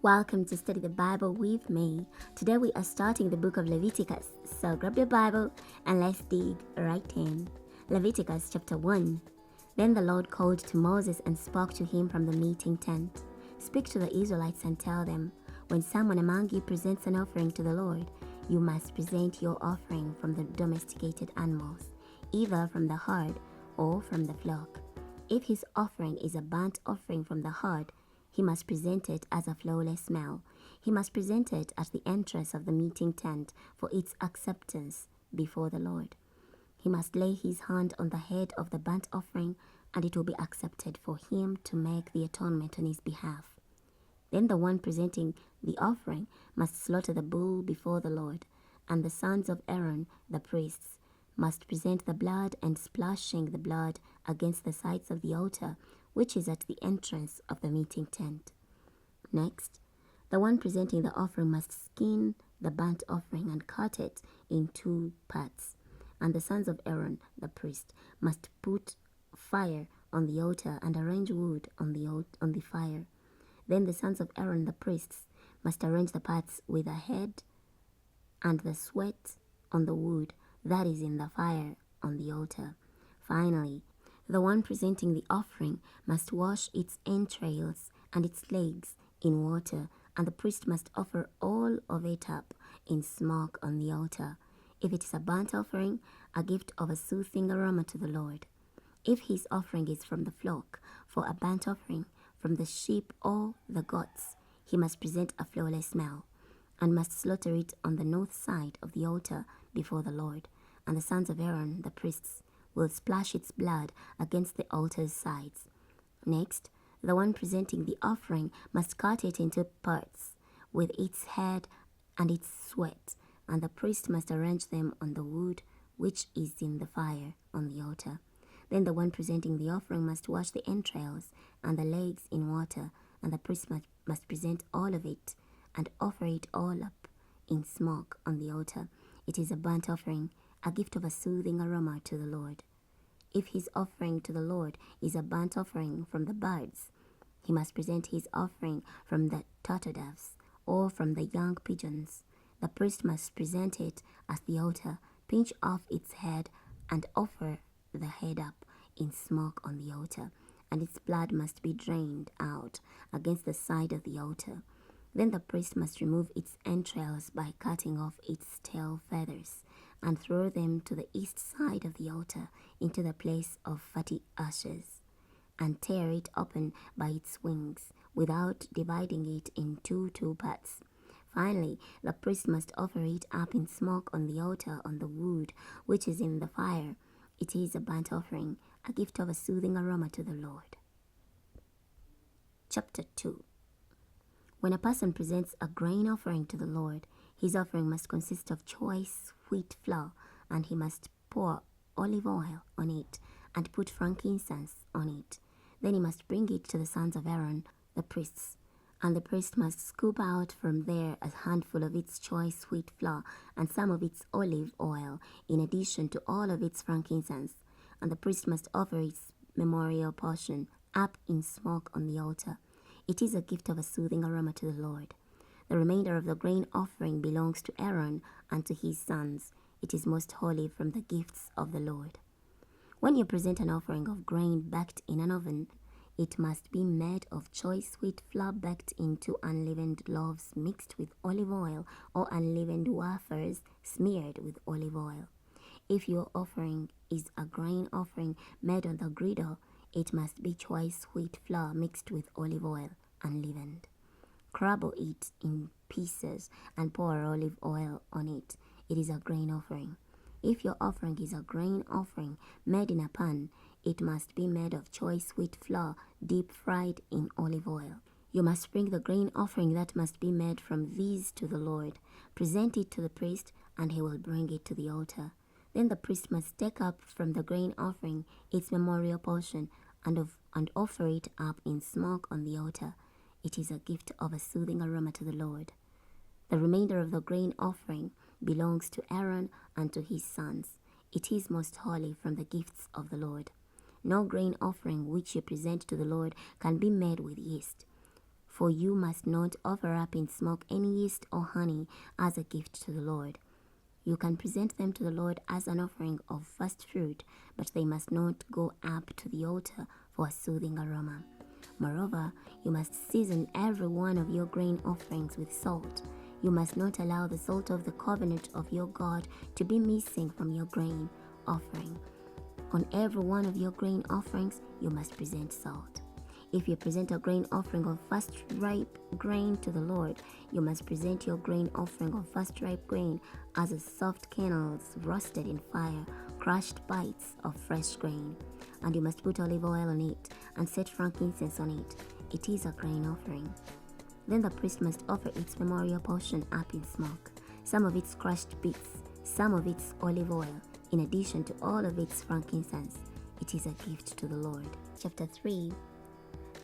Welcome to Study the Bible with me. Today we are starting the book of Leviticus. So grab your Bible and let's dig right in. Leviticus chapter 1. Then the Lord called to Moses and spoke to him from the meeting tent. Speak to the Israelites and tell them, when someone among you presents an offering to the Lord, you must present your offering from the domesticated animals, either from the herd or from the flock. If his offering is a burnt offering from the herd, he must present it as a flawless smell. He must present it at the entrance of the meeting tent for its acceptance before the Lord. He must lay his hand on the head of the burnt offering, and it will be accepted for him to make the atonement on his behalf. Then the one presenting the offering must slaughter the bull before the Lord, and the sons of Aaron, the priests, must present the blood and splashing the blood against the sides of the altar, which is at the entrance of the meeting tent. Next, the one presenting the offering must skin the burnt offering and cut it in 2 parts. And the sons of Aaron, the priest, must put fire on the altar and arrange wood on the fire. Then the sons of Aaron, the priests, must arrange the parts with the head and the sweat on the wood that is in the fire on the altar. Finally, the one presenting the offering must wash its entrails and its legs in water, and the priest must offer all of it up in smoke on the altar. If it is a burnt offering, a gift of a soothing aroma to the Lord. If his offering is from the flock, for a burnt offering, from the sheep or the goats, he must present a flawless smell, and must slaughter it on the north side of the altar before the Lord. And the sons of Aaron, the priests, will splash its blood against the altar's sides. Next, the one presenting the offering must cut it into parts with its head and its sweat, and the priest must arrange them on the wood which is in the fire on the altar. Then the one presenting the offering must wash the entrails and the legs in water, and the priest must present all of it and offer it all up in smoke on the altar. It is a burnt offering, a gift of a soothing aroma to the Lord. If his offering to the Lord is a burnt offering from the birds, he must present his offering from the turtle doves or from the young pigeons. The priest must present it at the altar, pinch off its head, and offer the head up in smoke on the altar, and its blood must be drained out against the side of the altar. Then the priest must remove its entrails by cutting off its tail feathers and throw them to the east side of the altar into the place of fatty ashes, and tear it open by its wings without dividing it into 2 parts. Finally, the priest must offer it up in smoke on the altar on the wood which is in the fire. It is a burnt offering, a gift of a soothing aroma to the Lord. Chapter 2. When a person presents a grain offering to the Lord, his offering must consist of choice wheat flour, and he must pour olive oil on it and put frankincense on it. Then he must bring it to the sons of Aaron, the priests, and the priest must scoop out from there a handful of its choice wheat flour and some of its olive oil, in addition to all of its frankincense, and the priest must offer its memorial portion up in smoke on the altar. It is a gift of a soothing aroma to the Lord. The remainder of the grain offering belongs to Aaron and to his sons. It is most holy from the gifts of the Lord. When you present an offering of grain baked in an oven, it must be made of choice wheat flour baked into unleavened loaves mixed with olive oil, or unleavened wafers smeared with olive oil. If your offering is a grain offering made on the griddle, it must be choice wheat flour mixed with olive oil, unleavened. Crumble it in pieces and pour olive oil on it. It is a grain offering. If your offering is a grain offering made in a pan, it must be made of choice wheat flour deep fried in olive oil. You must bring the grain offering that must be made from these to the Lord. Present it to the priest, and he will bring it to the altar. Then the priest must take up from the grain offering its memorial portion and offer it up in smoke on the altar. It is a gift of a soothing aroma to the Lord. The remainder of the grain offering belongs to Aaron and to his sons. It is most holy from the gifts of the Lord. No grain offering which you present to the Lord can be made with yeast, For you must not offer up in smoke any yeast or honey as a gift to the Lord. You can present them to the Lord as an offering of first fruit, but they must not go up to the altar for a soothing aroma. Moreover, you must season every one of your grain offerings with salt. You must not allow the salt of the covenant of your God to be missing from your grain offering. On every one of your grain offerings, you must present salt. If you present a grain offering of first ripe grain to the Lord, you must present your grain offering of first ripe grain as a soft kernels roasted in fire, crushed bites of fresh grain. And you must put olive oil on it and set frankincense on it. It is a grain offering. Then the priest must offer its memorial portion up in smoke, some of its crushed bits, some of its olive oil, in addition to all of its frankincense. It is a gift to the Lord. Chapter 3.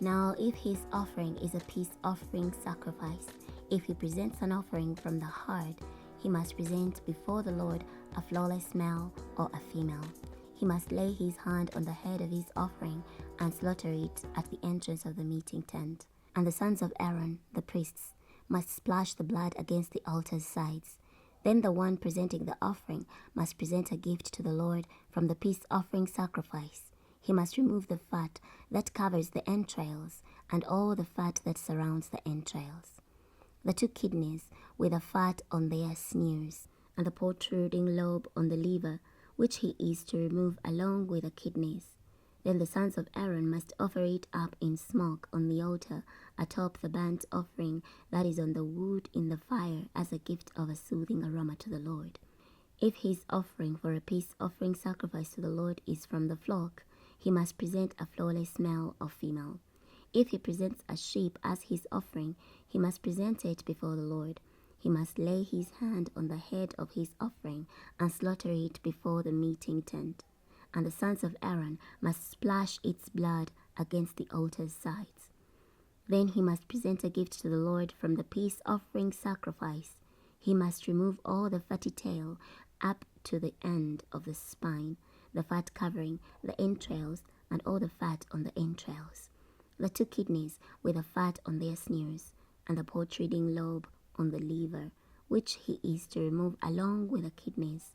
Now, if his offering is a peace offering sacrifice, if he presents an offering from the heart, he must present before the Lord a flawless male or a female. He must lay his hand on the head of his offering and slaughter it at the entrance of the meeting tent. And the sons of Aaron, the priests, must splash the blood against the altar's sides. Then the one presenting the offering must present a gift to the Lord from the peace offering sacrifice. He must remove the fat that covers the entrails and all the fat that surrounds the entrails, the 2 kidneys with the fat on their sneers, and the protruding lobe on the liver, which he is to remove along with the kidneys. Then the sons of Aaron must offer it up in smoke on the altar atop the burnt offering that is on the wood in the fire as a gift of a soothing aroma to the Lord. If his offering for a peace offering sacrifice to the Lord is from the flock, he must present a flawless male or female. If he presents a sheep as his offering, he must present it before the Lord. He must lay his hand on the head of his offering and slaughter it before the meeting tent. And the sons of Aaron must splash its blood against the altar's sides. Then he must present a gift to the Lord from the peace offering sacrifice. He must remove all the fatty tail up to the end of the spine, the fat covering the entrails and all the fat on the entrails, the 2 kidneys with the fat on their sneers, and the protruding lobe on the liver, which he is to remove along with the kidneys.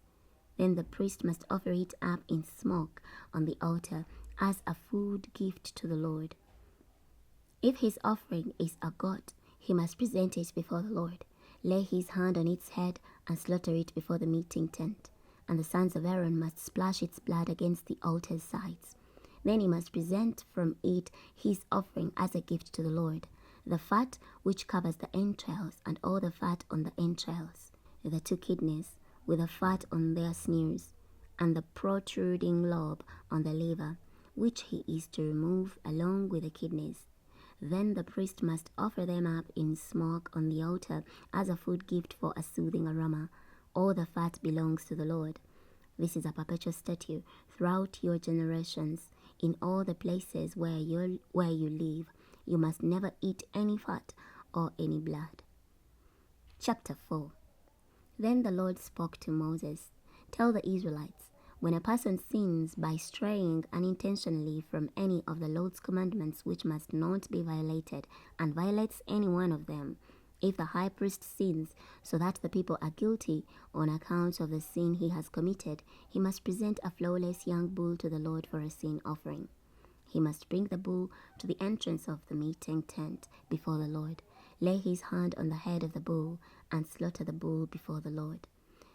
Then the priest must offer it up in smoke on the altar as a food gift to the Lord. If his offering is a goat, he must present it before the Lord, lay his hand on its head, and slaughter it before the meeting tent. And the sons of Aaron must splash its blood against the altar's sides. Then he must present from it his offering as a gift to the Lord, the fat which covers the entrails and all the fat on the entrails, the 2 kidneys with the fat on their sneers, and the protruding lobe on the liver, which he is to remove along with the kidneys. Then the priest must offer them up in smoke on the altar as a food gift for a soothing aroma. All the fat belongs to the Lord. This is a perpetual statute throughout your generations. In all the places where you live, you must never eat any fat or any blood. Chapter 4. Then the Lord spoke to Moses, "Tell the Israelites, when a person sins by straying unintentionally from any of the Lord's commandments which must not be violated, and violates any one of them, if the high priest sins so that the people are guilty on account of the sin he has committed, he must present a flawless young bull to the Lord for a sin offering. He must bring the bull to the entrance of the meeting tent before the Lord, lay his hand on the head of the bull, and slaughter the bull before the Lord.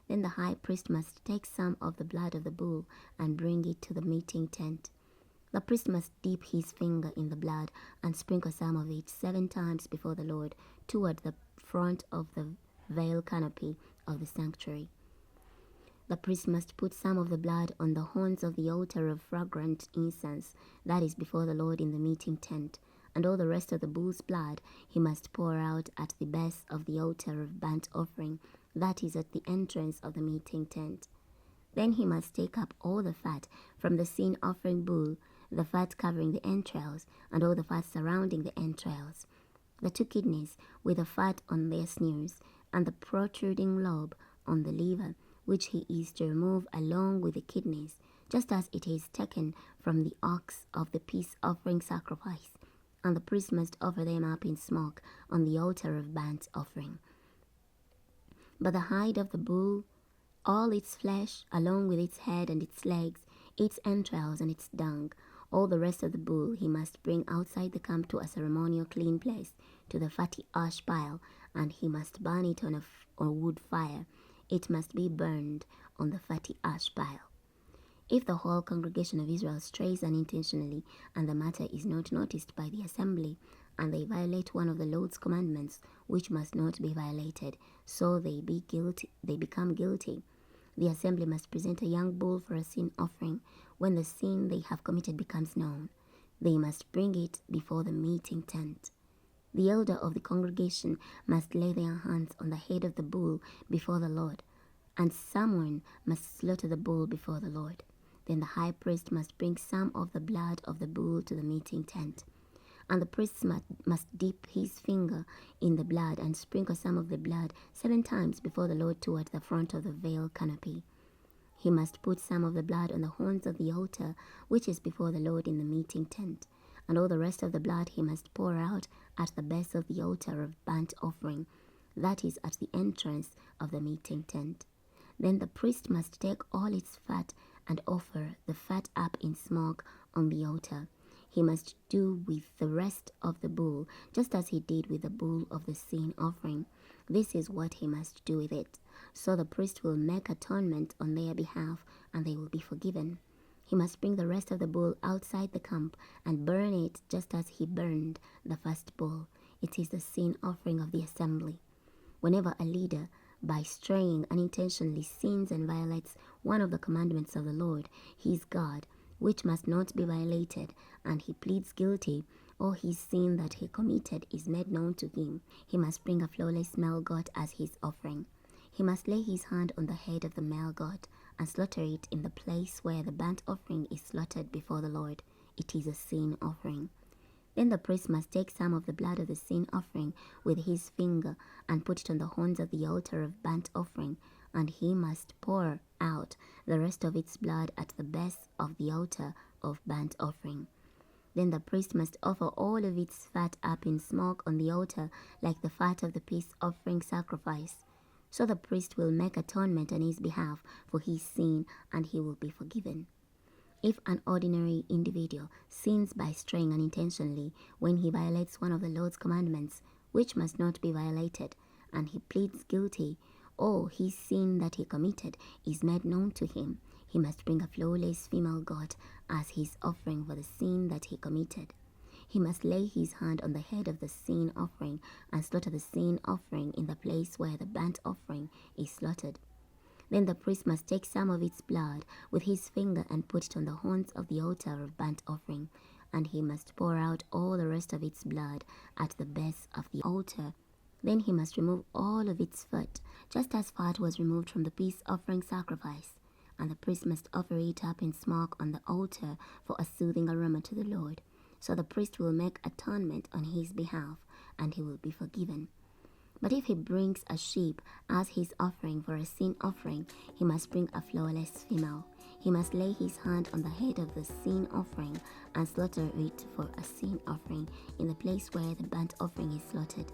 Then the high priest must take some of the blood of the bull and bring it to the meeting tent. The priest must dip his finger in the blood and sprinkle some of it 7 times before the Lord toward the front of the veil canopy of the sanctuary. The priest must put some of the blood on the horns of the altar of fragrant incense that is before the Lord in the meeting tent, and all the rest of the bull's blood he must pour out at the base of the altar of burnt offering that is at the entrance of the meeting tent. Then he must take up all the fat from the sin offering bull, the fat covering the entrails, and all the fat surrounding the entrails, the 2 kidneys with the fat on their sneers, and the protruding lobe on the liver, which he is to remove along with the kidneys, just as it is taken from the ox of the peace offering sacrifice, and the priest must offer them up in smoke on the altar of burnt offering. But the hide of the bull, all its flesh, along with its head and its legs, its entrails and its dung, all the rest of the bull he must bring outside the camp to a ceremonial clean place, to the fatty ash pile, and he must burn it on a wood fire. It must be burned on the fatty ash pile. If the whole congregation of Israel strays unintentionally, and the matter is not noticed by the assembly, and they violate one of the Lord's commandments, which must not be violated, so they become guilty, the assembly must present a young bull for a sin offering. When the sin they have committed becomes known, they must bring it before the meeting tent. The elder of the congregation must lay their hands on the head of the bull before the Lord, and someone must slaughter the bull before the Lord. Then the high priest must bring some of the blood of the bull to the meeting tent, and the priest must dip his finger in the blood and sprinkle some of the blood 7 times before the Lord toward the front of the veil canopy. He must put some of the blood on the horns of the altar, which is before the Lord in the meeting tent, and all the rest of the blood he must pour out at the base of the altar of burnt offering, that is, at the entrance of the meeting tent. Then the priest must take all its fat and offer the fat up in smoke on the altar. He must do with the rest of the bull, just as he did with the bull of the sin offering. This is what he must do with it. So the priest will make atonement on their behalf, and they will be forgiven. He must bring the rest of the bull outside the camp and burn it just as he burned the first bull. It is the sin offering of the assembly. Whenever a leader, by straying unintentionally, sins and violates one of the commandments of the Lord, his God, which must not be violated, and he pleads guilty, or his sin that he committed is made known to him, he must bring a flawless male goat as his offering. He must lay his hand on the head of the male goat and slaughter it in the place where the burnt offering is slaughtered before the Lord. It is a sin offering. Then the priest must take some of the blood of the sin offering with his finger and put it on the horns of the altar of burnt offering, and he must pour out the rest of its blood at the base of the altar of burnt offering. Then the priest must offer all of its fat up in smoke on the altar, like the fat of the peace offering sacrifice. So the priest will make atonement on his behalf for his sin, and he will be forgiven. If an ordinary individual sins by straying unintentionally when he violates one of the Lord's commandments, which must not be violated, and he pleads guilty, or his sin that he committed is made known to him, he must bring a flawless female goat as his offering for the sin that he committed. He must lay his hand on the head of the sin offering and slaughter the sin offering in the place where the burnt offering is slaughtered. Then the priest must take some of its blood with his finger and put it on the horns of the altar of burnt offering, and he must pour out all the rest of its blood at the base of the altar. Then he must remove all of its fat, just as fat was removed from the peace offering sacrifice, and the priest must offer it up in smoke on the altar for a soothing aroma to the Lord. So the priest will make atonement on his behalf, and he will be forgiven. But if he brings a sheep as his offering for a sin offering, he must bring a flawless female. He must lay his hand on the head of the sin offering and slaughter it for a sin offering in the place where the burnt offering is slaughtered.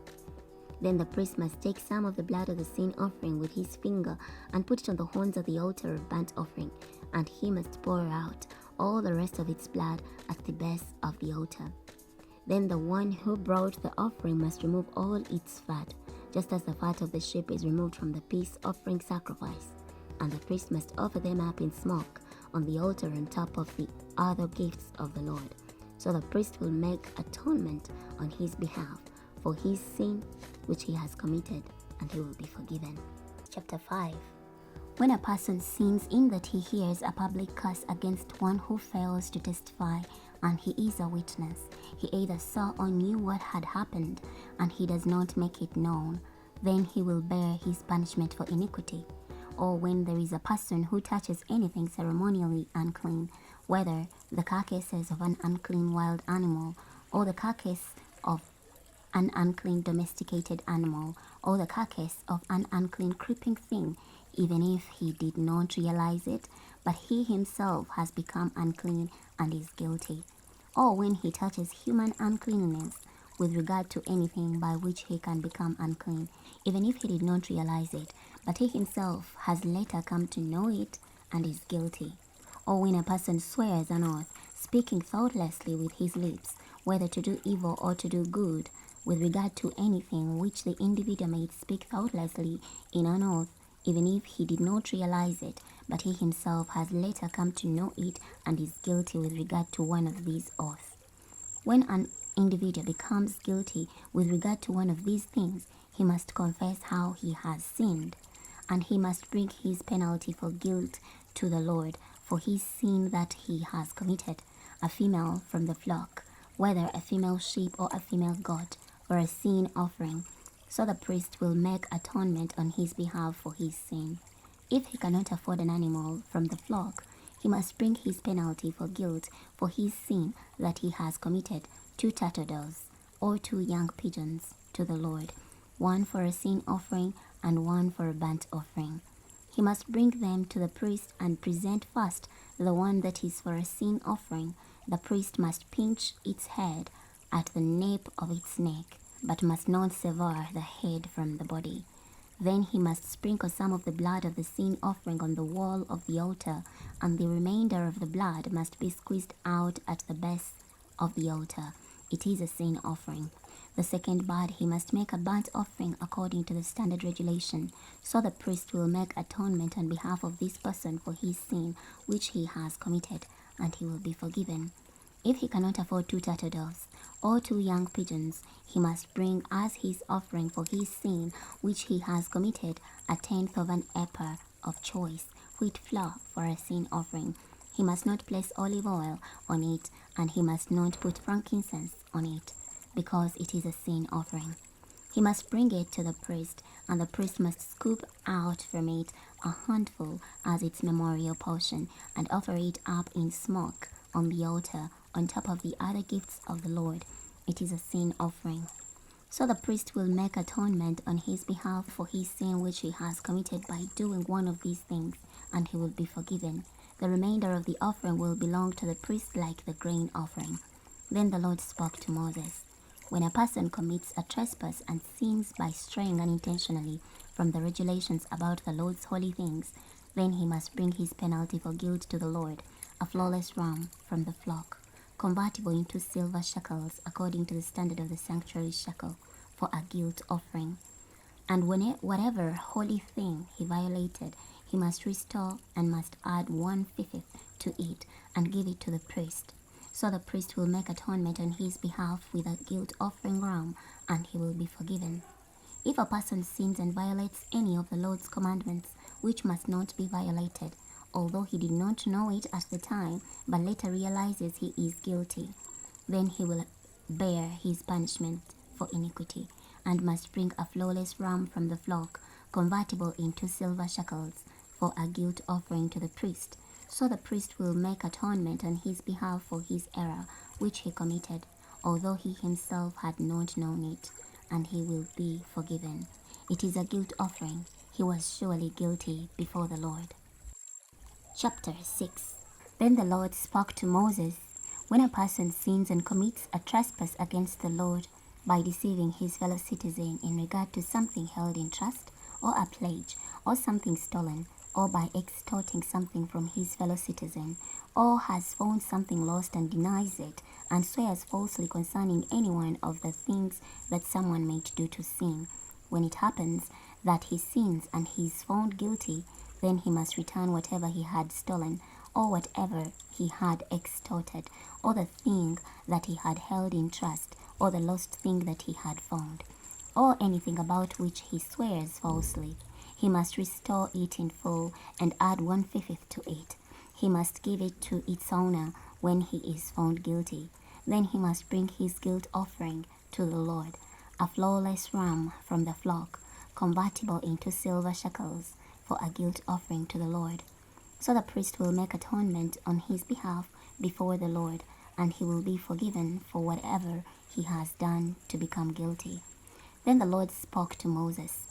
Then the priest must take some of the blood of the sin offering with his finger and put it on the horns of the altar of burnt offering, and he must pour out all the rest of its blood at the base of the altar. Then the one who brought the offering must remove all its fat, just as the fat of the sheep is removed from the peace offering sacrifice, and the priest must offer them up in smoke on the altar on top of the other gifts of the Lord. So the priest will make atonement on his behalf for his sin which he has committed, and he will be forgiven. Chapter 5. When a person sins in that he hears a public curse against one who fails to testify, and he is a witness, he either saw or knew what had happened, and he does not make it known, then he will bear his punishment for iniquity. Or when there is a person who touches anything ceremonially unclean, whether the carcasses of an unclean wild animal, or the carcass of an unclean domesticated animal, or the carcass of an unclean creeping thing, even if he did not realize it, but he himself has become unclean and is guilty. or when he touches human uncleanness with regard to anything by which he can become unclean, even if he did not realize it, but he himself has later come to know it and is guilty. Or when a person swears an oath, speaking thoughtlessly with his lips, whether to do evil or to do good, with regard to anything which the individual may speak thoughtlessly in an oath, even if he did not realize it, but he himself has later come to know it and is guilty with regard to one of these oaths. When an individual becomes guilty with regard to one of these things, he must confess how he has sinned, and he must bring his penalty for guilt to the Lord for his sin that he has committed, a female from the flock, whether a female sheep or a female goat, or a sin offering. So the priest will make atonement on his behalf for his sin. If he cannot afford an animal from the flock, he must bring his penalty for guilt for his sin that he has committed, 2 turtle doves or 2 young pigeons to the Lord, one for a sin offering and one for a burnt offering. He must bring them to the priest and present first the one that is for a sin offering. The priest must pinch its head at the nape of its neck, but must not sever the head from the body. Then he must sprinkle some of the blood of the sin offering on the wall of the altar, and the remainder of the blood must be squeezed out at the base of the altar. It is a sin offering. The second part, he must make a burnt offering according to the standard regulation. So the priest will make atonement on behalf of this person for his sin which he has committed, and he will be forgiven. If he cannot afford 2 turtle doves or 2 young pigeons, he must bring as his offering for his sin which he has committed 1/10 of an ephah of choice wheat flour for a sin offering. He must not place olive oil on it, and he must not put frankincense on it, because it is a sin offering. He must bring it to the priest, and the priest must scoop out from it a handful as its memorial portion, and offer it up in smoke on the altar on top of the other gifts of the Lord. It is a sin offering. So the priest will make atonement on his behalf for his sin which he has committed by doing one of these things, and he will be forgiven. The remainder of the offering will belong to the priest like the grain offering. Then the Lord spoke to Moses. When a person commits a trespass and sins by straying unintentionally from the regulations about the Lord's holy things, then he must bring his penalty for guilt to the Lord, a flawless ram from the flock, convertible into silver shekels according to the standard of the sanctuary shekel, for a guilt offering. And whatever holy thing he violated, he must restore and must add 1/5 to it and give it to the priest. So the priest will make atonement on his behalf with a guilt offering ram, and he will be forgiven. If a person sins and violates any of the Lord's commandments, which must not be violated, although he did not know it at the time, but later realizes he is guilty, then he will bear his punishment for iniquity, and must bring a flawless ram from the flock, convertible into silver shekels, for a guilt offering to the priest. So the priest will make atonement on his behalf for his error which he committed, although he himself had not known it, and he will be forgiven. It is a guilt offering. He was surely guilty before the Lord. Chapter 6. Then the Lord spoke to Moses. When a person sins and commits a trespass against the Lord by deceiving his fellow citizen in regard to something held in trust, or a pledge, or something stolen, or by extorting something from his fellow citizen, or has found something lost and denies it, and swears falsely concerning any one of the things that someone might do to sin, when it happens that he sins and he is found guilty, then he must return whatever he had stolen, or whatever he had extorted, or the thing that he had held in trust, or the lost thing that he had found, or anything about which he swears falsely. He must restore it in full and add 1/5 to it. He must give it to its owner when he is found guilty. Then he must bring his guilt offering to the Lord, a flawless ram from the flock, convertible into silver shekels, for a guilt offering to the Lord. So the priest will make atonement on his behalf before the Lord, and he will be forgiven for whatever he has done to become guilty. Then the Lord spoke to Moses.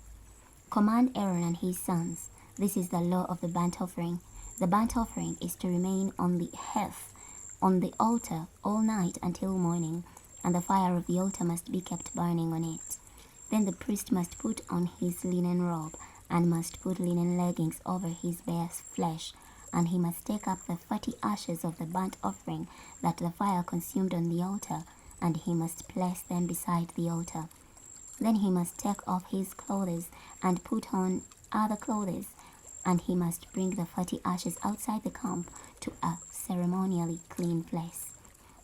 Command Aaron and his sons. This is the law of the burnt offering. The burnt offering is to remain on the hearth on the altar all night until morning, and the fire of the altar must be kept burning on it. Then the priest must put on his linen robe, and must put linen leggings over his bare flesh, and he must take up the 40 ashes of the burnt offering that the fire consumed on the altar, and he must place them beside the altar. Then he must take off his clothes and put on other clothes, and he must bring the 40 ashes outside the camp to a ceremonially clean place.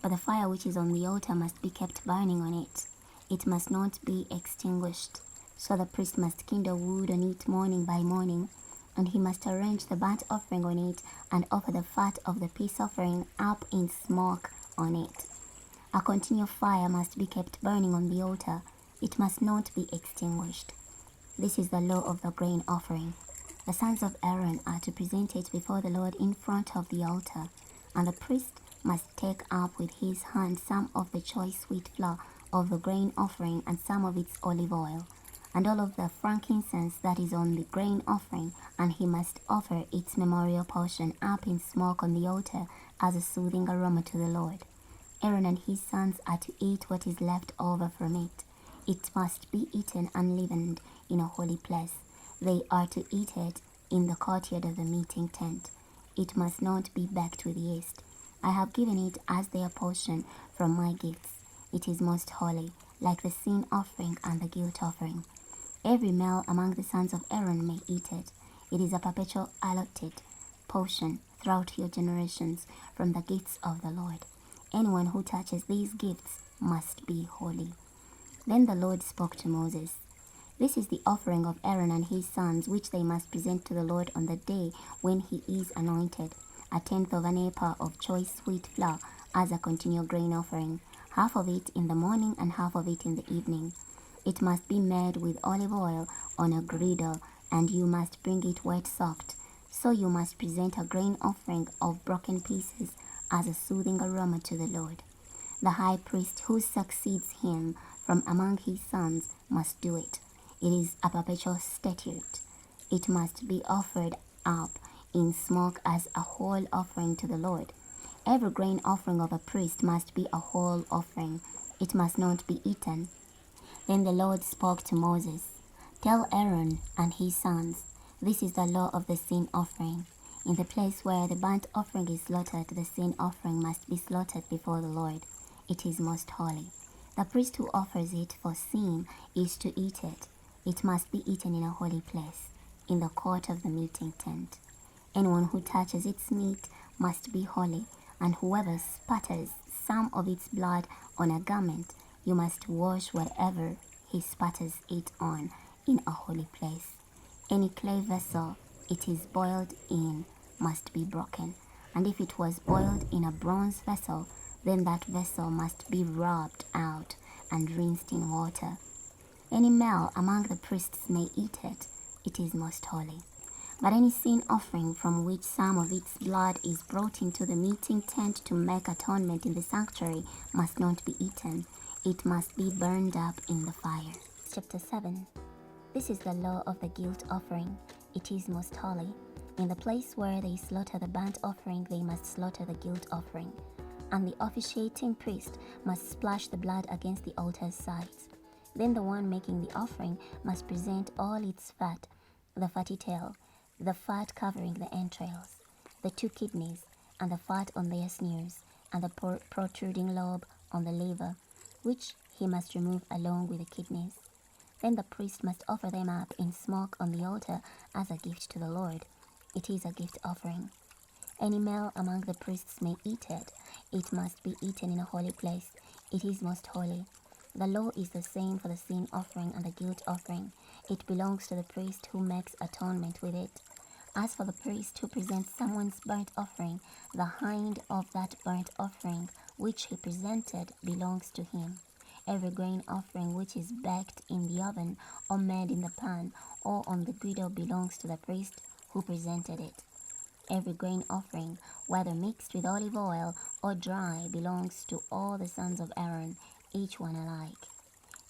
But the fire which is on the altar must be kept burning on it. It must not be extinguished. So the priest must kindle wood on it morning by morning, and he must arrange the burnt offering on it, and offer the fat of the peace offering up in smoke on it. A continual fire must be kept burning on the altar. It must not be extinguished. This is the law of the grain offering. The sons of Aaron are to present it before the Lord in front of the altar, and the priest must take up with his hand some of the choice sweet flour of the grain offering and some of its olive oil, and all of the frankincense that is on the grain offering, and he must offer its memorial portion up in smoke on the altar as a soothing aroma to the Lord. Aaron and his sons are to eat what is left over from it. It must be eaten unleavened in a holy place. They are to eat it in the courtyard of the meeting tent. It must not be baked with yeast. I have given it as their portion from my gifts. It is most holy, like the sin offering and the guilt offering. Every male among the sons of Aaron may eat it. It is a perpetual allotted portion throughout your generations from the gifts of the Lord. Anyone who touches these gifts must be holy. Then the Lord spoke to Moses. This is the offering of Aaron and his sons, which they must present to the Lord on the day when he is anointed. 1/10 of an ephah of choice sweet flour as a continual grain offering, half of it in the morning and half of it in the evening. It must be made with olive oil on a griddle, and you must bring it wet soaked. So you must present a grain offering of broken pieces as a soothing aroma to the Lord. The high priest who succeeds him from among his sons must do it. It is a perpetual statute. It must be offered up in smoke as a whole offering to the Lord. Every grain offering of a priest must be a whole offering. It must not be eaten. Then the Lord spoke to Moses. Tell Aaron and his sons, this is the law of the sin offering. In the place where the burnt offering is slaughtered, the sin offering must be slaughtered before the Lord. It is most holy. The priest who offers it for sin is to eat it. It must be eaten in a holy place, in the court of the meeting tent. Anyone who touches its meat must be holy, and whoever spatters some of its blood on a garment, you must wash whatever he spatters it on in a holy place. Any clay vessel it is boiled in must be broken, and if it was boiled in a bronze vessel, then that vessel must be rubbed out and rinsed in water. Any male among the priests may eat it. It is most holy. But any sin offering from which some of its blood is brought into the meeting tent to make atonement in the sanctuary must not be eaten. It must be burned up in the fire. Chapter 7. This is the law of the guilt offering. It is most holy. In the place where they slaughter the burnt offering, they must slaughter the guilt offering. And the officiating priest must splash the blood against the altar's sides. Then the one making the offering must present all its fat, the fatty tail, the fat covering the entrails, the 2 kidneys, and the fat on their sneers, and the protruding lobe on the liver, which he must remove along with the kidneys. Then the priest must offer them up in smoke on the altar as a gift to the Lord. It is a gift offering. Any male among the priests may eat it. It must be eaten in a holy place. It is most holy. The law is the same for the sin offering and the guilt offering. It belongs to the priest who makes atonement with it. As for the priest who presents someone's burnt offering, the hind of that burnt offering which he presented belongs to him. Every grain offering which is baked in the oven or made in the pan or on the griddle belongs to the priest who presented it. Every grain offering, whether mixed with olive oil or dry, belongs to all the sons of Aaron, each one alike.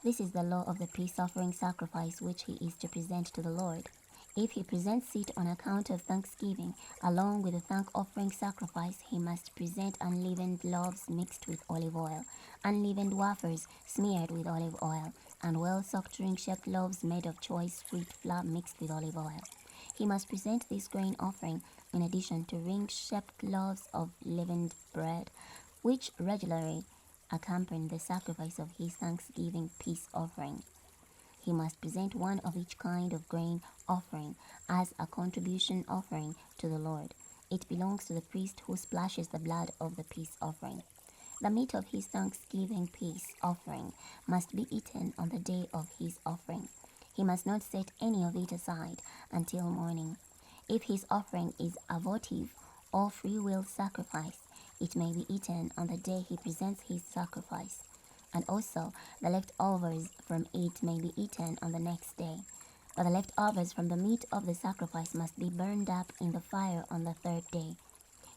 This is the law of the peace offering sacrifice which he is to present to the Lord. If he presents it on account of thanksgiving, along with the thank offering sacrifice, he must present unleavened loaves mixed with olive oil, unleavened wafers smeared with olive oil, and well-soaked ring-shaped loaves made of choice wheat flour mixed with olive oil. He must present this grain offering in addition to ring-shaped loaves of leavened bread, which regularly accompany the sacrifice of his thanksgiving peace offering. He must present one of each kind of grain offering as a contribution offering to the Lord. It belongs to the priest who splashes the blood of the peace offering. The meat of his thanksgiving peace offering must be eaten on the day of his offering. He must not set any of it aside until morning. If his offering is a votive or free will sacrifice, it may be eaten on the day he presents his sacrifice, and also the leftovers from it may be eaten on the next day. But the leftovers from the meat of the sacrifice must be burned up in the fire on the third day.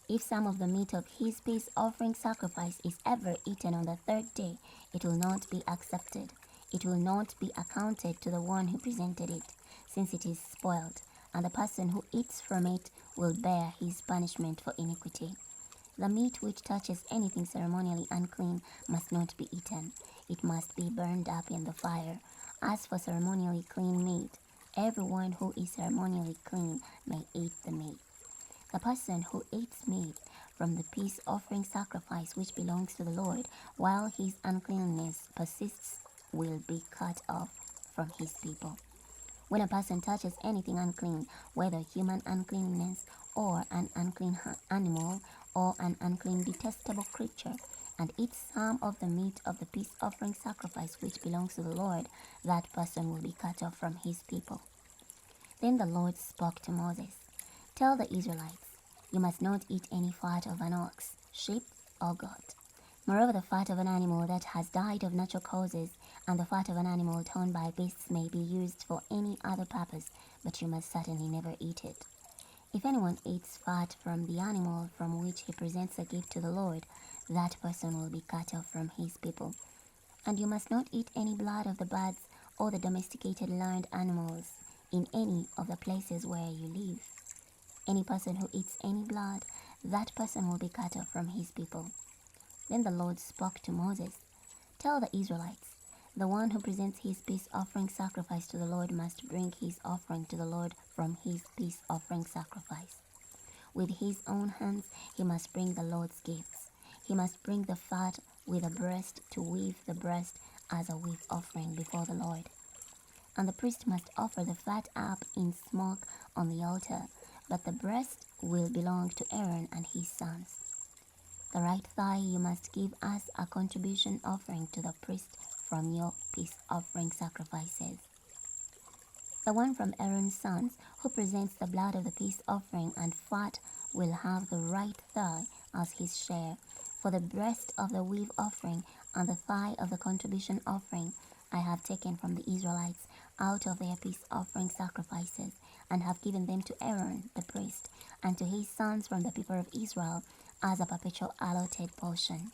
If some of the meat of his peace offering sacrifice is ever eaten on the third day, it will not be accepted. It will not be accounted to the one who presented it, since it is spoiled, and the person who eats from it will bear his punishment for iniquity. The meat which touches anything ceremonially unclean must not be eaten. It must be burned up in the fire. As for ceremonially clean meat, everyone who is ceremonially clean may eat the meat. The person who eats meat from the peace offering sacrifice which belongs to the Lord, while his uncleanness persists, will be cut off from his people. When a person touches anything unclean, whether human uncleanness or an unclean animal or an unclean detestable creature, and eats some of the meat of the peace offering sacrifice which belongs to the Lord, that person will be cut off from his people. Then the Lord spoke to Moses, "Tell the Israelites, you must not eat any fat of an ox, sheep, or goat. Moreover, the fat of an animal that has died of natural causes, and the fat of an animal torn by beasts may be used for any other purpose, but you must certainly never eat it. If anyone eats fat from the animal from which he presents a gift to the Lord, that person will be cut off from his people. And you must not eat any blood of the birds or the domesticated learned animals in any of the places where you live. Any person who eats any blood, that person will be cut off from his people." Then the Lord spoke to Moses, "Tell the Israelites, the one who presents his peace offering sacrifice to the Lord must bring his offering to the Lord from his peace offering sacrifice. With his own hands he must bring the Lord's gifts. He must bring the fat with the breast to weave the breast as a weave offering before the Lord. And the priest must offer the fat up in smoke on the altar, but the breast will belong to Aaron and his sons. The right thigh you must give as a contribution offering to the priest from your peace offering sacrifices. The one from Aaron's sons who presents the blood of the peace offering and fat will have the right thigh as his share. For the breast of the weave offering and the thigh of the contribution offering I have taken from the Israelites out of their peace offering sacrifices, and have given them to Aaron the priest and to his sons from the people of Israel as a perpetual allotted portion.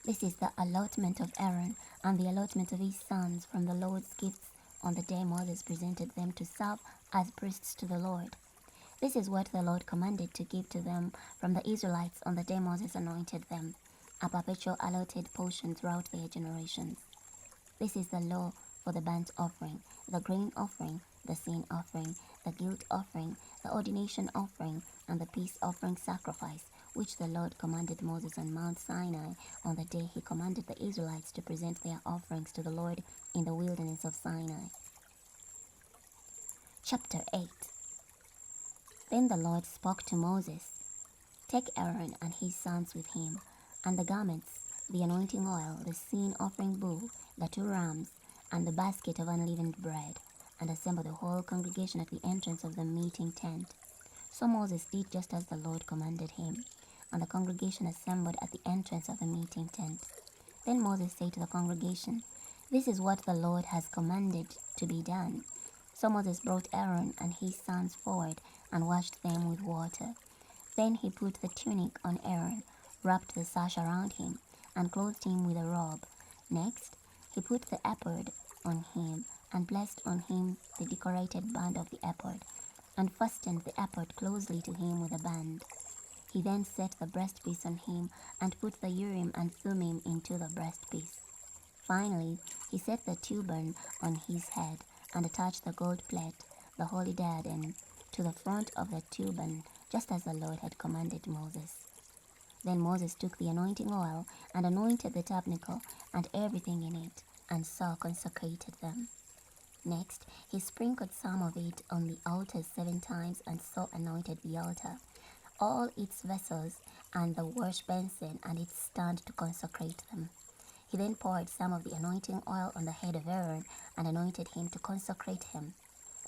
This is the allotment of Aaron and the allotment of his sons from the Lord's gifts on the day Moses presented them to serve as priests to the Lord. This is what the Lord commanded to give to them from the Israelites on the day Moses anointed them, a perpetual allotted portion throughout their generations. This is the law for the burnt offering, the grain offering, the sin offering, the guilt offering, the ordination offering, and the peace offering sacrifice, which the Lord commanded Moses on Mount Sinai on the day he commanded the Israelites to present their offerings to the Lord in the wilderness of Sinai. Chapter 8. Then the Lord spoke to Moses, "Take Aaron and his sons with him, and the garments, the anointing oil, the sin offering bull, the 2 rams, and the basket of unleavened bread, and assemble the whole congregation at the entrance of the meeting tent." So Moses did just as the Lord commanded him, and the congregation assembled at the entrance of the meeting tent. Then Moses said to the congregation, "This is what the Lord has commanded to be done." So Moses brought Aaron and his sons forward and washed them with water. Then he put the tunic on Aaron, wrapped the sash around him, and clothed him with a robe. Next, he put the ephod on him and placed on him the decorated band of the ephod, and fastened the ephod closely to him with a band. He then set the breastpiece on him and put the Urim and Thummim into the breastpiece. Finally, he set the turban on his head and attached the gold plate, the holy diadem, to the front of the turban, just as the Lord had commanded Moses. Then Moses took the anointing oil and anointed the tabernacle and everything in it, and so consecrated them. Next, he sprinkled some of it on the altar 7 times and so anointed the altar, all its vessels, and the wash basin and its stand to consecrate them. He then poured some of the anointing oil on the head of Aaron and anointed him to consecrate him.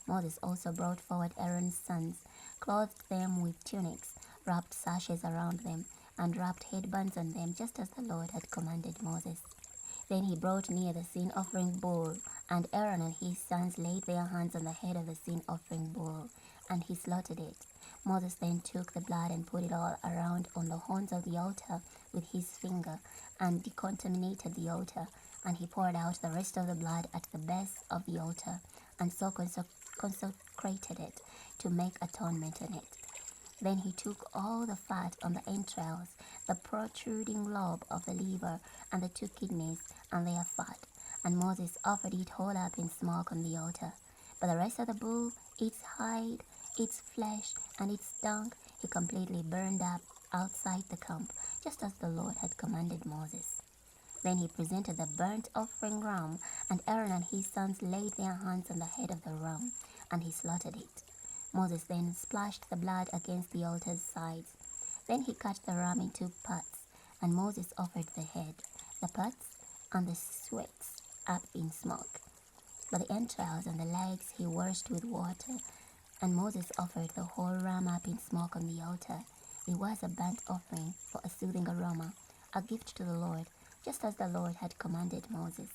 Moses also brought forward Aaron's sons, clothed them with tunics, wrapped sashes around them, and wrapped headbands on them, just as the Lord had commanded Moses. Then he brought near the sin offering bull, and Aaron and his sons laid their hands on the head of the sin offering bull, and he slaughtered it. Moses then took the blood and put it all around on the horns of the altar with his finger, and decontaminated the altar, and he poured out the rest of the blood at the base of the altar, and so consecrated it to make atonement on it. Then he took all the fat on the entrails, the protruding lobe of the liver, and the 2 kidneys, and their fat, and Moses offered it whole up in smoke on the altar. But the rest of the bull, its hide, its flesh, and its dung, he completely burned up outside the camp, just as the Lord had commanded Moses. Then he presented the burnt offering ram, and Aaron and his sons laid their hands on the head of the ram, and he slaughtered it. Moses then splashed the blood against the altar's sides. Then he cut the ram into parts, and Moses offered the head, the parts, and the sweats up in smoke. But the entrails and the legs he washed with water, and Moses offered the whole ram up in smoke on the altar. It was a burnt offering for a soothing aroma, a gift to the Lord, just as the Lord had commanded Moses.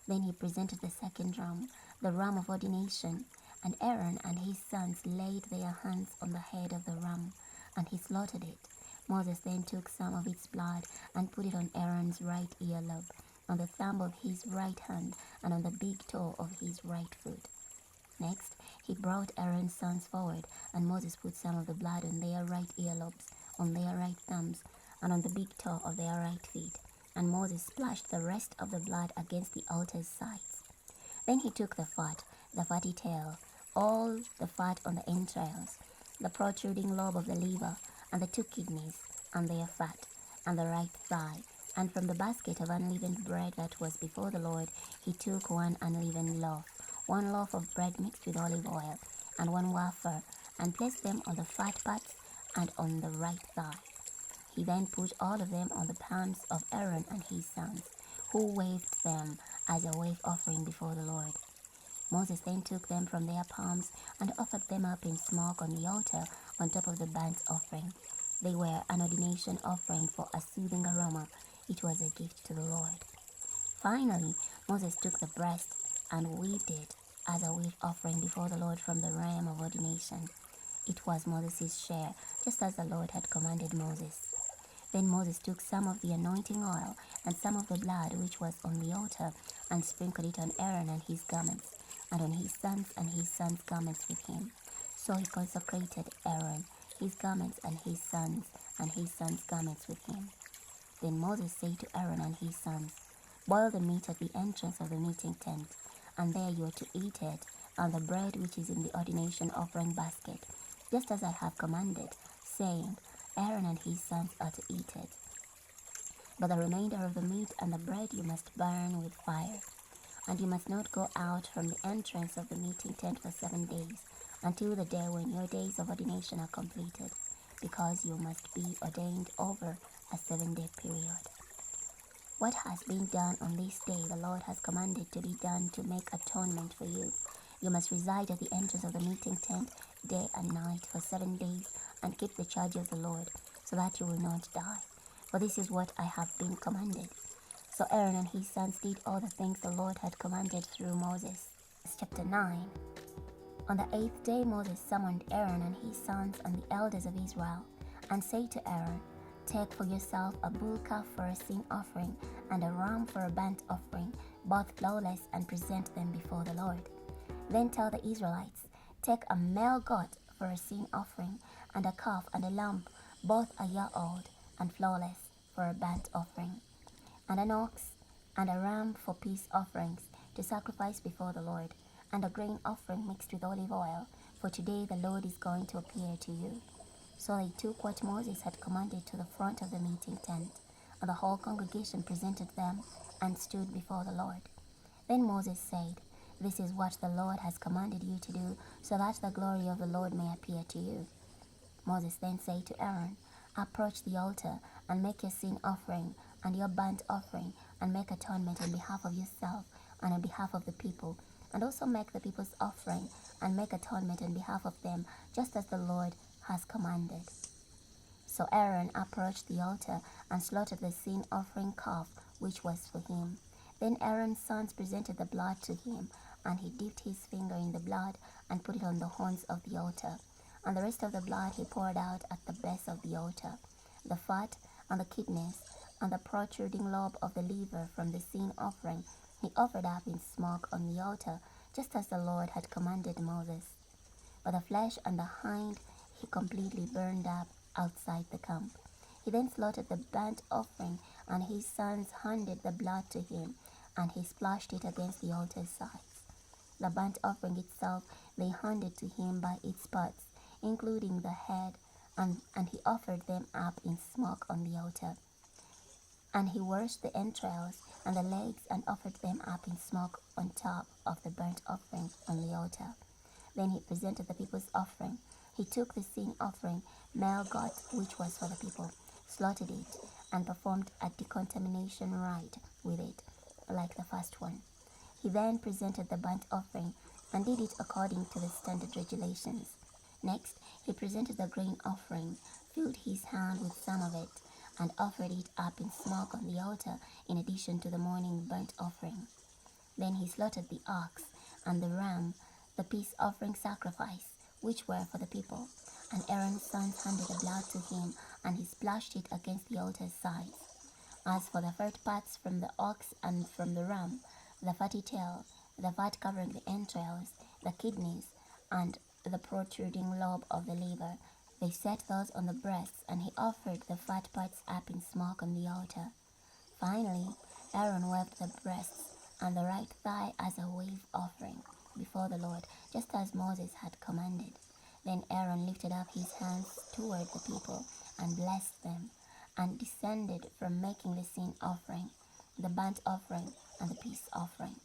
Then he presented the second ram, the ram of ordination, and Aaron and his sons laid their hands on the head of the ram, and he slaughtered it. Moses then took some of its blood and put it on Aaron's right earlobe, on the thumb of his right hand, and on the big toe of his right foot. Next, he brought Aaron's sons forward, and Moses put some of the blood on their right earlobes, on their right thumbs, and on the big toe of their right feet. And Moses splashed the rest of the blood against the altar's sides. Then he took the fat, the fatty tail, all the fat on the entrails, the protruding lobe of the liver, and the 2 kidneys, and their fat, and the right thigh. And from the basket of unleavened bread that was before the Lord, he took 1 unleavened loaf, 1 loaf of bread mixed with olive oil, and 1 wafer, and placed them on the fat parts and on the right thigh. He then put all of them on the palms of Aaron and his sons, who waved them as a wave offering before the Lord. Moses then took them from their palms and offered them up in smoke on the altar on top of the burnt offering. They were an ordination offering for a soothing aroma. It was a gift to the Lord. Finally, Moses took the breast and weaved it as a wave offering before the Lord from the ram of ordination. It was Moses' share, just as the Lord had commanded Moses. Then Moses took some of the anointing oil and some of the blood which was on the altar, and sprinkled it on Aaron and his garments, and on his sons' garments with him. So he consecrated Aaron, his garments, and his sons' garments with him. Then Moses said to Aaron and his sons, "Boil the meat at the entrance of the meeting tent, and there you are to eat it, and the bread which is in the ordination offering basket, just as I have commanded, saying, Aaron and his sons are to eat it. But the remainder of the meat and the bread you must burn with fire. And you must not go out from the entrance of the meeting tent for 7 days, until the day when your days of ordination are completed, because you must be ordained over a 7-day period. What has been done on this day the Lord has commanded to be done to make atonement for you. You must reside at the entrance of the meeting tent day and night for 7 days, and keep the charge of the Lord, so that you will not die. For this is what I have been commanded." So Aaron and his sons did all the things the Lord had commanded through Moses. Chapter 9. On the 8th day Moses summoned Aaron and his sons and the elders of Israel, and said to Aaron, "Take for yourself a bull calf for a sin offering, and a ram for a burnt offering, both flawless, and present them before the Lord. Then tell the Israelites, take a male goat for a sin offering, and a calf and a lamb, both a year old and flawless, for a burnt offering, and an ox and a ram for peace offerings to sacrifice before the Lord, and a grain offering mixed with olive oil, for today the Lord is going to appear to you. So they took what Moses had commanded to the front of the meeting tent, and the whole congregation presented them and stood before the Lord. Then Moses said, this is what the Lord has commanded you to do, so that the glory of the Lord may appear to you. Moses then said to Aaron, approach the altar and make your sin offering and your burnt offering, and make atonement on behalf of yourself and on behalf of the people, and also make the people's offering and make atonement on behalf of them, just as the Lord has commanded. So Aaron approached the altar and slaughtered the sin offering calf, which was for him. Then Aaron's sons presented the blood to him, and he dipped his finger in the blood and put it on the horns of the altar. And the rest of the blood he poured out at the base of the altar. The fat and the kidneys and the protruding lobe of the liver from the sin offering he offered up in smoke on the altar, just as the Lord had commanded Moses. But the flesh and the hind he completely burned up outside the camp. He then slaughtered the burnt offering, and his sons handed the blood to him, and he splashed it against the altar's sides. The burnt offering itself they handed to him by its parts, including the head, and he offered them up in smoke on the altar. And he washed the entrails and the legs and offered them up in smoke on top of the burnt offering on the altar. Then he presented the people's offering. He took the sin offering, male goat, which was for the people, slaughtered it, and performed a decontamination rite with it, like the first one. He then presented the burnt offering and did it according to the standard regulations. Next, he presented the grain offering, filled his hand with some of it, and offered it up in smoke on the altar in addition to the morning burnt offering. Then he slaughtered the ox and the ram, the peace offering sacrifice, which were for the people. And Aaron's sons handed the blood to him, and he splashed it against the altar's sides. As for the fat parts from the ox and from the ram, the fatty tail, the fat covering the entrails, the kidneys, and the protruding lobe of the liver, they set those on the breasts, and he offered the fat parts up in smoke on the altar. Finally, Aaron waved the breasts and the right thigh as a wave offering before the Lord, just as Moses had commanded. Then Aaron lifted up his hands toward the people and blessed them, and descended from making the sin offering, the burnt offering, and the peace offering.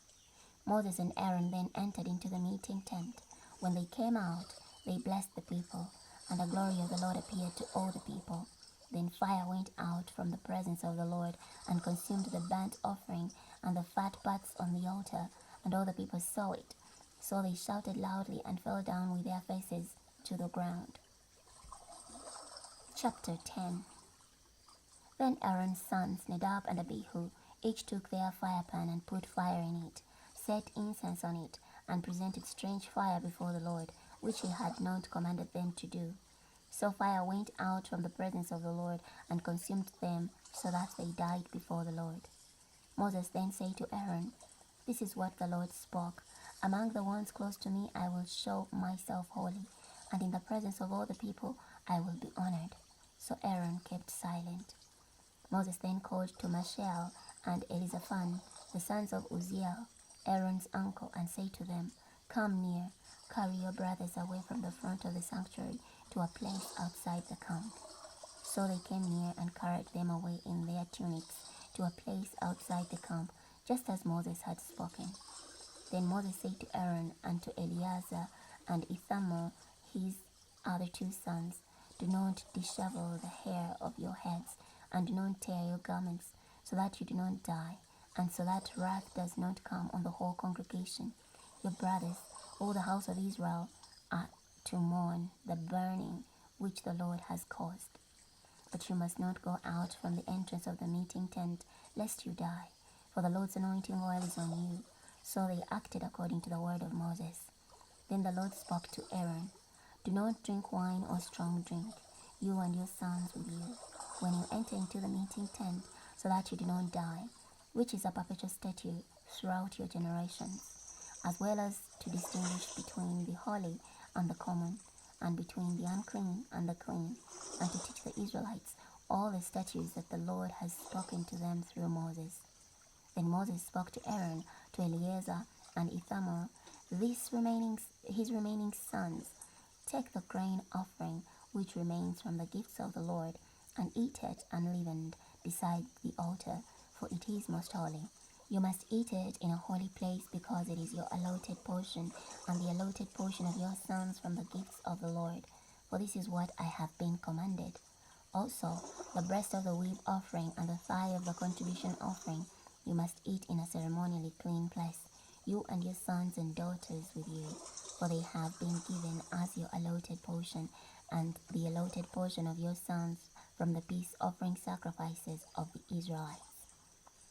Moses and Aaron then entered into the meeting tent. When they came out, they blessed the people, and the glory of the Lord appeared to all the people. Then fire went out from the presence of the Lord and consumed the burnt offering and the fat parts on the altar, and all the people saw it. So they shouted loudly and fell down with their faces to the ground. Chapter 10. Then Aaron's sons, Nadab and Abihu, each took their fire pan and put fire in it, set incense on it, and presented strange fire before the Lord, which he had not commanded them to do. So fire went out from the presence of the Lord and consumed them, so that they died before the Lord. Moses then said to Aaron, this is what the Lord spoke. Among the ones close to me I will show myself holy, and in the presence of all the people I will be honored. So Aaron kept silent. Moses then called to Mishael and Elizaphan, the sons of Uzziel, Aaron's uncle, and said to them, come near, carry your brothers away from the front of the sanctuary to a place outside the camp. So they came near and carried them away in their tunics to a place outside the camp, just as Moses had spoken. Then Moses said to Aaron and to Eleazar and Ithamar, his other two sons, do not dishevel the hair of your heads, and do not tear your garments, so that you do not die, and so that wrath does not come on the whole congregation. Your brothers, all the house of Israel, are to mourn the burning which the Lord has caused. But you must not go out from the entrance of the meeting tent, lest you die, for the Lord's anointing oil is on you. So they acted according to the word of Moses. Then the Lord spoke to Aaron, do not drink wine or strong drink, you and your sons with you, when you enter into the meeting tent, so that you do not die, which is a perpetual statute throughout your generations, as well as to distinguish between the holy and the common, and between the unclean and the clean, and to teach the Israelites all the statutes that the Lord has spoken to them through Moses. Then Moses spoke to Aaron, to Eleazar, and Ithamar, his remaining sons, take the grain offering which remains from the gifts of the Lord, and eat it unleavened beside the altar, for it is most holy. You must eat it in a holy place, because it is your allotted portion, and the allotted portion of your sons from the gifts of the Lord. For this is what I have been commanded. Also, the breast of the wheat offering and the thigh of the contribution offering you must eat in a ceremonially clean place, you and your sons and daughters with you, for they have been given as your allotted portion, and the allotted portion of your sons from the peace offering sacrifices of the Israelites.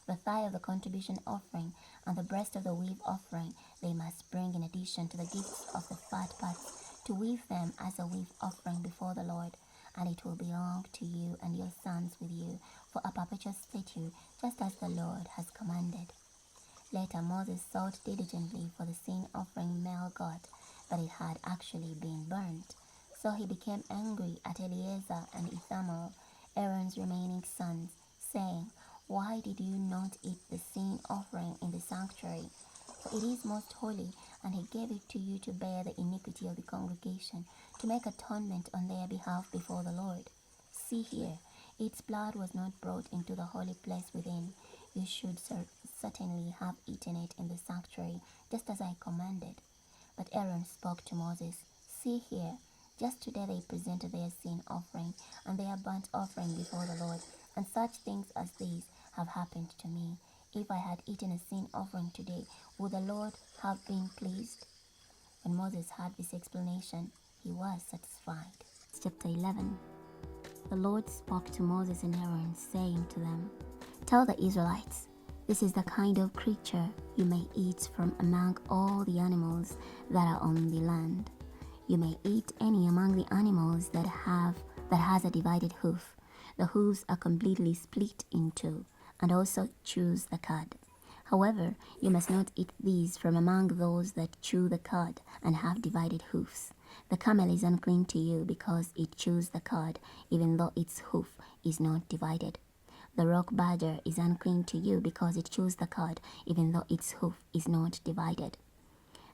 The thigh of the contribution offering and the breast of the wheat offering they must bring in addition to the gifts of the fat parts, to weave them as a wheat offering before the Lord, and it will belong to you and your sons with you for a perpetual statute, just as the Lord has commanded. Later Moses sought diligently for the sin offering male goat, but it had actually been burnt. So he became angry at Eleazar and Ithamar, Aaron's remaining sons, saying, why did you not eat the sin offering in the sanctuary? For it is most holy, and he gave it to you to bear the iniquity of the congregation, to make atonement on their behalf before the Lord. See here, its blood was not brought into the holy place within. You should certainly have eaten it in the sanctuary, just as I commanded. But Aaron spoke to Moses, see here, just today they presented their sin offering and their burnt offering before the Lord, and such things as these have happened to me. If I had eaten a sin offering today, would the Lord have been pleased? When Moses heard this explanation, he was satisfied. Chapter 11. The Lord spoke to Moses and Aaron, saying to them, tell the Israelites, this is the kind of creature you may eat from among all the animals that are on the land. You may eat any among the animals that has a divided hoof. The hooves are completely split in two, and also chews the cud. However, you must not eat these from among those that chew the cud and have divided hoofs. The camel is unclean to you because it chews the cud, even though its hoof is not divided. The rock badger is unclean to you because it chews the cud, even though its hoof is not divided.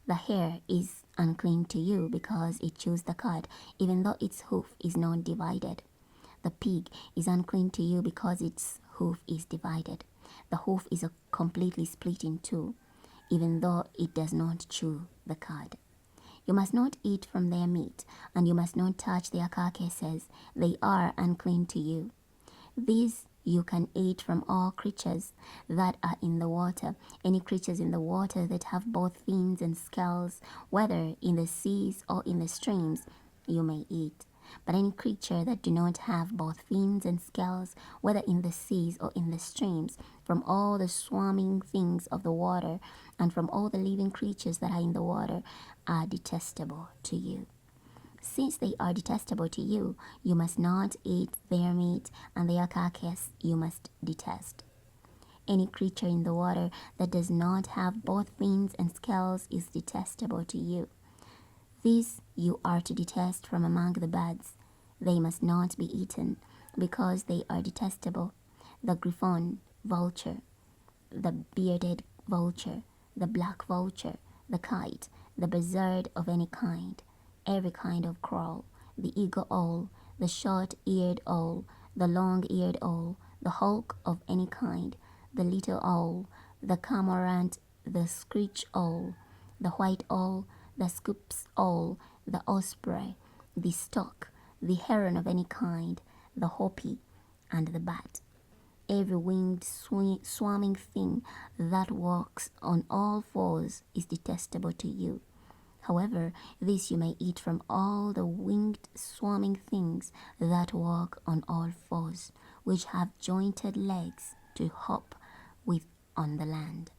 The hare is unclean to you because it chews the cud, even though its hoof is not divided. The pig is unclean to you because its hoof is divided. The hoof is completely split in two, even though it does not chew the cud. You must not eat from their meat, and you must not touch their carcasses. They are unclean to you. These you can eat from all creatures that are in the water. Any creatures in the water that have both fins and scales, whether in the seas or in the streams, you may eat. But any creature that do not have both fins and scales, whether in the seas or in the streams, from all the swarming things of the water, and from all the living creatures that are in the water, are detestable to you. Since they are detestable to you, you must not eat their meat, and their carcass you must detest. Any creature in the water that does not have both fins and scales is detestable to you. These you are to detest from among the birds. They must not be eaten, because they are detestable. The griffon, vulture, the bearded vulture, the black vulture, the kite, the buzzard of any kind, every kind of crow, the eagle owl, the short-eared owl, the long-eared owl, the hawk of any kind, the little owl, the cormorant, the screech owl, the white owl, the scoops owl, the osprey, the stork, the heron of any kind, the hoppy, and the bat. Every winged swarming thing that walks on all fours is detestable to you. However, this you may eat from all the winged swarming things that walk on all fours, which have jointed legs to hop with on the land.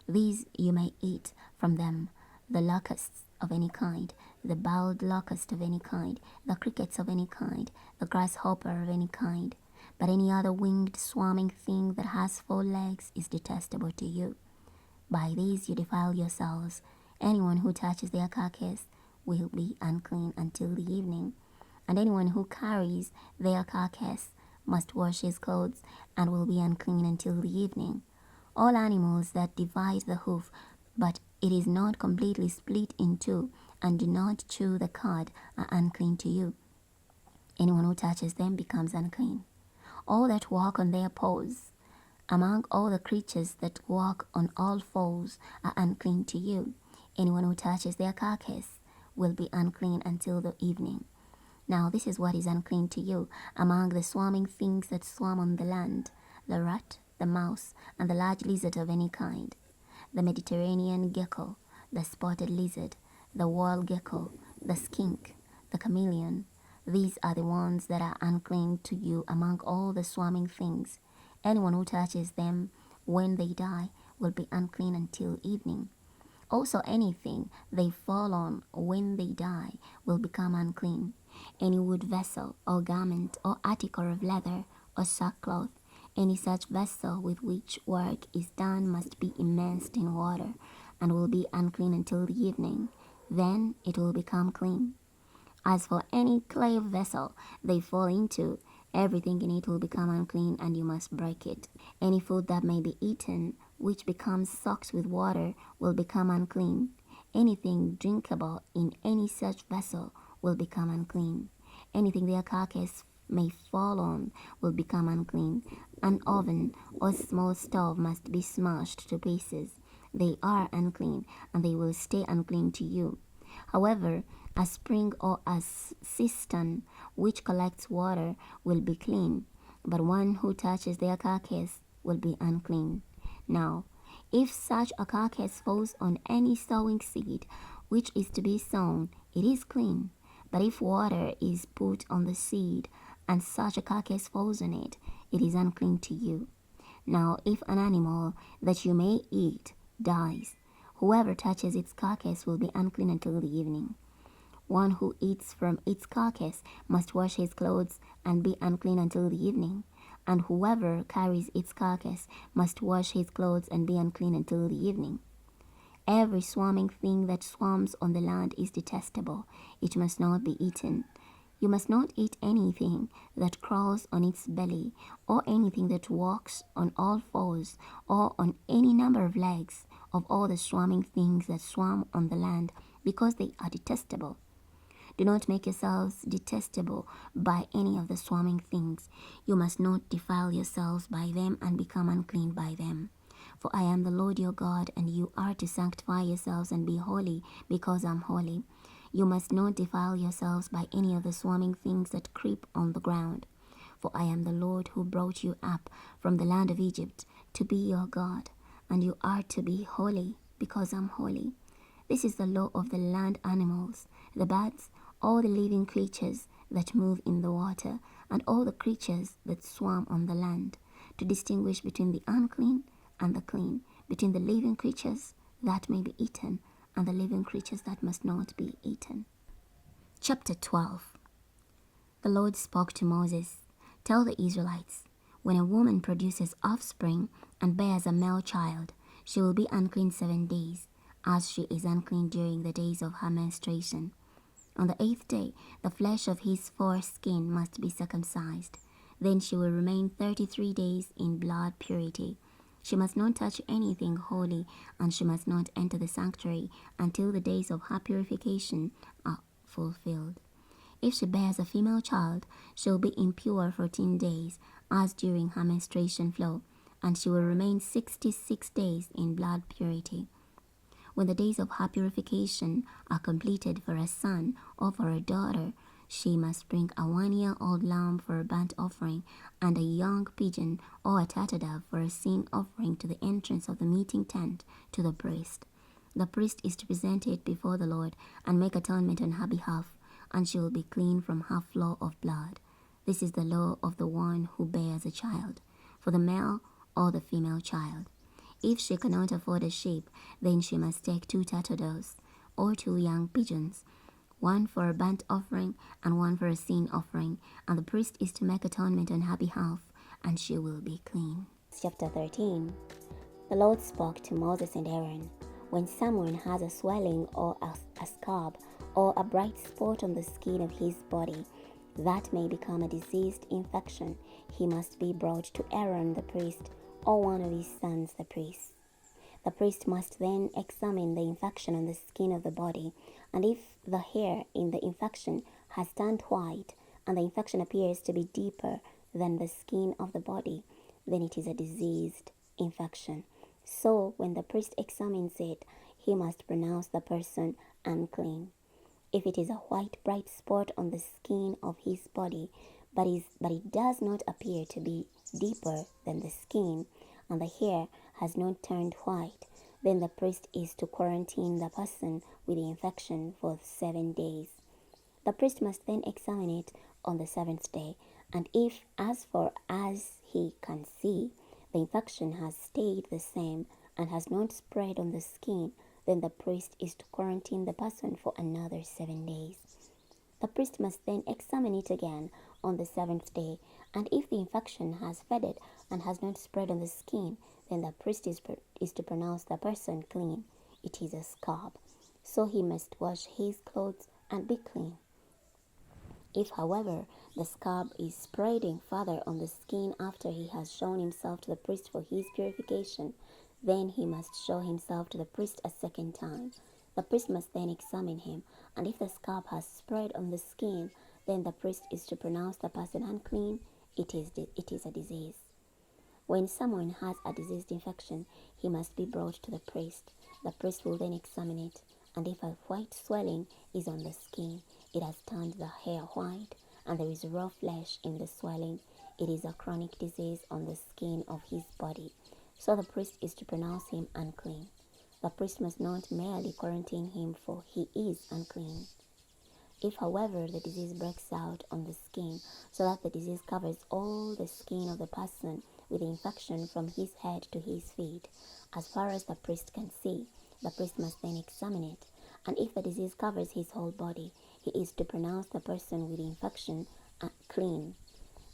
These you may eat from them, the locusts of any kind, the bowed locust of any kind, the crickets of any kind, the grasshopper of any kind. But any other winged swarming thing that has 4 legs is detestable to you. By these you defile yourselves. Anyone who touches their carcass will be unclean until the evening. And anyone who carries their carcass must wash his clothes and will be unclean until the evening. All animals that divide the hoof, but it is not completely split in two, and do not chew the cud, are unclean to you. Anyone who touches them becomes unclean. All that walk on their paws, among all the creatures that walk on all fours, are unclean to you. Anyone who touches their carcass will be unclean until the evening. Now this is what is unclean to you among the swarming things that swarm on the land: the rat, the mouse, and the large lizard of any kind, the Mediterranean gecko, the spotted lizard, the wall gecko, the skink, the chameleon. These are the ones that are unclean to you among all the swarming things. Anyone who touches them when they die will be unclean until evening. Also anything they fall on when they die will become unclean. Any wood vessel or garment or article of leather or sackcloth, any such vessel with which work is done must be immersed in water and will be unclean until the evening. Then it will become clean. As for any clay vessel they fall into, everything in it will become unclean, and you must break it. Any food that may be eaten, which becomes soaked with water, will become unclean. Anything drinkable in any such vessel will become unclean. Anything their carcass may fall on will become unclean. An oven or small stove must be smashed to pieces. They are unclean, and they will stay unclean to you. However, a spring or a cistern which collects water will be clean, but one who touches their carcass will be unclean. Now, if such a carcass falls on any sowing seed which is to be sown, it is clean. But if water is put on the seed, and such a carcass falls on it, it is unclean to you. Now, if an animal that you may eat dies, whoever touches its carcass will be unclean until the evening. One who eats from its carcass must wash his clothes and be unclean until the evening. And whoever carries its carcass must wash his clothes and be unclean until the evening. Every swarming thing that swarms on the land is detestable. It must not be eaten. You must not eat anything that crawls on its belly, or anything that walks on all fours, or on any number of legs of all the swarming things that swarm on the land, because they are detestable. Do not make yourselves detestable by any of the swarming things. You must not defile yourselves by them and become unclean by them. For I am the Lord your God, and you are to sanctify yourselves and be holy, because I am holy. You must not defile yourselves by any of the swarming things that creep on the ground. For I am the Lord who brought you up from the land of Egypt to be your God, and you are to be holy, because I am holy. This is the law of the land animals, the birds, all the living creatures that move in the water, and all the creatures that swarm on the land, to distinguish between the unclean and the clean, between the living creatures that may be eaten and the living creatures that must not be eaten. Chapter 12. The Lord spoke to Moses, "Tell the Israelites, when a woman produces offspring and bears a male child, she will be unclean 7 days, as she is unclean during the days of her menstruation. On the 8th day, the flesh of his foreskin must be circumcised. Then she will remain 33 days in blood purity. She must not touch anything holy, and she must not enter the sanctuary until the days of her purification are fulfilled. If she bears a female child, she will be impure 14 days, as during her menstruation flow, and she will remain 66 days in blood purity. When the days of her purification are completed for a son or for a daughter, she must bring a 1-year-old lamb for a burnt offering, and a young pigeon or a turtle dove for a sin offering to the entrance of the meeting tent to the priest. The priest is to present it before the Lord and make atonement on her behalf, and she will be clean from her flow of blood. This is the law of the one who bears a child, for the male or the female child. If she cannot afford a sheep, then she must take 2 turtle doves or 2 young pigeons, one for a burnt offering and one for a sin offering, and the priest is to make atonement on her behalf, and she will be clean." Chapter 13. The Lord spoke to Moses and Aaron. When someone has a swelling or a scab or a bright spot on the skin of his body, that may become a diseased infection, he must be brought to Aaron the priest or one of his sons the priest. The priest must then examine the infection on the skin of the body, and if the hair in the infection has turned white and the infection appears to be deeper than the skin of the body, then it is a diseased infection. So when the priest examines it, he must pronounce the person unclean. If it is a white bright spot on the skin of his body, but it does not appear to be deeper than the skin, and the hair has not turned white, then the priest is to quarantine the person with the infection for 7 days. The priest must then examine it on the 7th day, and if, as far as he can see, the infection has stayed the same and has not spread on the skin, then the priest is to quarantine the person for another 7 days. The priest must then examine it again on the 7th day, and if the infection has faded and has not spread on the skin, then the priest is to pronounce the person clean. It is a scab, so he must wash his clothes and be clean. If, however, the scab is spreading further on the skin after he has shown himself to the priest for his purification, then he must show himself to the priest a second time. The priest must then examine him, and if the scab has spread on the skin, then the priest is to pronounce the person unclean. It is a disease. When someone has a diseased infection, he must be brought to the priest. The priest will then examine it, and if a white swelling is on the skin, it has turned the hair white, and there is raw flesh in the swelling, it is a chronic disease on the skin of his body. So the priest is to pronounce him unclean. The priest must not merely quarantine him, for he is unclean. If, however, the disease breaks out on the skin, so that the disease covers all the skin of the person with the infection from his head to his feet, as far as the priest can see, the priest must then examine it, and if the disease covers his whole body, he is to pronounce the person with the infection clean.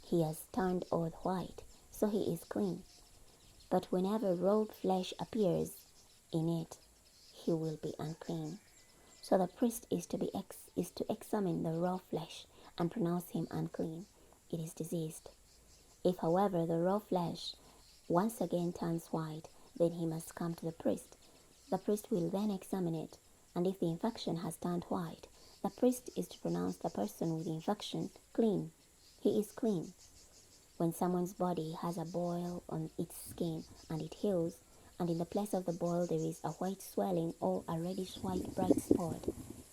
He has turned all white, so he is clean. But whenever raw flesh appears in it, he will be unclean. So the priest is to examine the raw flesh and pronounce him unclean. It is diseased. If, however, the raw flesh once again turns white, then he must come to the priest. The priest will then examine it, and if the infection has turned white, the priest is to pronounce the person with the infection clean. He is clean. When someone's body has a boil on its skin and it heals, and in the place of the boil there is a white swelling or a reddish white bright spot,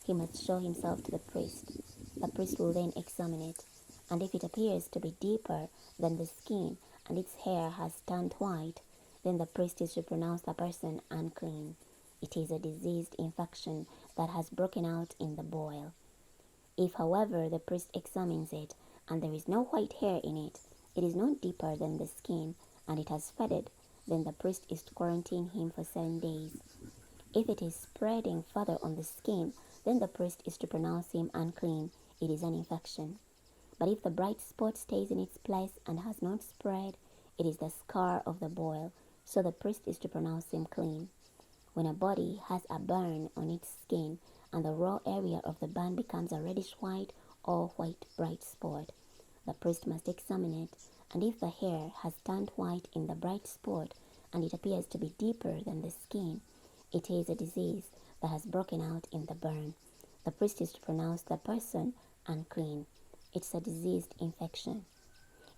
he must show himself to the priest. The priest will then examine it, and if it appears to be deeper than the skin and its hair has turned white, then the priest is to pronounce the person unclean. It is a diseased infection that has broken out in the boil. If, however, the priest examines it and there is no white hair in it, it is not deeper than the skin, and it has faded, then the priest is to quarantine him for 7 days. If it is spreading further on the skin, then the priest is to pronounce him unclean. It is an infection. But if the bright spot stays in its place and has not spread, it is the scar of the boil, so the priest is to pronounce him clean. When a body has a burn on its skin, and the raw area of the burn becomes a reddish white or white bright spot, the priest must examine it, and if the hair has turned white in the bright spot, and it appears to be deeper than the skin, it is a disease that has broken out in the burn. The priest is to pronounce the person unclean. It's a diseased infection.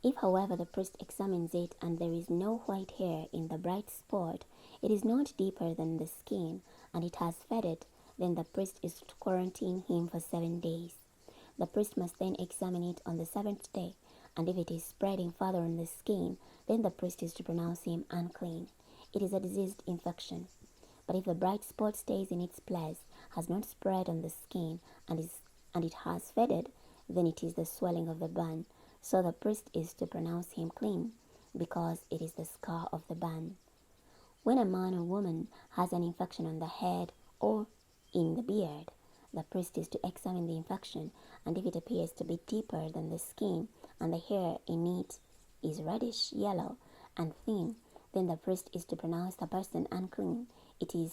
If, however, the priest examines it and there is no white hair in the bright spot, it is not deeper than the skin, and it has faded, then the priest is to quarantine him for 7 days. The priest must then examine it on the 7th day, and if it is spreading further on the skin, then the priest is to pronounce him unclean. It is a diseased infection. But if the bright spot stays in its place, has not spread on the skin, and it has faded, then it is the swelling of the burn. So the priest is to pronounce him clean, because it is the scar of the burn. When a man or woman has an infection on the head or in the beard, the priest is to examine the infection, and if it appears to be deeper than the skin and the hair in it is reddish yellow and thin, Then the priest is to pronounce the person unclean. It is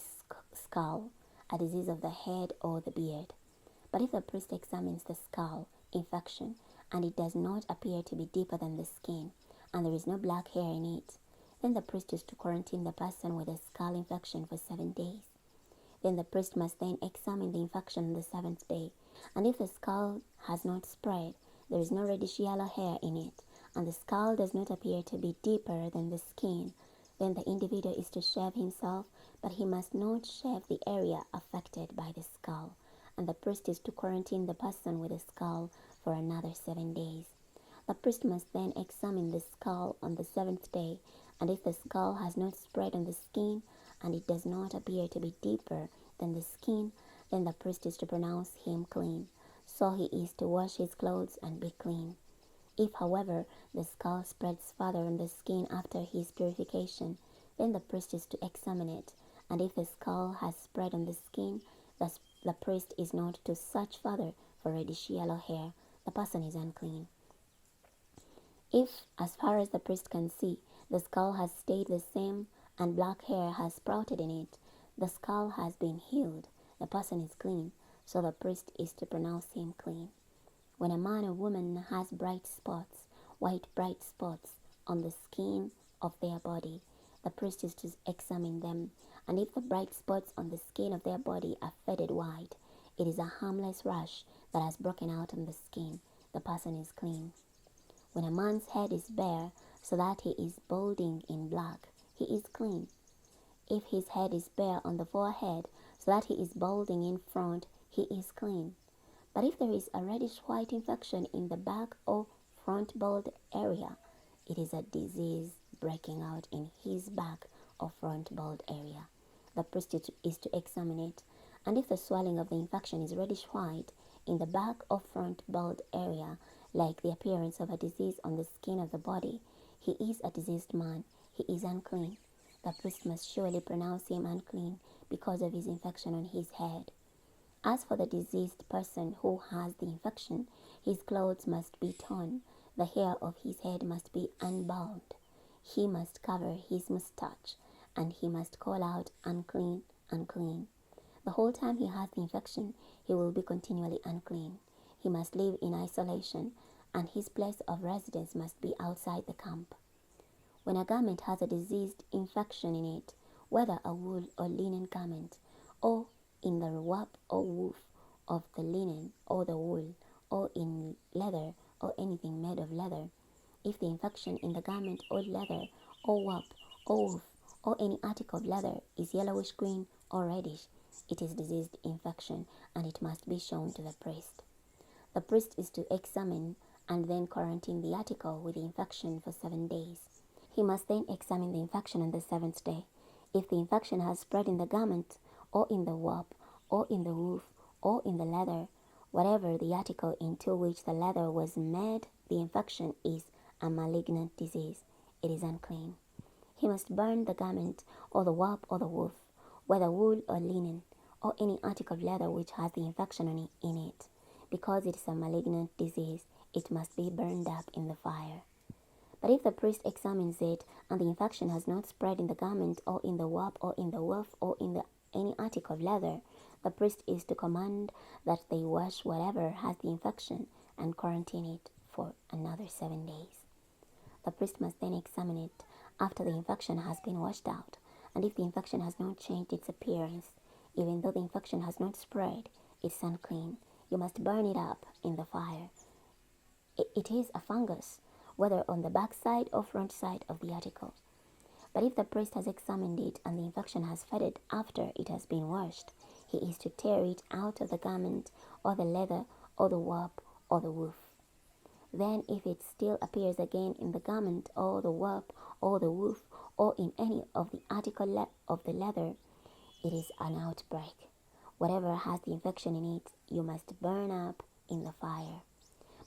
scald, a disease of the head or the beard. But if the priest examines the scald infection, and it does not appear to be deeper than the skin, and there is no black hair in it, then the priest is to quarantine the person with a scald infection for 7 days. Then the priest must then examine the infection on the 7th day, and if the scald has not spread, there is no reddish yellow hair in it, and the scald does not appear to be deeper than the skin, then the individual is to shave himself, but he must not shave the area affected by the scald, and the priest is to quarantine the person with the scald for another 7 days. The priest must then examine the scald on the 7th day, and if the scald has not spread on the skin, and it does not appear to be deeper than the skin, then the priest is to pronounce him clean. So he is to wash his clothes and be clean. If, however, the scald spreads further on the skin after his purification, then the priest is to examine it, and if the scald has spread on the skin, the priest is not to search further for reddish yellow hair. The person is unclean. If, as far as the priest can see, the scald has stayed the same and black hair has sprouted in it, the scald has been healed. The person is clean, so the priest is to pronounce him clean. When a man or woman has bright spots, white bright spots on the skin of their body, the priest is to examine them, and if the bright spots on the skin of their body are faded white, it is a harmless rash that has broken out on the skin. The person is clean. When a man's head is bare, so that he is balding in black, he is clean. If his head is bare on the forehead, so that he is balding in front, he is clean. But if there is a reddish white infection in the back or front bald area, it is a disease breaking out in his back or front bald area. The priest is to examine it, and if the swelling of the infection is reddish white in the back or front bald area, like the appearance of a disease on the skin of the body, he is a diseased man. He is unclean. The priest must surely pronounce him unclean because of his infection on his head. As for the diseased person who has the infection, his clothes must be torn, the hair of his head must be unbound, he must cover his mustache, and he must call out, unclean, unclean. The whole time he has the infection, he will be continually unclean. He must live in isolation, and his place of residence must be outside the camp. When a garment has a diseased infection in it, whether a wool or linen garment, or in the warp or woof of the linen or the wool, or in leather or anything made of leather, if the infection in the garment or leather or warp or woof or any article of leather is yellowish green or reddish, it is diseased infection, and it must be shown to the priest. The priest is to examine and then quarantine the article with the infection for 7 days. He must then examine the infection on the 7th day. If the infection has spread in the garment, or in the warp, or in the woof, or in the leather, whatever the article into which the leather was made, the infection is a malignant disease. It is unclean. He must burn the garment, or the warp, or the woof, whether wool or linen, or any article of leather which has the infection in it. Because it is a malignant disease, it must be burned up in the fire. But if the priest examines it, and the infection has not spread in the garment, or in the warp, or in the woof, or in any article of leather, the priest is to command that they wash whatever has the infection and quarantine it for another 7 days. The priest must then examine it after the infection has been washed out, and if the infection has not changed its appearance, even though the infection has not spread, it is unclean. You must burn it up in the fire. It is a fungus, whether on the back side or front side of the article. But if the priest has examined it and the infection has faded after it has been washed, he is to tear it out of the garment or the leather or the warp or the woof. Then if it still appears again in the garment or the warp or the woof or in any of the article of the leather, it is an outbreak. Whatever has the infection in it, you must burn up in the fire.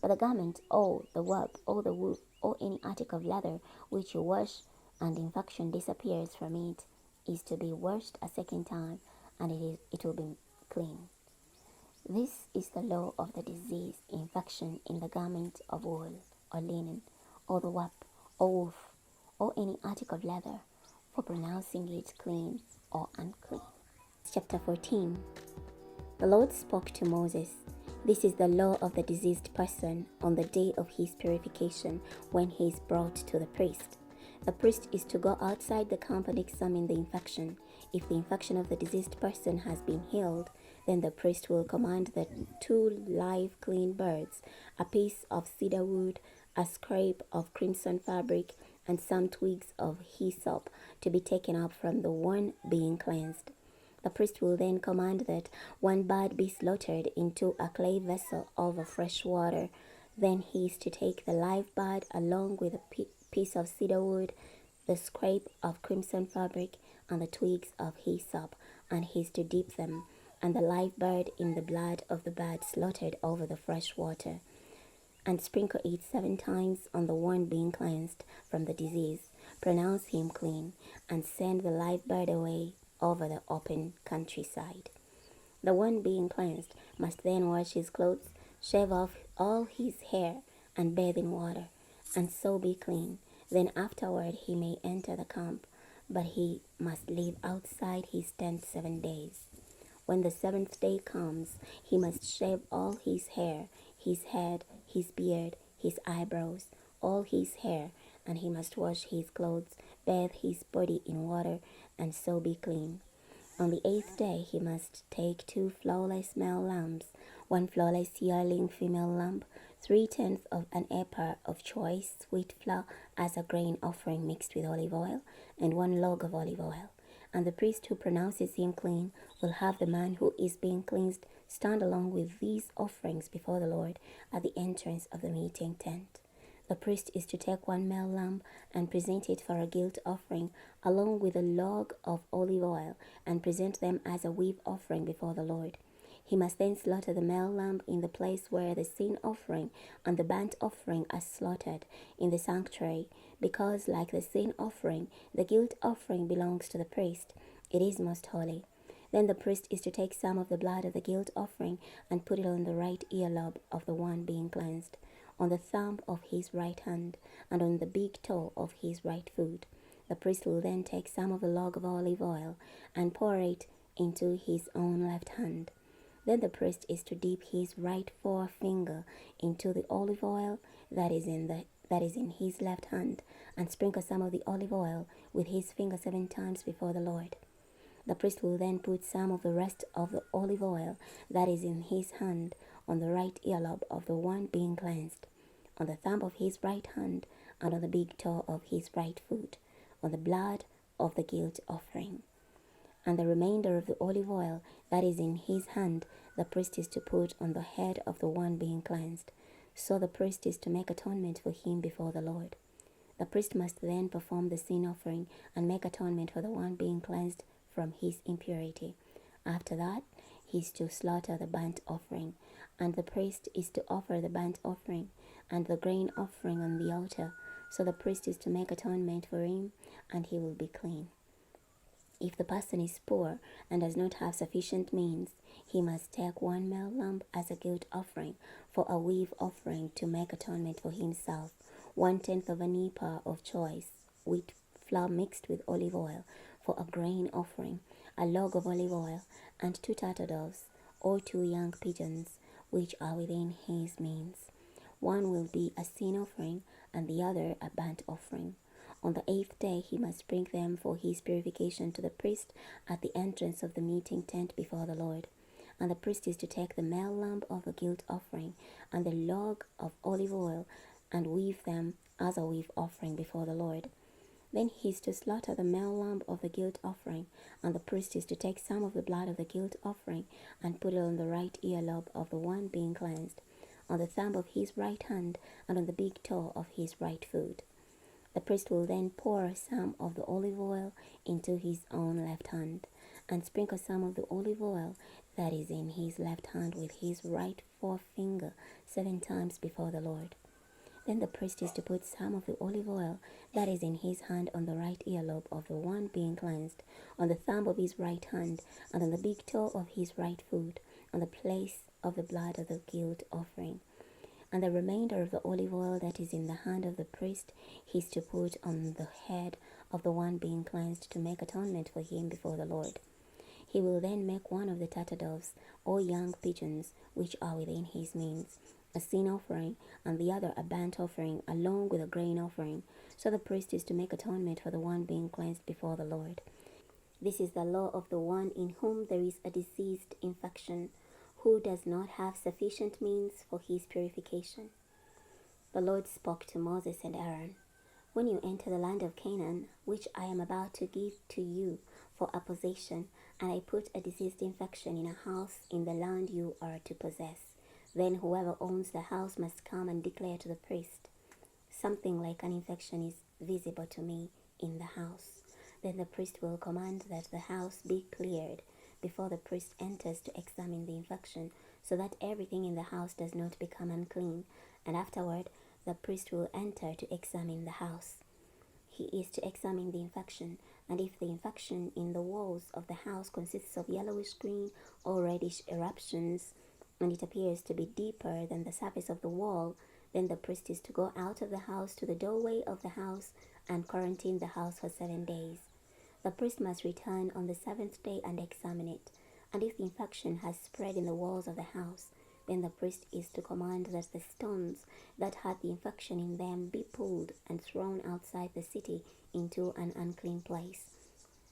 But the garment or the warp or the woof or any article of leather which you wash and the infection disappears from it is to be washed a second time, and it will be clean. This is the law of the disease infection in the garment of wool or linen or the warp or woof or any article of leather, for pronouncing it clean or unclean. Chapter 14. The Lord spoke to Moses. This is the law of the diseased person on the day of his purification when he is brought to the priest. The priest is to go outside the camp and examine the infection. If the infection of the diseased person has been healed, then the priest will command the 2 live clean birds, a piece of cedar wood, a scrap of crimson fabric, and some twigs of hyssop to be taken up from the one being cleansed. The priest will then command that 1 bird be slaughtered into a clay vessel over fresh water. Then he is to take the live bird along with a piece of cedar wood, the scrap of crimson fabric, and the twigs of hyssop, and he is to dip them and the live bird in the blood of the bird slaughtered over the fresh water, and sprinkle it 7 times on the one being cleansed from the disease. Pronounce him clean, and send the live bird away over the open countryside. The one being cleansed must then wash his clothes, shave off all his hair, and bathe in water, and so be clean. Then afterward he may enter the camp, but he must live outside his tent 7 days. When the 7th day comes, he must shave all his hair, his head, his beard, his eyebrows, all his hair, and he must wash his clothes, bathe his body in water, and so be clean. On the 8th day he must take 2 flawless male lambs, 1 flawless yearling female lamb, 3/10 of an ephah of choice sweet flour as a grain offering mixed with olive oil, and 1 log of olive oil. And the priest who pronounces him clean will have the man who is being cleansed stand along with these offerings before the Lord at the entrance of the meeting tent. The priest is to take 1 male lamb and present it for a guilt offering, along with a log of olive oil, and present them as a wave offering before the Lord. He must then slaughter the male lamb in the place where the sin offering and the burnt offering are slaughtered in the sanctuary, because like the sin offering, the guilt offering belongs to the priest. It is most holy. Then the priest is to take some of the blood of the guilt offering and put it on the right earlobe of the one being cleansed, on the thumb of his right hand, and on the big toe of his right foot. The priest will then take some of the log of olive oil and pour it into his own left hand. Then the priest is to dip his right forefinger into the olive oil that is in his left hand, and sprinkle some of the olive oil with his finger 7 times before the Lord. The priest will then put some of the rest of the olive oil that is in his hand on the right earlobe of the one being cleansed, on the thumb of his right hand, and on the big toe of his right foot, on the blood of the guilt offering. And the remainder of the olive oil that is in his hand, the priest is to put on the head of the one being cleansed. So the priest is to make atonement for him before the Lord. The priest must then perform the sin offering and make atonement for the one being cleansed from his impurity. After that, he is to slaughter the burnt offering, and the priest is to offer the burnt offering and the grain offering on the altar. So the priest is to make atonement for him, and he will be clean. If the person is poor and does not have sufficient means, he must take 1 male lamb as a guilt offering for a wave offering to make atonement for himself, 1/10 of an ephah of choice wheat flour mixed with olive oil for a grain offering, a log of olive oil, and 2 turtle doves or 2 young pigeons which are within his means. One will be a sin offering and the other a burnt offering. On the 8th day he must bring them for his purification to the priest at the entrance of the meeting tent before the Lord. And the priest is to take the male lamb of the guilt offering and the log of olive oil and weave them as a wave offering before the Lord. Then he is to slaughter the male lamb of the guilt offering, and the priest is to take some of the blood of the guilt offering and put it on the right earlobe of the one being cleansed, on the thumb of his right hand, and on the big toe of his right foot. The priest will then pour some of the olive oil into his own left hand, and sprinkle some of the olive oil that is in his left hand with his right forefinger 7 times before the Lord. Then the priest is to put some of the olive oil that is in his hand on the right earlobe of the one being cleansed, on the thumb of his right hand, and on the big toe of his right foot, on the place of the blood of the guilt offering. And the remainder of the olive oil that is in the hand of the priest he is to put on the head of the one being cleansed to make atonement for him before the Lord. He will then make one of the turtle-doves or young pigeons which are within his means a sin offering, and the other a burnt offering, along with a grain offering. So the priest is to make atonement for the one being cleansed before the Lord. This is the law of the one in whom there is a diseased infection, who does not have sufficient means for his purification. The Lord spoke to Moses and Aaron, "When you enter the land of Canaan, which I am about to give to you for a possession, and I put a diseased infection in a house in the land you are to possess, then whoever owns the house must come and declare to the priest, 'Something like an infection is visible to me in the house.' Then the priest will command that the house be cleared before the priest enters to examine the infection, so that everything in the house does not become unclean. And afterward, the priest will enter to examine the house. He is to examine the infection, and if the infection in the walls of the house consists of yellowish green or reddish eruptions, and it appears to be deeper than the surface of the wall, then the priest is to go out of the house to the doorway of the house and quarantine the house for 7 days. The priest must return on the 7th day and examine it, and if the infection has spread in the walls of the house, then the priest is to command that the stones that had the infection in them be pulled and thrown outside the city into an unclean place.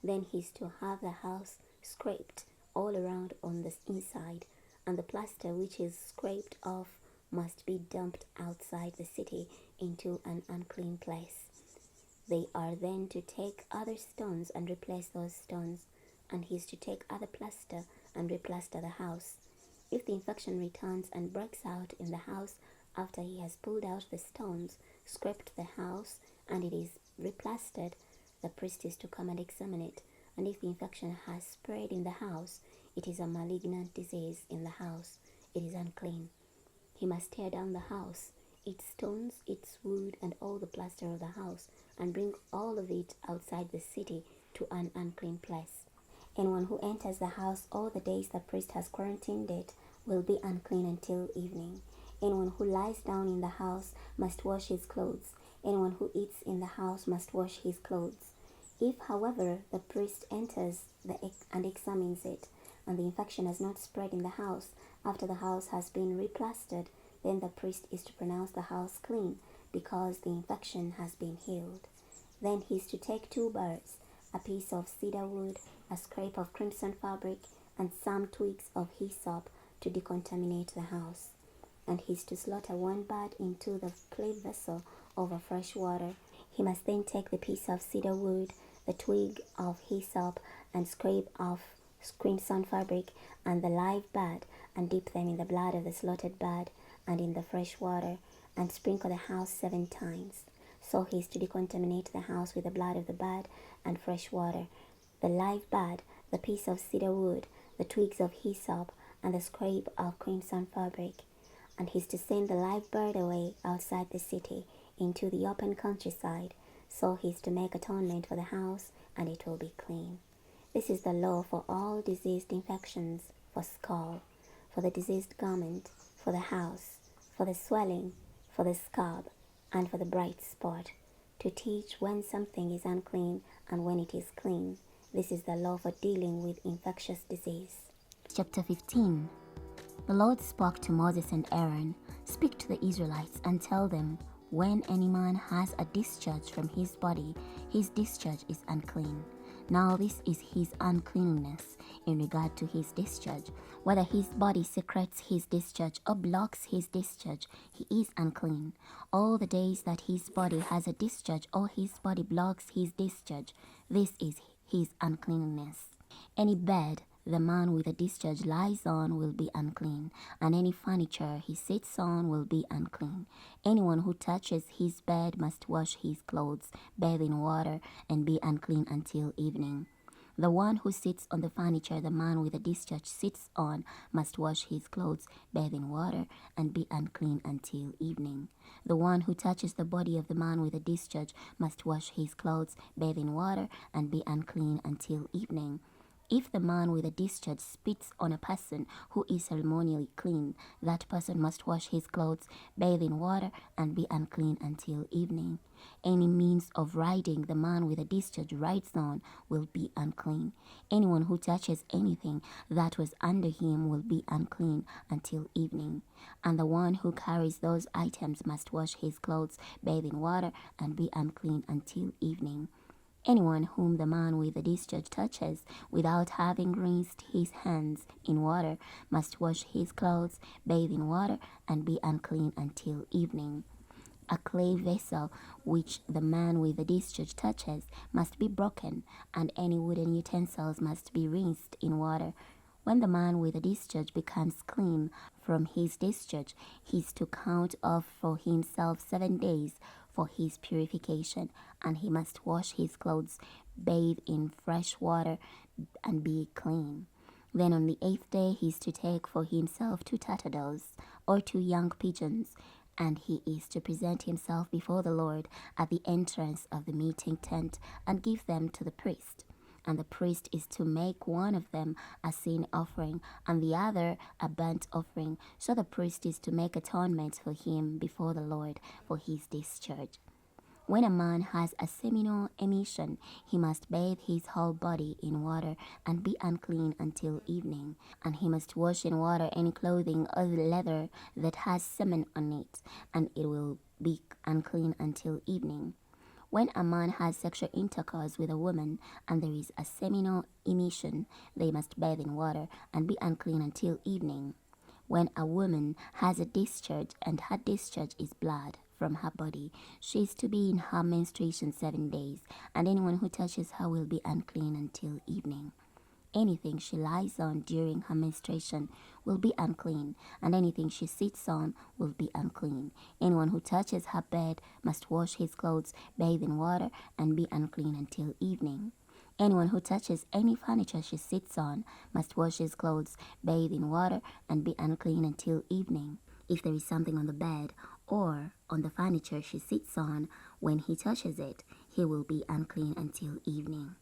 Then he is to have the house scraped all around on the inside, and the plaster which is scraped off must be dumped outside the city into an unclean place. They are then to take other stones and replace those stones, and he is to take other plaster and replaster the house. If the infection returns and breaks out in the house after he has pulled out the stones, scraped the house, and it is replastered, the priest is to come and examine it. And if the infection has spread in the house, it is a malignant disease in the house. It is unclean. He must tear down the house, its stones, its wood, and all the plaster of the house, and bring all of it outside the city to an unclean place. Anyone who enters the house all the days the priest has quarantined it will be unclean until evening. Anyone who lies down in the house must wash his clothes. Anyone who eats in the house must wash his clothes. If, however, the priest enters and examines it, and the infection has not spread in the house after the house has been replastered, then the priest is to pronounce the house clean, because the infection has been healed. Then he is to take 2 birds, a piece of cedar wood, a scrap of crimson fabric, and some twigs of hyssop to decontaminate the house. And he is to slaughter 1 bird into the clay vessel over fresh water. He must then take the piece of cedar wood, the twig of hyssop, and scrap of crimson fabric, and the live bird, and dip them in the blood of the slaughtered bird and in the fresh water, and sprinkle the house 7 times. So he is to decontaminate the house with the blood of the bird and fresh water, the live bird, the piece of cedar wood, the twigs of hyssop, and the scrap of crimson fabric. And he is to send the live bird away outside the city into the open countryside. So he is to make atonement for the house, and it will be clean. This is the law for all diseased infections, for scald, for the diseased garment, for the house, for the swelling, for the scab, and for the bright spot, to teach when something is unclean and when it is clean. This is the law for dealing with infectious disease. Chapter 15. The Lord spoke to Moses and Aaron, "Speak to the Israelites and tell them, when any man has a discharge from his body, his discharge is unclean. Now this is his uncleanness in regard to his discharge. Whether his body secretes his discharge or blocks his discharge, he is unclean. All the days that his body has a discharge or his body blocks his discharge, this is his uncleanness. Any bed the man with a discharge lies on will be unclean, and any furniture he sits on will be unclean. Anyone who touches his bed must wash his clothes, bathe in water, and be unclean until evening. The one who sits on the furniture the man with a discharge sits on must wash his clothes, bathe in water, and be unclean until evening. The one who touches the body of the man with a discharge must wash his clothes, bathe in water, and be unclean until evening. If the man with a discharge spits on a person who is ceremonially clean, that person must wash his clothes, bathe in water, and be unclean until evening. Any means of riding the man with a discharge rides on will be unclean. Anyone who touches anything that was under him will be unclean until evening. And the one who carries those items must wash his clothes, bathe in water, and be unclean until evening. Anyone whom the man with the discharge touches without having rinsed his hands in water must wash his clothes, bathe in water, and be unclean until evening. A clay vessel which the man with the discharge touches must be broken, and any wooden utensils must be rinsed in water. When the man with a discharge becomes clean from his discharge, he is to count off for himself 7 days for his purification, and he must wash his clothes, bathe in fresh water, and be clean. Then on the 8th day he is to take for himself 2 turtles or 2 young pigeons, and he is to present himself before the Lord at the entrance of the meeting tent and give them to the priest. And the priest is to make one of them a sin offering and the other a burnt offering. So the priest is to make atonement for him before the Lord for his discharge. When a man has a seminal emission, he must bathe his whole body in water and be unclean until evening. And he must wash in water any clothing or leather that has semen on it, and it will be unclean until evening. When a man has sexual intercourse with a woman and there is a seminal emission, they must bathe in water and be unclean until evening. When a woman has a discharge and her discharge is blood from her body, she is to be in her menstruation 7 days, and anyone who touches her will be unclean until evening. Anything she lies on during her menstruation will be unclean, and anything she sits on will be unclean. Anyone who touches her bed must wash his clothes, bathe in water, and be unclean until evening. Anyone who touches any furniture she sits on must wash his clothes, bathe in water, and be unclean until evening. If there is something on the bed or on the furniture she sits on, when he touches it, he will be unclean until evening.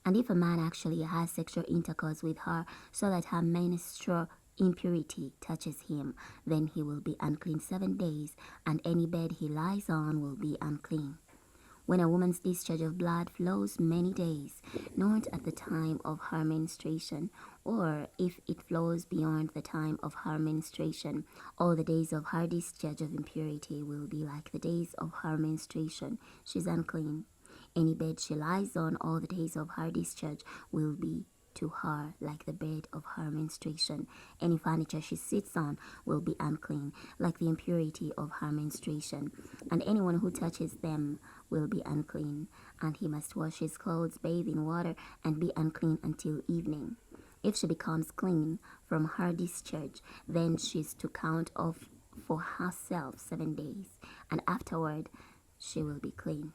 And if a man actually has sexual intercourse with her so that her menstrual impurity touches him, then he will be unclean 7 days, and any bed he lies on will be unclean. When a woman's discharge of blood flows many days, not at the time of her menstruation, or if it flows beyond the time of her menstruation, all the days of her discharge of impurity will be like the days of her menstruation. She is unclean. Any bed she lies on all the days of her discharge will be to her like the bed of her menstruation. Any furniture she sits on will be unclean, like the impurity of her menstruation. And anyone who touches them will be unclean, and he must wash his clothes, bathe in water, and be unclean until evening. If she becomes clean from her discharge, then she is to count off for herself 7 days, and afterward she will be clean.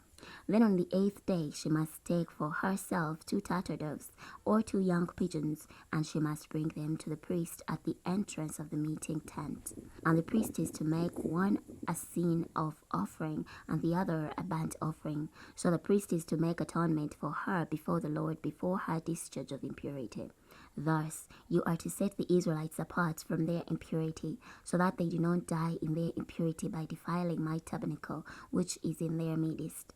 Then on the 8th day she must take for herself 2 turtle doves or 2 young pigeons, and she must bring them to the priest at the entrance of the meeting tent. And the priest is to make one a sin of offering and the other a burnt offering. So the priest is to make atonement for her before the Lord before her discharge of impurity. Thus you are to set the Israelites apart from their impurity, so that they do not die in their impurity by defiling my tabernacle, which is in their midst.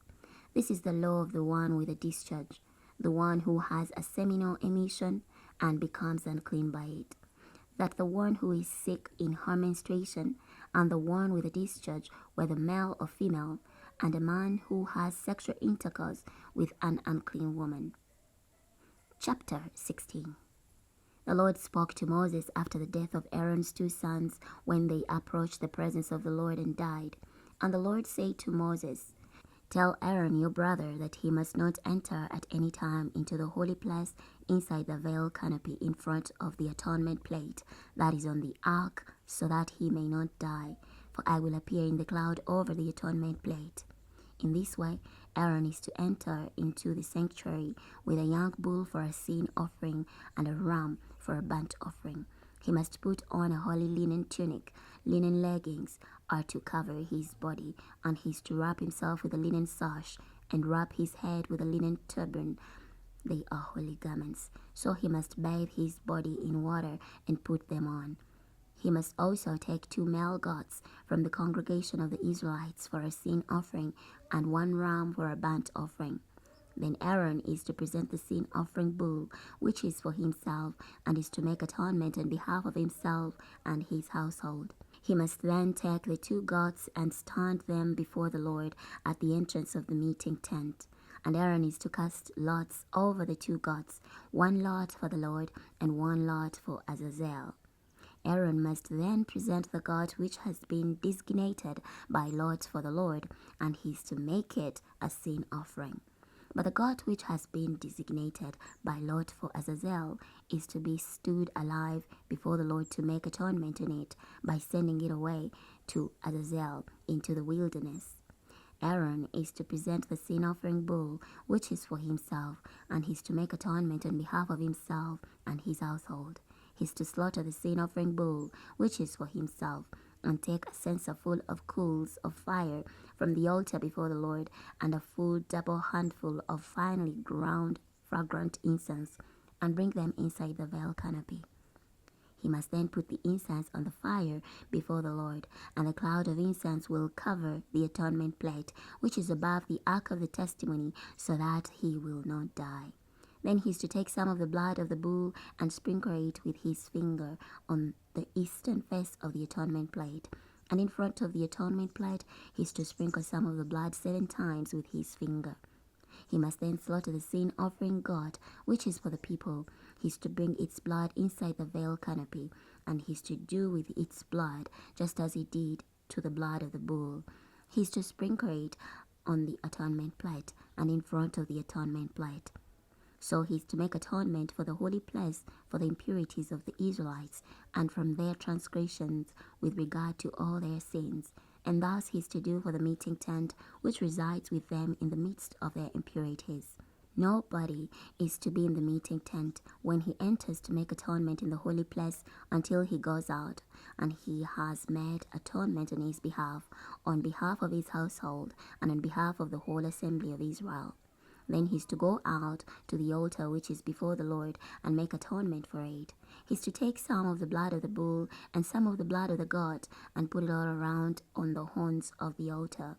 This is the law of the one with a discharge, the one who has a seminal emission and becomes unclean by it, that the one who is sick in her menstruation, and the one with a discharge, whether male or female, and a man who has sexual intercourse with an unclean woman. Chapter 16. The Lord spoke to Moses after the death of Aaron's 2 sons when they approached the presence of the Lord and died. And the Lord said to Moses, "Tell Aaron your brother that he must not enter at any time into the holy place inside the veil canopy in front of the atonement plate that is on the ark, so that he may not die, for I will appear in the cloud over the atonement plate." In this way, Aaron is to enter into the sanctuary with a young bull for a sin offering and a ram for a burnt offering. He must put on a holy linen tunic. Linen leggings are to cover his body, and he is to wrap himself with a linen sash and wrap his head with a linen turban. They are holy garments, so he must bathe his body in water and put them on. He must also take 2 male goats from the congregation of the Israelites for a sin offering and 1 ram for a burnt offering. Then Aaron is to present the sin offering bull, which is for himself, and is to make atonement on behalf of himself and his household. He must then take the 2 goats and stand them before the Lord at the entrance of the meeting tent. And Aaron is to cast lots over the 2 goats, 1 lot for the Lord and 1 lot for Azazel. Aaron must then present the goat which has been designated by lot for the Lord, and he is to make it a sin offering. But the goat which has been designated by lot for Azazel is to be stood alive before the Lord to make atonement on it by sending it away to Azazel into the wilderness. Aaron is to present the sin offering bull, which is for himself, and he is to make atonement on behalf of himself and his household. He is to slaughter the sin offering bull, which is for himself, and take a censer full of coals of fire from the altar before the Lord, and a full double handful of finely ground fragrant incense, and bring them inside the veil canopy. He must then put the incense on the fire before the Lord, and the cloud of incense will cover the atonement plate, which is above the ark of the testimony, so that he will not die. Then he is to take some of the blood of the bull and sprinkle it with his finger on the eastern face of the atonement plate. And in front of the atonement plate, he is to sprinkle some of the blood 7 times with his finger. He must then slaughter the sin offering goat, which is for the people. He is to bring its blood inside the veil canopy, and he is to do with its blood just as he did to the blood of the bull. He is to sprinkle it on the atonement plate and in front of the atonement plate. So he is to make atonement for the holy place for the impurities of the Israelites and from their transgressions with regard to all their sins. And thus he is to do for the meeting tent which resides with them in the midst of their impurities. Nobody is to be in the meeting tent when he enters to make atonement in the holy place until he goes out, and he has made atonement on behalf of his household, and on behalf of the whole assembly of Israel. Then he is to go out to the altar which is before the Lord and make atonement for it. He is to take some of the blood of the bull and some of the blood of the goat and put it all around on the horns of the altar.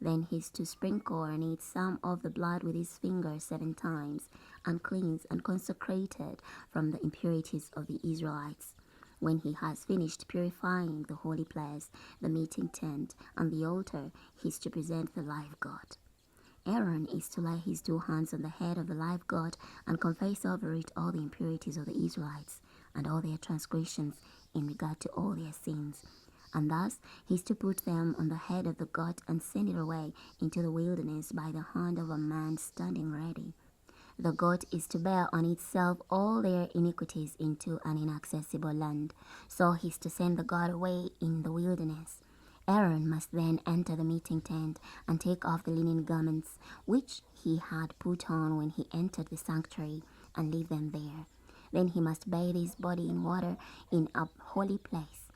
Then he is to sprinkle on it some of the blood with his finger 7 times, and cleanse and consecrate it from the impurities of the Israelites. When he has finished purifying the holy place, the meeting tent, and the altar, he is to present the live goat. Aaron is to lay his 2 hands on the head of the live goat and confess over it all the impurities of the Israelites and all their transgressions in regard to all their sins. And thus he is to put them on the head of the goat and send it away into the wilderness by the hand of a man standing ready. The goat is to bear on itself all their iniquities into an inaccessible land. So he is to send the goat away in the wilderness. Aaron must then enter the meeting tent and take off the linen garments which he had put on when he entered the sanctuary, and leave them there. Then he must bathe his body in water in a holy place,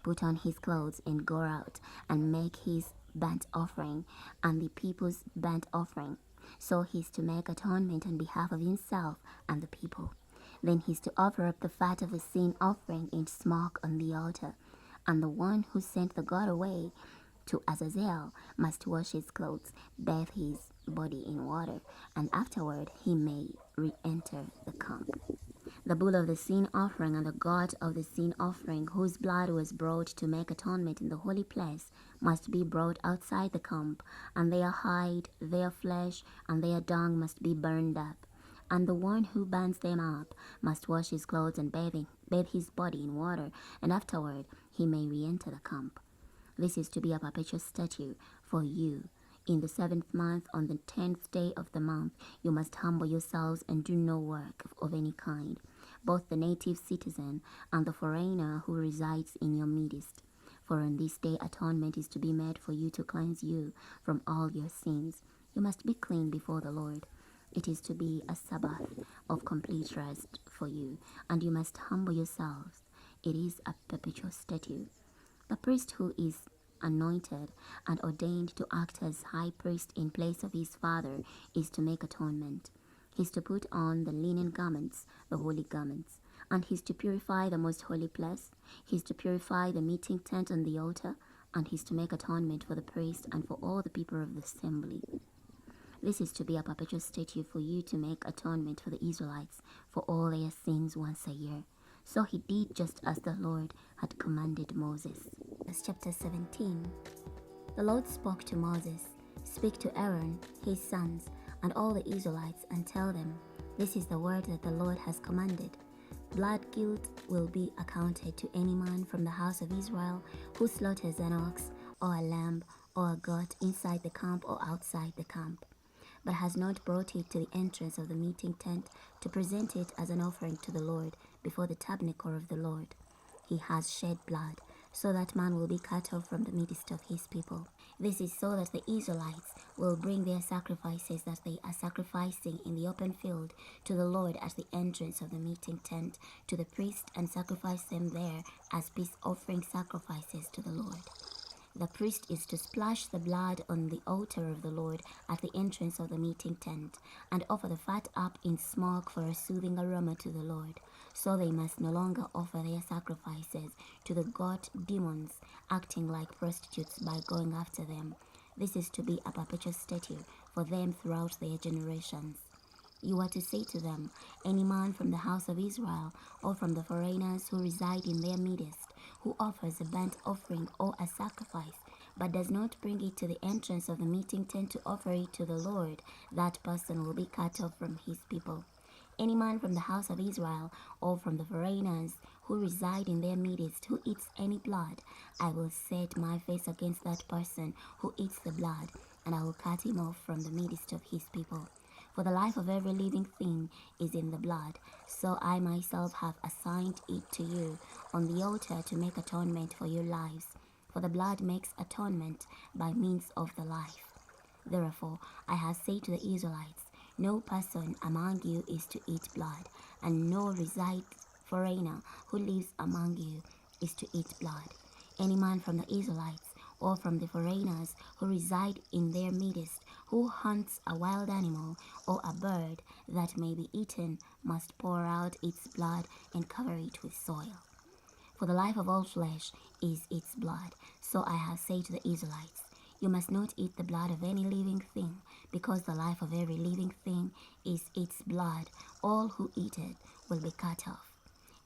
put on his clothes, and go out and make his burnt offering and the people's burnt offering. So he is to make atonement on behalf of himself and the people. Then he is to offer up the fat of the sin offering in smoke on the altar. And the one who sent the goat away to Azazel must wash his clothes, bathe his body in water, and afterward he may re-enter the camp. The bull of the sin offering and the goat of the sin offering, whose blood was brought to make atonement in the holy place, must be brought outside the camp, and their hide, their flesh, and their dung must be burned up. And the one who burns them up must wash his clothes and bathe his body in water, and afterward he may re-enter the camp. This is to be a perpetual statute for you. In the 7th month, on the 10th day of the month, you must humble yourselves and do no work of any kind, both the native citizen and the foreigner who resides in your midst. For on this day atonement is to be made for you to cleanse you from all your sins. You must be clean before the Lord. It is to be a Sabbath of complete rest for you, and you must humble yourselves. It is a perpetual statute. The priest who is anointed and ordained to act as high priest in place of his father is to make atonement. He is to put on the linen garments, the holy garments, and he is to purify the most holy place. He is to purify the meeting tent and the altar, and he is to make atonement for the priest and for all the people of the assembly. This is to be a perpetual statute for you to make atonement for the Israelites for all their sins once a year. So he did just as the Lord had commanded Moses. That's chapter 17. The Lord spoke to Moses, "Speak to Aaron, his sons, and all the Israelites, and tell them, this is the word that the Lord has commanded. Blood guilt will be accounted to any man from the house of Israel who slaughters an ox or a lamb or a goat inside the camp or outside the camp, but has not brought it to the entrance of the meeting tent to present it as an offering to the Lord before the tabernacle of the Lord. He has shed blood, so that man will be cut off from the midst of his people. This is so that the Israelites will bring their sacrifices that they are sacrificing in the open field to the Lord at the entrance of the meeting tent to the priest and sacrifice them there as peace offering sacrifices to the Lord. The priest is to splash the blood on the altar of the Lord at the entrance of the meeting tent and offer the fat up in smoke for a soothing aroma to the Lord. So they must no longer offer their sacrifices to the god demons, acting like prostitutes by going after them. This is to be a perpetual statute for them throughout their generations. You are to say to them, any man from the house of Israel or from the foreigners who reside in their midst, who offers a burnt offering or a sacrifice, but does not bring it to the entrance of the meeting tent to offer it to the Lord, that person will be cut off from his people. Any man from the house of Israel or from the foreigners who reside in their midst who eats any blood, I will set my face against that person who eats the blood, and I will cut him off from the midst of his people. For the life of every living thing is in the blood, so I myself have assigned it to you on the altar to make atonement for your lives. For the blood makes atonement by means of the life. Therefore I have said to the Israelites, no person among you is to eat blood, and no foreigner who lives among you is to eat blood. Any man from the Israelites or from the foreigners who reside in their midst, who hunts a wild animal or a bird that may be eaten, must pour out its blood and cover it with soil. For the life of all flesh is its blood. So I have said to the Israelites, you must not eat the blood of any living thing, because the life of every living thing is its blood. All who eat it will be cut off.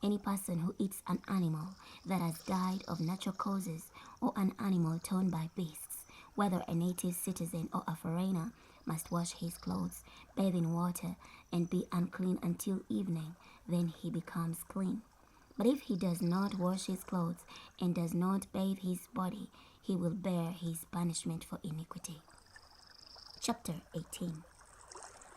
Any person who eats an animal that has died of natural causes, or an animal torn by beasts, whether a native citizen or a foreigner, must wash his clothes, bathe in water, and be unclean until evening. Then he becomes clean. But if he does not wash his clothes and does not bathe his body, he will bear his punishment for iniquity. Chapter 18.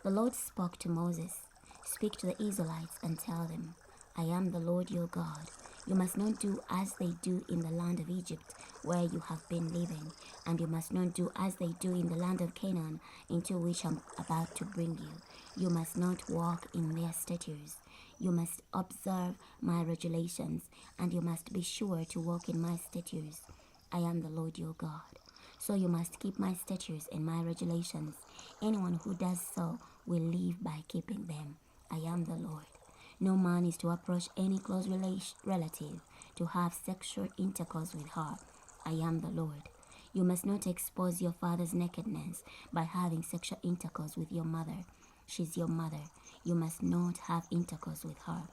The Lord spoke to Moses, "Speak to the Israelites and tell them, I am the Lord your God. You must not do as they do in the land of Egypt, where you have been living, and you must not do as they do in the land of Canaan, into which I am about to bring you. You must not walk in their statutes. You must observe my regulations, and you must be sure to walk in my statutes. I am the Lord your God. So you must keep my statutes and my regulations. Anyone who does so will live by keeping them. I am the Lord. No man is to approach any close relative to have sexual intercourse with her. I am the Lord. You must not expose your father's nakedness by having sexual intercourse with your mother. She's your mother. You must not have intercourse with her.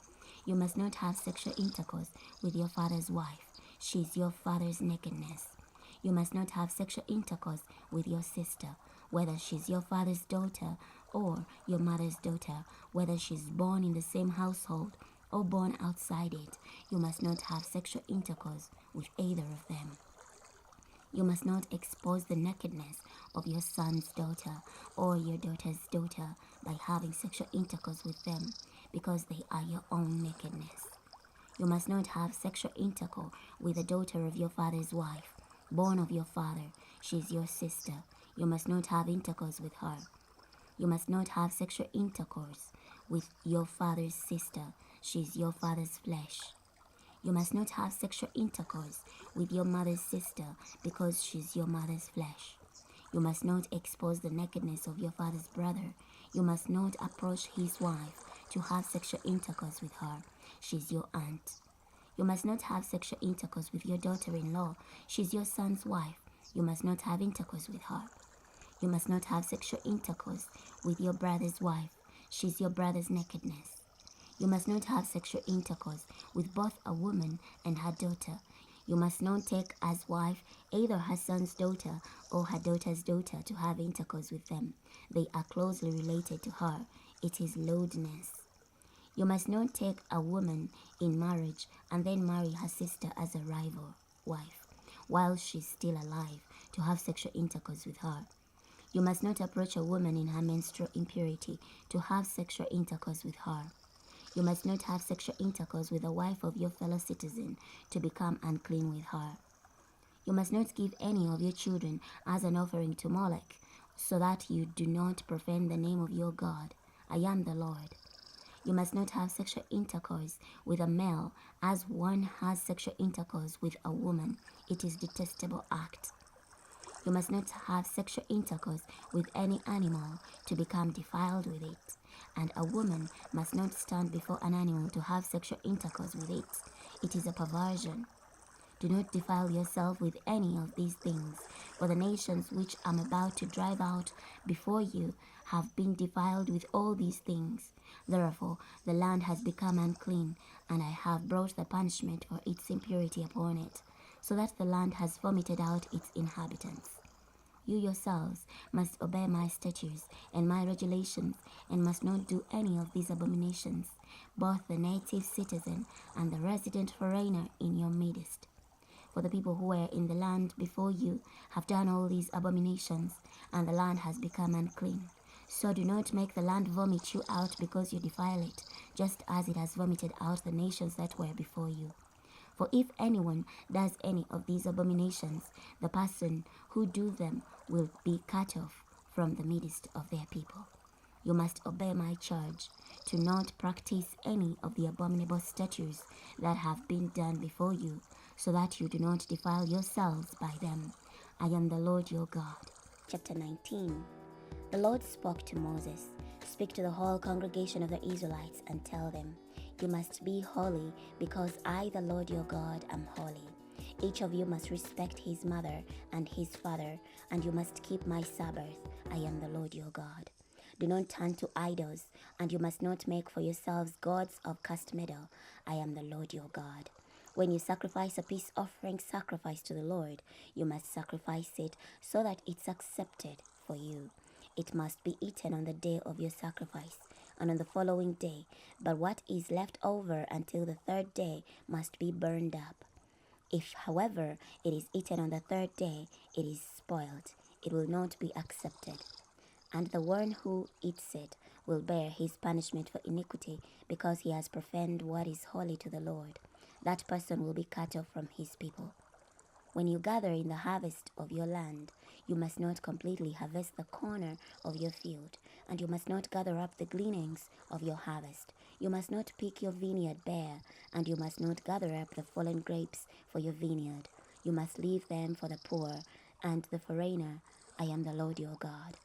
You must not have sexual intercourse with your father's wife. She's your father's nakedness. You must not have sexual intercourse with your sister, whether she's your father's daughter or your mother's daughter, whether she's born in the same household or born outside it. You must not have sexual intercourse with either of them. You must not expose the nakedness of your son's daughter or your daughter's daughter by having sexual intercourse with them, because they are your own nakedness. You must not have sexual intercourse with the daughter of your father's wife, born of your father. She is your sister. You must not have intercourse with her. You must not have sexual intercourse with your father's sister. She is your father's flesh. You must not have sexual intercourse with your mother's sister, because she is your mother's flesh. You must not expose the nakedness of your father's brother. You must not approach his wife to have sexual intercourse with her. She's your aunt. You must not have sexual intercourse with your daughter-in-law. She's your son's wife. You must not have intercourse with her. You must not have sexual intercourse with your brother's wife. She's your brother's nakedness. You must not have sexual intercourse with both a woman and her daughter. You must not take as wife either her son's daughter or her daughter's daughter to have intercourse with them. They are closely related to her. It is lewdness. You must not take a woman in marriage and then marry her sister as a rival wife while she's still alive to have sexual intercourse with her. You must not approach a woman in her menstrual impurity to have sexual intercourse with her. You must not have sexual intercourse with the wife of your fellow citizen to become unclean with her. You must not give any of your children as an offering to Molech, so that you do not profane the name of your God. I am the Lord. You must not have sexual intercourse with a male as one has sexual intercourse with a woman. It is a detestable act. You must not have sexual intercourse with any animal to become defiled with it. And a woman must not stand before an animal to have sexual intercourse with it. It is a perversion. Do not defile yourself with any of these things, for the nations which I am about to drive out before you have been defiled with all these things. Therefore the land has become unclean, and I have brought the punishment for its impurity upon it, so that the land has vomited out its inhabitants. You yourselves must obey my statutes and my regulations, and must not do any of these abominations, both the native citizen and the resident foreigner in your midst. For the people who were in the land before you have done all these abominations, and the land has become unclean. So do not make the land vomit you out because you defile it, just as it has vomited out the nations that were before you. For if anyone does any of these abominations, the person who do them will be cut off from the midst of their people. You must obey my charge to not practice any of the abominable statutes that have been done before you, so that you do not defile yourselves by them. I am the Lord your God. Chapter 19. The Lord spoke to Moses, "Speak to the whole congregation of the Israelites and tell them, you must be holy, because I, the Lord your God, am holy. Each of you must respect his mother and his father, and you must keep my Sabbath. I am the Lord your God. Do not turn to idols, and you must not make for yourselves gods of cast metal. I am the Lord your God. When you sacrifice a peace offering sacrifice to the Lord, you must sacrifice it so that it's accepted for you. It must be eaten on the day of your sacrifice and on the following day, but what is left over until the third day must be burned up. If, however, it is eaten on the third day, it is spoiled. It will not be accepted. And the one who eats it will bear his punishment for iniquity, because he has profaned what is holy to the Lord. That person will be cut off from his people. When you gather in the harvest of your land, you must not completely harvest the corner of your field, and you must not gather up the gleanings of your harvest. You must not pick your vineyard bare, and you must not gather up the fallen grapes for your vineyard. You must leave them for the poor and the foreigner. I am the Lord your God.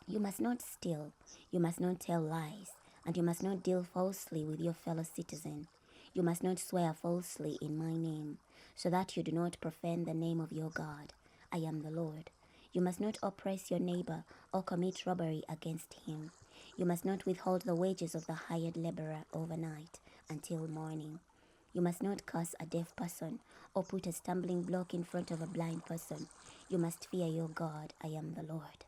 You must not steal, you must not tell lies, and you must not deal falsely with your fellow citizen. You must not swear falsely in my name, so that you do not profane the name of your God. I am the Lord. You must not oppress your neighbor or commit robbery against him. You must not withhold the wages of the hired laborer overnight until morning. You must not curse a deaf person or put a stumbling block in front of a blind person. You must fear your God. I am the Lord.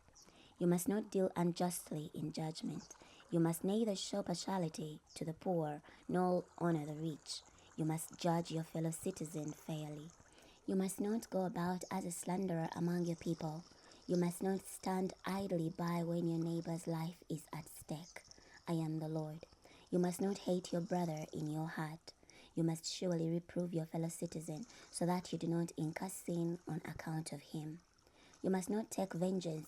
You must not deal unjustly in judgment. You must neither show partiality to the poor nor honor the rich. You must judge your fellow citizen fairly. You must not go about as a slanderer among your people. You must not stand idly by when your neighbor's life is at stake. I am the Lord. You must not hate your brother in your heart. You must surely reprove your fellow citizen, so that you do not incur sin on account of him. You must not take vengeance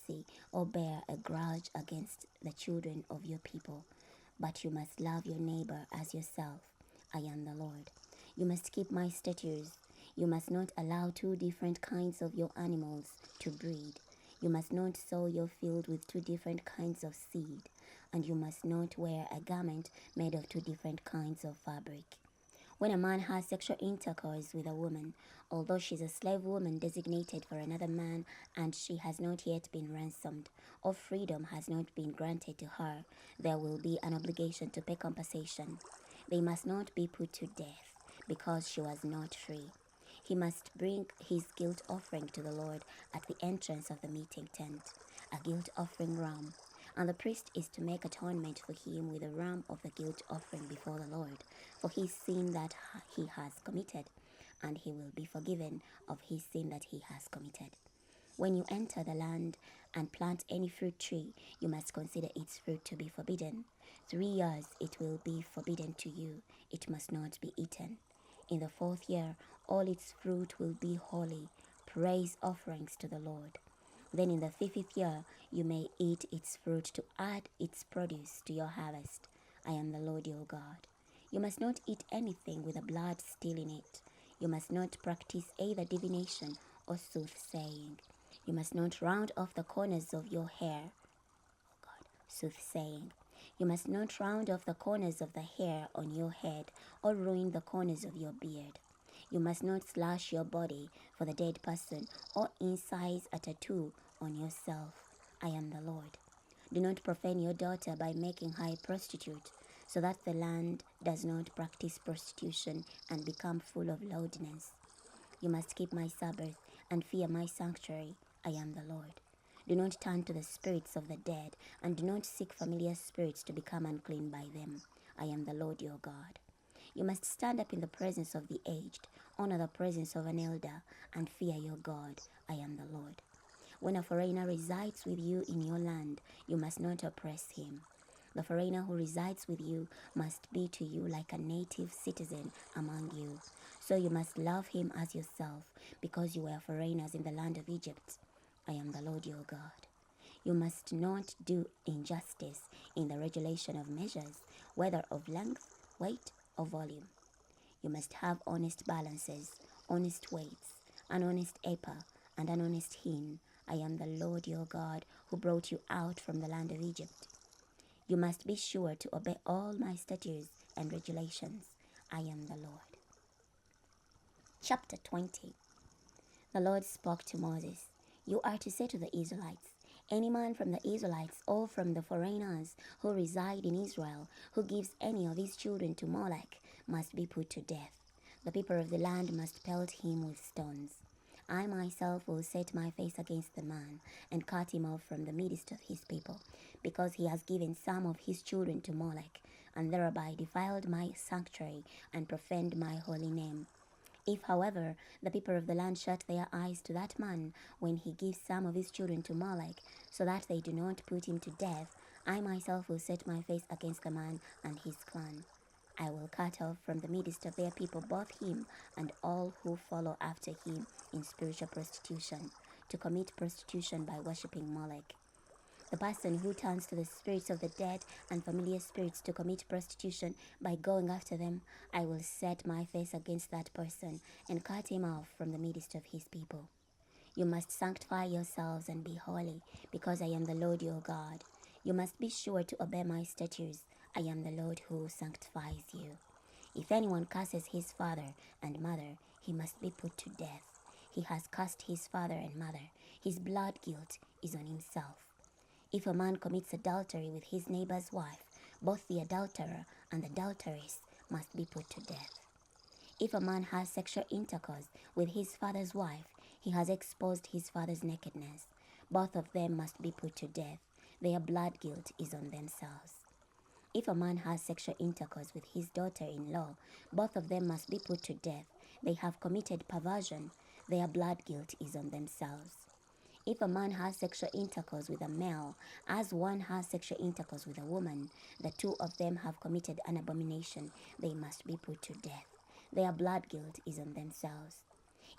or bear a grudge against the children of your people, but you must love your neighbor as yourself. I am the Lord. You must keep my statutes. You must not allow two different kinds of your animals to breed. You must not sow your field with two different kinds of seed. and you must not wear a garment made of two different kinds of fabric. When a man has sexual intercourse with a woman, although she's a slave woman designated for another man and she has not yet been ransomed, or freedom has not been granted to her, there will be an obligation to pay compensation. They must not be put to death because she was not free. He must bring his guilt offering to the Lord at the entrance of the meeting tent, a guilt offering ram. And the priest is to make atonement for him with a ram of the guilt offering before the Lord, for his sin that he has committed, and he will be forgiven of his sin that he has committed. When you enter the land and plant any fruit tree, you must consider its fruit to be forbidden. 3 years it will be forbidden to you. It must not be eaten. In the 4th year, all its fruit will be holy, praise offerings to the Lord. Then in the 50th year, you may eat its fruit to add its produce to your harvest. I am the Lord your God. You must not eat anything with the blood still in it. You must not practice either divination or soothsaying. You must not round off the corners of your hair. Soothsaying. You must not round off the corners of the hair on your head or ruin the corners of your beard. You must not slash your body for the dead person or incise a tattoo on yourself. I am the Lord. Do not profane your daughter by making her a prostitute, so that the land does not practice prostitution and become full of lewdness. You must keep my Sabbath and fear my sanctuary. I am the Lord. Do not turn to the spirits of the dead, and do not seek familiar spirits to become unclean by them. I am the Lord your God. You must stand up in the presence of the aged, honor the presence of an elder, and fear your God. I am the Lord. When a foreigner resides with you in your land, you must not oppress him. The foreigner who resides with you must be to you like a native citizen among you. So you must love him as yourself, because you were foreigners in the land of Egypt. I am the Lord your God. You must not do injustice in the regulation of measures, whether of length, weight, or volume. You must have honest balances, honest weights, an honest ephah, and an honest hin. I am the Lord your God, who brought you out from the land of Egypt. You must be sure to obey all my statutes and regulations. I am the Lord. Chapter 20. The Lord spoke to Moses. You are to say to the Israelites, any man from the Israelites or from the foreigners who reside in Israel, who gives any of his children to Molech, must be put to death. The people of the land must pelt him with stones. I myself will set my face against the man and cut him off from the midst of his people, because he has given some of his children to Molech, and thereby defiled my sanctuary and profaned my holy name. If, however, the people of the land shut their eyes to that man when he gives some of his children to Molech, so that they do not put him to death, I myself will set my face against the man and his clan. I will cut off from the midst of their people both him and all who follow after him in spiritual prostitution, to commit prostitution by worshipping Molech. The person who turns to the spirits of the dead and familiar spirits to commit prostitution by going after them, I will set my face against that person and cut him off from the midst of his people. You must sanctify yourselves and be holy, because I am the Lord your God. You must be sure to obey my statutes. I am the Lord who sanctifies you. If anyone curses his father and mother, he must be put to death. He has cursed his father and mother. His blood guilt is on himself. If a man commits adultery with his neighbor's wife, both the adulterer and the adulteress must be put to death. If a man has sexual intercourse with his father's wife, he has exposed his father's nakedness. Both of them must be put to death. Their blood guilt is on themselves. If a man has sexual intercourse with his daughter-in-law, both of them must be put to death. They have committed perversion. Their blood guilt is on themselves. If a man has sexual intercourse with a male, as one has sexual intercourse with a woman, the two of them have committed an abomination. They must be put to death. Their blood guilt is on themselves.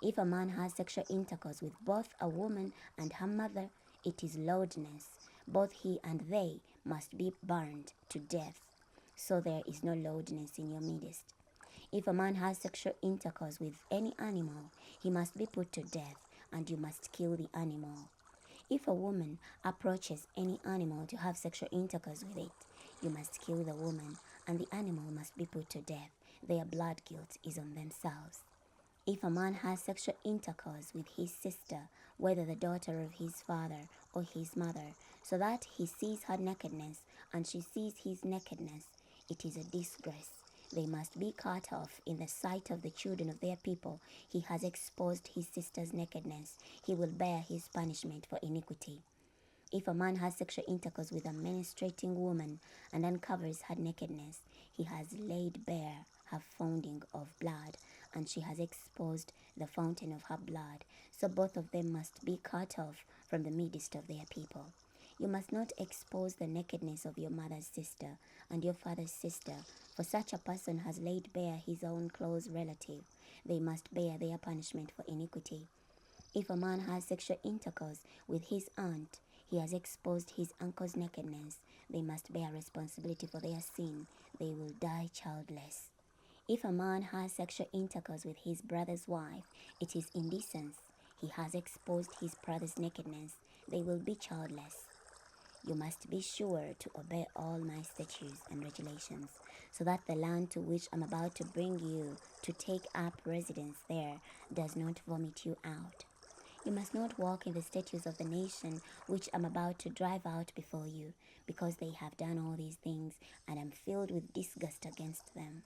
If a man has sexual intercourse with both a woman and her mother, it is lewdness. Both he and they must be burned to death. So there is no lewdness in your midst. If a man has sexual intercourse with any animal, he must be put to death, and you must kill the animal. If a woman approaches any animal to have sexual intercourse with it, you must kill the woman, and the animal must be put to death. Their blood guilt is on themselves. If a man has sexual intercourse with his sister, whether the daughter of his father or his mother, so that he sees her nakedness and she sees his nakedness, it is a disgrace. They must be cut off in the sight of the children of their people. He has exposed his sister's nakedness. He will bear his punishment for iniquity. If a man has sexual intercourse with a menstruating woman and uncovers her nakedness, he has laid bare her fountain of blood, and she has exposed the fountain of her blood. So both of them must be cut off from the midst of their people. You must not expose the nakedness of your mother's sister and your father's sister, for such a person has laid bare his own close relative. They must bear their punishment for iniquity. If a man has sexual intercourse with his aunt, he has exposed his uncle's nakedness. They must bear responsibility for their sin. They will die childless. If a man has sexual intercourse with his brother's wife, it is indecent. He has exposed his brother's nakedness. They will be childless. You must be sure to obey all my statutes and regulations, so that the land to which I'm about to bring you to take up residence there does not vomit you out. You must not walk in the statutes of the nation which I'm about to drive out before you, because they have done all these things, and am filled with disgust against them.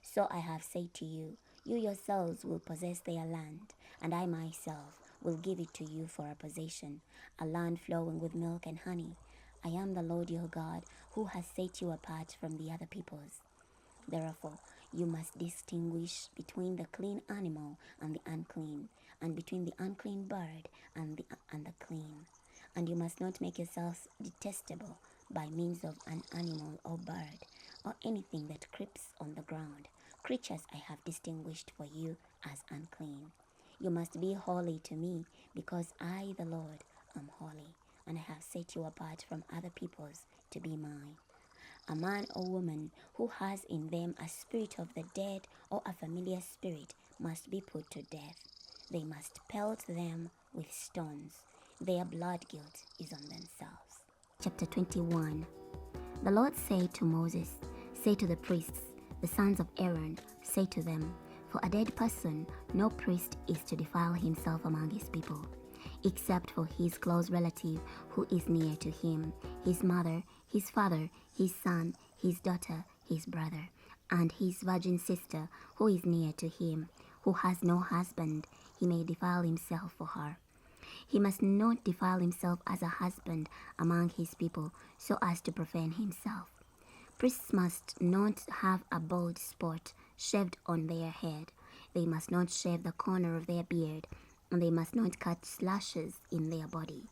So I have said to you, you yourselves will possess their land, and I myself will give it to you for a possession, a land flowing with milk and honey. I am the Lord your God, who has set you apart from the other peoples. Therefore, you must distinguish between the clean animal and the unclean, and between the unclean bird and the clean. And you must not make yourselves detestable by means of an animal or bird, or anything that creeps on the ground. Creatures I have distinguished for you as unclean. You must be holy to me, because I, the Lord, am holy, and I have set you apart from other peoples to be mine. A man or woman who has in them a spirit of the dead or a familiar spirit must be put to death. They must pelt them with stones. Their blood guilt is on themselves. Chapter 21. The Lord said to Moses, say to the priests, the sons of Aaron, say to them, for a dead person, no priest is to defile himself among his people, except for his close relative who is near to him, his mother, his father, his son, his daughter, his brother, and his virgin sister who is near to him, who has no husband. He may defile himself for her. He must not defile himself as a husband among his people, so as to profane himself. Priests must not have a bald spot shaved on their head. They must not shave the corner of their beard, and they must not cut slashes in their body.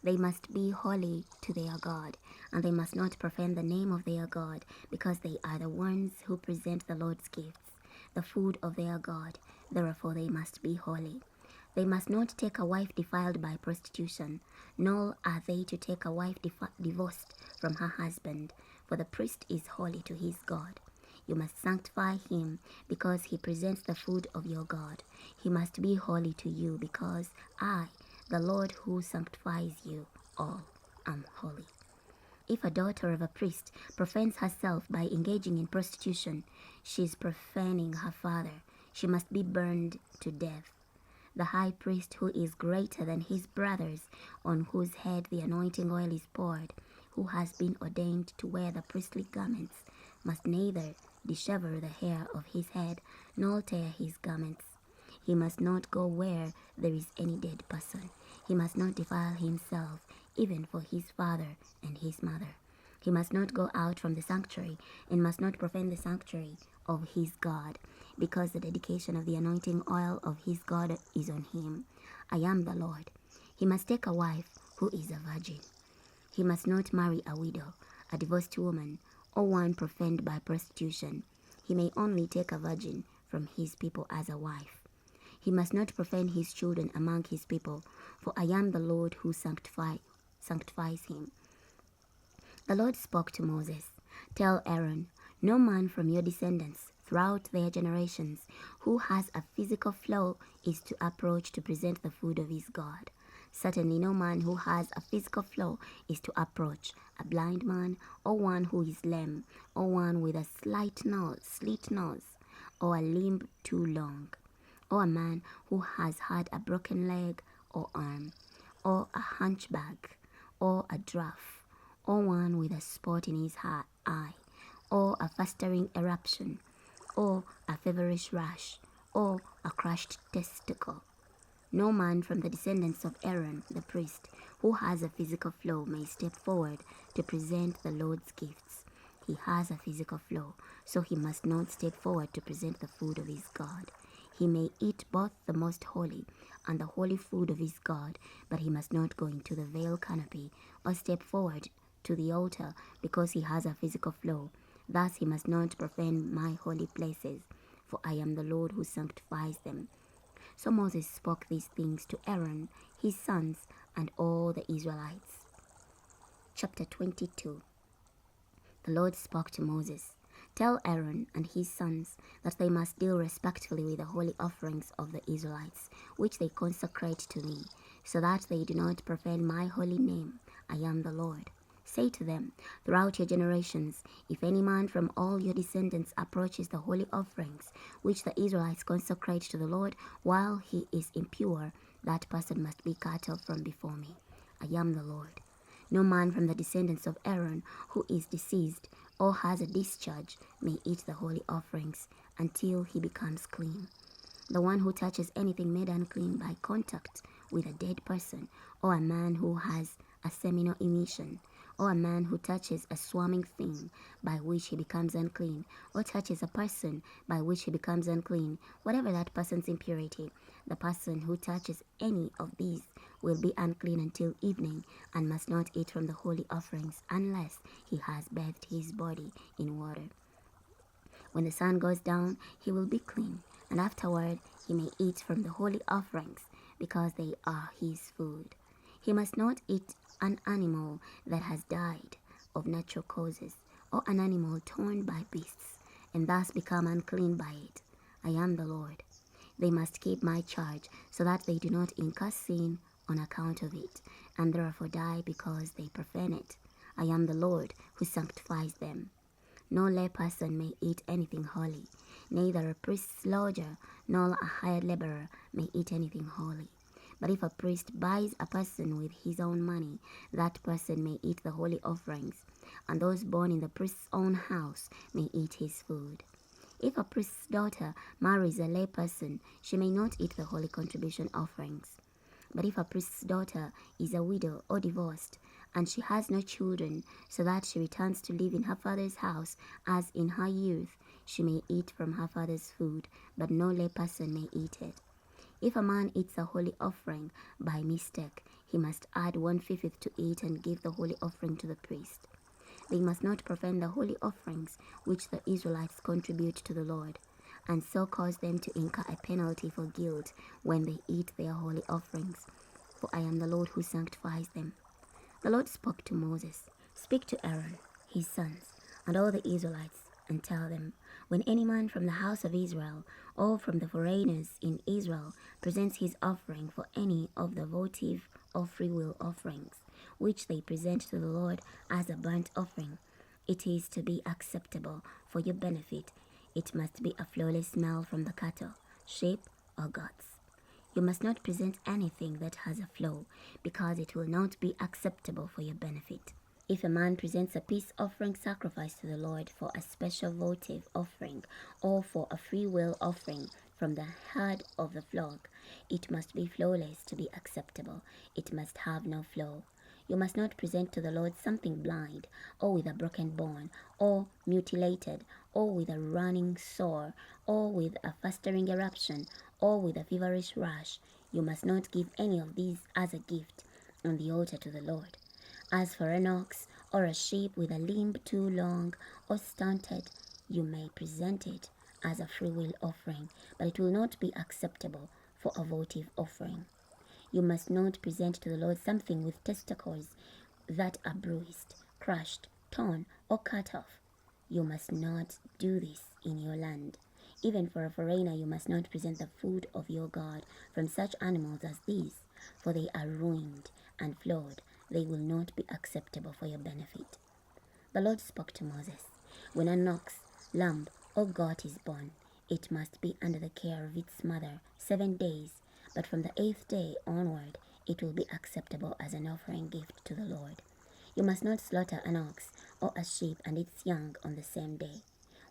They must be holy to their God, and they must not profane the name of their God, because they are the ones who present the Lord's gifts, the food of their God. Therefore they must be holy. They must not take a wife defiled by prostitution, nor are they to take a wife divorced from her husband, for the priest is holy to his God. You must sanctify him, because he presents the food of your God. He must be holy to you, because I, the Lord who sanctifies you all, am holy. If a daughter of a priest profanes herself by engaging in prostitution, she is profaning her father. She must be burned to death. The high priest, who is greater than his brothers, on whose head the anointing oil is poured, who has been ordained to wear the priestly garments, must neither dishevel the hair of his head, nor tear his garments. He must not go where there is any dead person. He must not defile himself, even for his father and his mother. He must not go out from the sanctuary, and must not profane the sanctuary of his God, because the dedication of the anointing oil of his God is on him. I am the Lord. He must take a wife who is a virgin. He must not marry a widow, a divorced woman, or one profaned by prostitution. He may only take a virgin from his people as a wife. He must not profane his children among his people, for I am the Lord who sanctifies him. The Lord spoke to Moses, tell Aaron, no man from your descendants throughout their generations who has a physical flow is to approach to present the food of his God. Certainly no man who has a physical flaw is to approach a blind man, or one who is lame, or one with a slit nose, or a limb too long, or a man who has had a broken leg or arm, or a hunchback, or a dwarf, or one with a spot in his eye, or a festering eruption, or a feverish rash, or a crushed testicle. No man from the descendants of Aaron, the priest, who has a physical flaw may step forward to present the Lord's gifts. He has a physical flaw, so he must not step forward to present the food of his God. He may eat both the most holy and the holy food of his God, but he must not go into the veil canopy or step forward to the altar because he has a physical flaw. Thus he must not profane my holy places, for I am the Lord who sanctifies them. So Moses spoke these things to Aaron, his sons, and all the Israelites. Chapter 22. The Lord spoke to Moses, "Tell Aaron and his sons that they must deal respectfully with the holy offerings of the Israelites, which they consecrate to me, so that they do not profane my holy name. I am the Lord. Say to them, throughout your generations, if any man from all your descendants approaches the holy offerings which the Israelites consecrate to the Lord while he is impure, that person must be cut off from before me. I am the Lord. No man from the descendants of Aaron who is deceased or has a discharge may eat the holy offerings until he becomes clean. The one who touches anything made unclean by contact with a dead person, or a man who has a seminal emission, or a man who touches a swarming thing by which he becomes unclean, or touches a person by which he becomes unclean, whatever that person's impurity, the person who touches any of these will be unclean until evening, and must not eat from the holy offerings unless he has bathed his body in water. When the sun goes down, he will be clean, and afterward he may eat from the holy offerings, because they are his food. He must not eat an animal that has died of natural causes, or an animal torn by beasts, and thus become unclean by it. I am the Lord. They must keep my charge, so that they do not incur sin on account of it, and therefore die because they profane it. I am the Lord who sanctifies them. No lay person may eat anything holy, neither a priest's lodger nor a hired laborer may eat anything holy. But if a priest buys a person with his own money, that person may eat the holy offerings, and those born in the priest's own house may eat his food. If a priest's daughter marries a lay person, she may not eat the holy contribution offerings. But if a priest's daughter is a widow or divorced, and she has no children, so that she returns to live in her father's house as in her youth, she may eat from her father's food, but no lay person may eat it. If a man eats a holy offering by mistake, he must add 1/5 to it and give the holy offering to the priest. They must not profane the holy offerings which the Israelites contribute to the Lord, and so cause them to incur a penalty for guilt when they eat their holy offerings. For I am the Lord who sanctifies them. The Lord spoke to Moses, "Speak to Aaron, his sons, and all the Israelites, and tell them, when any man from the house of Israel, or from the foreigners in Israel, presents his offering for any of the votive or freewill offerings, which they present to the Lord as a burnt offering, it is to be acceptable for your benefit. It must be a flawless smell from the cattle, sheep, or goats. You must not present anything that has a flaw, because it will not be acceptable for your benefit. If a man presents a peace offering sacrifice to the Lord for a special votive offering, or for a free will offering from the herd of the flock, it must be flawless to be acceptable. It must have no flaw. You must not present to the Lord something blind, or with a broken bone, or mutilated, or with a running sore, or with a festering eruption, or with a feverish rash. You must not give any of these as a gift on the altar to the Lord. As for an ox or a sheep with a limb too long or stunted, you may present it as a freewill offering, but it will not be acceptable for a votive offering. You must not present to the Lord something with testicles that are bruised, crushed, torn, or cut off. You must not do this in your land. Even for a foreigner you must not present the food of your God from such animals as these, for they are ruined and flawed. They will not be acceptable for your benefit. The Lord spoke to Moses, when an ox, lamb, or goat is born, it must be under the care of its mother 7 days, but from the 8th day onward it will be acceptable as an offering gift to the Lord. You must not slaughter an ox or a sheep and its young on the same day.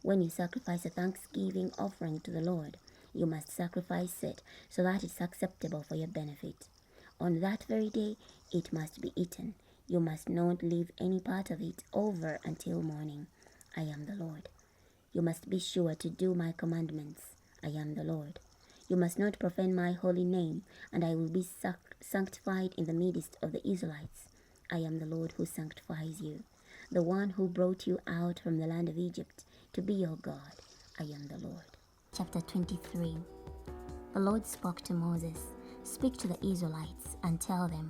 When you sacrifice a thanksgiving offering to the Lord, you must sacrifice it so that it's acceptable for your benefit. On that very day it must be eaten. You must not leave any part of it over until morning. I am the Lord. You must be sure to do my commandments. I am the Lord. You must not profane my holy name, and I will be sanctified in the midst of the Israelites. I am the Lord who sanctifies you, the one who brought you out from the land of Egypt to be your God. I am the Lord. Chapter 23. The Lord spoke to Moses, "Speak to the Israelites and tell them,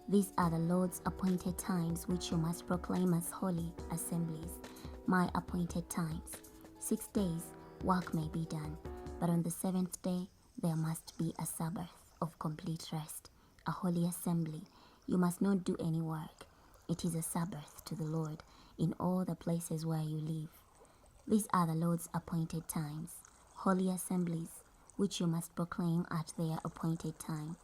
these are the Lord's appointed times which you must proclaim as holy assemblies, my appointed times. 6 days work may be done, but on the 7th day there must be a Sabbath of complete rest, a holy assembly. You must not do any work. It is a Sabbath to the Lord in all the places where you live. These are the Lord's appointed times, holy assemblies, which you must proclaim at their appointed time.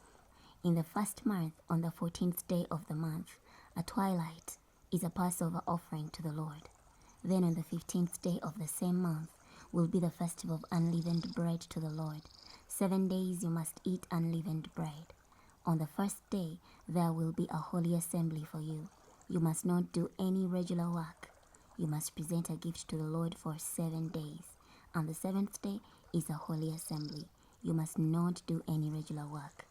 In the first month, on the 14th day of the month, at twilight, is a Passover offering to the Lord. Then on the 15th day of the same month will be the festival of unleavened bread to the Lord. 7 days you must eat unleavened bread. On the first day there will be a holy assembly for you. You must not do any regular work. You must present a gift to the Lord for 7 days. On the 7th day is a holy assembly. You must not do any regular work.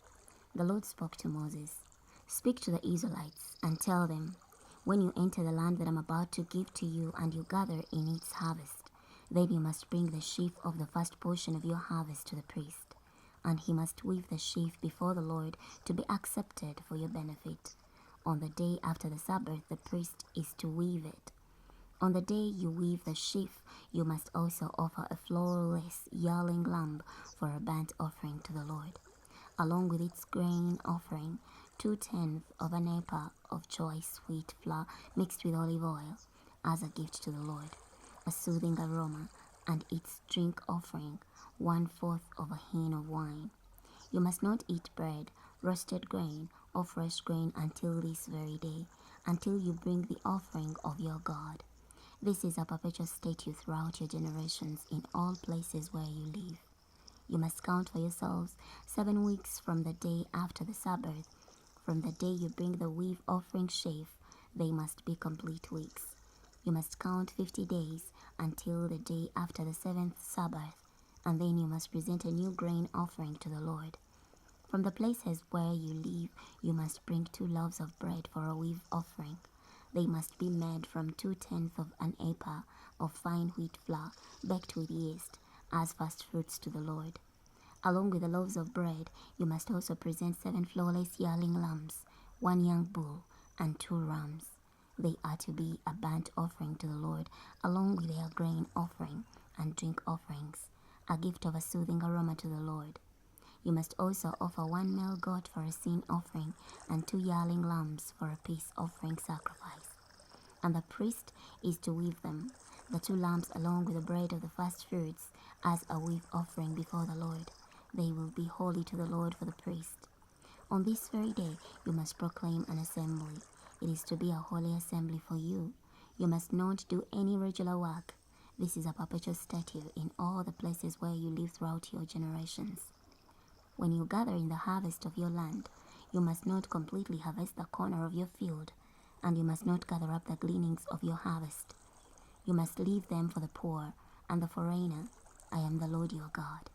The Lord spoke to Moses, "Speak to the Israelites and tell them, when you enter the land that I'm about to give to you and you gather in its harvest, then you must bring the sheaf of the first portion of your harvest to the priest, and he must weave the sheaf before the Lord to be accepted for your benefit. On the day after the Sabbath, the priest is to weave it. On the day you weave the sheaf, you must also offer a flawless yearling lamb for a burnt offering to the Lord, along with its grain offering, 2/10 of an ephah of choice wheat flour mixed with olive oil, as a gift to the Lord, a soothing aroma, and its drink offering, 1/4 of a hin of wine. You must not eat bread, roasted grain, or fresh grain until this very day, until you bring the offering of your God. This is a perpetual statute throughout your generations in all places where you live. You must count for yourselves 7 weeks from the day after the Sabbath. From the day you bring the weave offering sheaf, they must be complete weeks. You must count 50 days until the day after the 7th Sabbath, and then you must present a new grain offering to the Lord. From the places where you live, you must bring 2 loaves of bread for a weave offering. They must be made from 2/10 of an ephah of fine wheat flour, baked with yeast, as first fruits to the Lord. Along with the loaves of bread, you must also present 7 flawless yearling lambs, 1 young bull, and 2 rams. They are to be a burnt offering to the Lord, along with their grain offering and drink offerings, a gift of a soothing aroma to the Lord. You must also offer 1 male goat for a sin offering and 2 yearling lambs for a peace offering sacrifice. And the priest is to weave them, the 2 lambs along with the bread of the first fruits, as a weave offering before the Lord. They will be holy to the Lord for the priest. On this very day you must proclaim an assembly. It is to be a holy assembly for you. You must not do any regular work. This is a perpetual statute in all the places where you live throughout your generations. When you gather in the harvest of your land, you must not completely harvest the corner of your field, and you must not gather up the gleanings of your harvest. You must leave them for the poor and the foreigner. I am the Lord your God.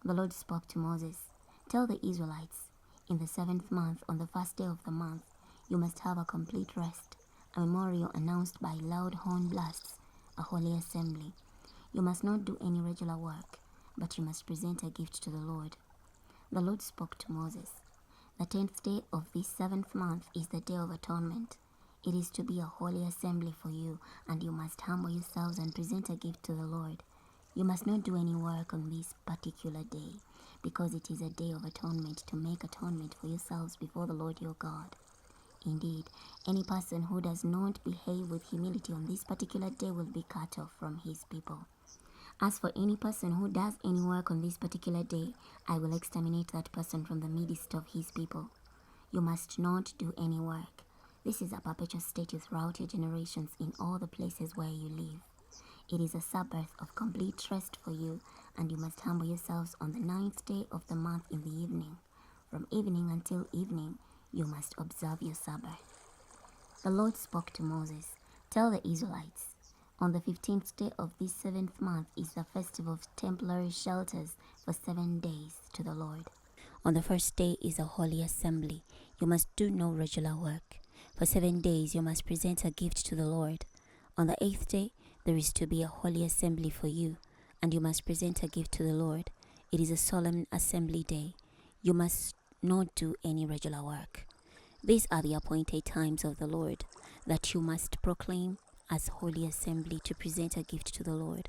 The Lord spoke to Moses, "Tell the Israelites, in the 7th month, on the first day of the month, you must have a complete rest, a memorial announced by loud horn blasts, a holy assembly. You must not do any regular work, but you must present a gift to the Lord." The Lord spoke to Moses, "The 10th day of this 7th month is the Day of Atonement. It is to be a holy assembly for you, and you must humble yourselves and present a gift to the Lord. You must not do any work on this particular day, because it is a day of atonement, to make atonement for yourselves before the Lord your God. Indeed, any person who does not behave with humility on this particular day will be cut off from his people. As for any person who does any work on this particular day, I will exterminate that person from the midst of his people. You must not do any work. This is a perpetual statute throughout your generations in all the places where you live. It is a Sabbath of complete rest for you, and you must humble yourselves on the 9th day of the month in the evening. From evening until evening, you must observe your Sabbath. The Lord spoke to Moses, "Tell the Israelites, on the 15th day of this 7th month is the festival of temporary shelters for 7 days to the Lord. On the first day is a holy assembly. You must do no regular work. For 7 days you must present a gift to the Lord. On the 8th day there is to be a holy assembly for you, and you must present a gift to the Lord. It is a solemn assembly day. You must not do any regular work. These are the appointed times of the Lord, that you must proclaim as holy assembly to present a gift to the Lord: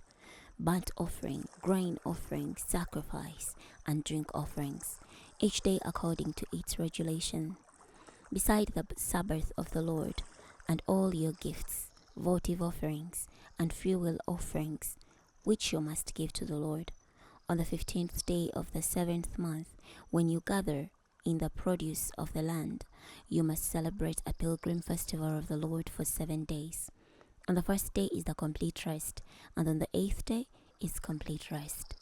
burnt offering, grain offering, sacrifice, and drink offerings, each day according to its regulation. Beside the Sabbath of the Lord, and all your gifts, votive offerings, and freewill offerings, which you must give to the Lord. On the 15th day of the 7th month, when you gather in the produce of the land, you must celebrate a pilgrim festival of the Lord for 7 days. On the first day is the complete rest, and on the 8th day is complete rest.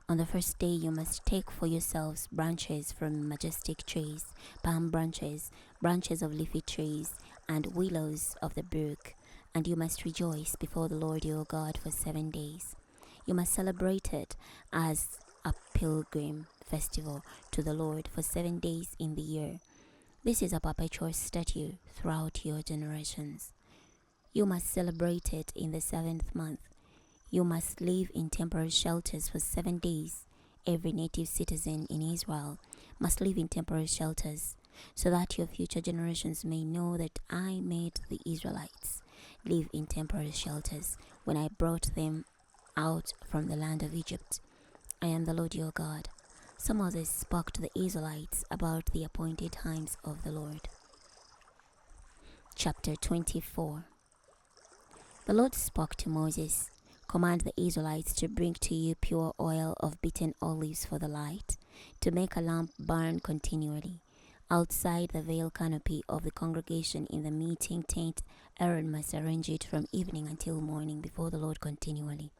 On the first day you must take for yourselves branches from majestic trees, palm branches, branches of leafy trees, and willows of the brook, and you must rejoice before the Lord your God for 7 days. You must celebrate it as a pilgrim festival to the Lord for 7 days in the year. This is a perpetual statute throughout your generations. You must celebrate it in the 7th month. You must live in temporary shelters for 7 days. Every native citizen in Israel must live in temporary shelters, so that your future generations may know that I made the Israelites live in temporary shelters when I brought them out from the land of Egypt. I am the Lord your God." So Moses spoke to the Israelites about the appointed times of the Lord. Chapter 24. The Lord spoke to Moses, "Command the Israelites to bring to you pure oil of beaten olives for the light, to make a lamp burn continually. Outside the veil canopy of the congregation in the meeting tent, Aaron must arrange it from evening until morning before the Lord continually.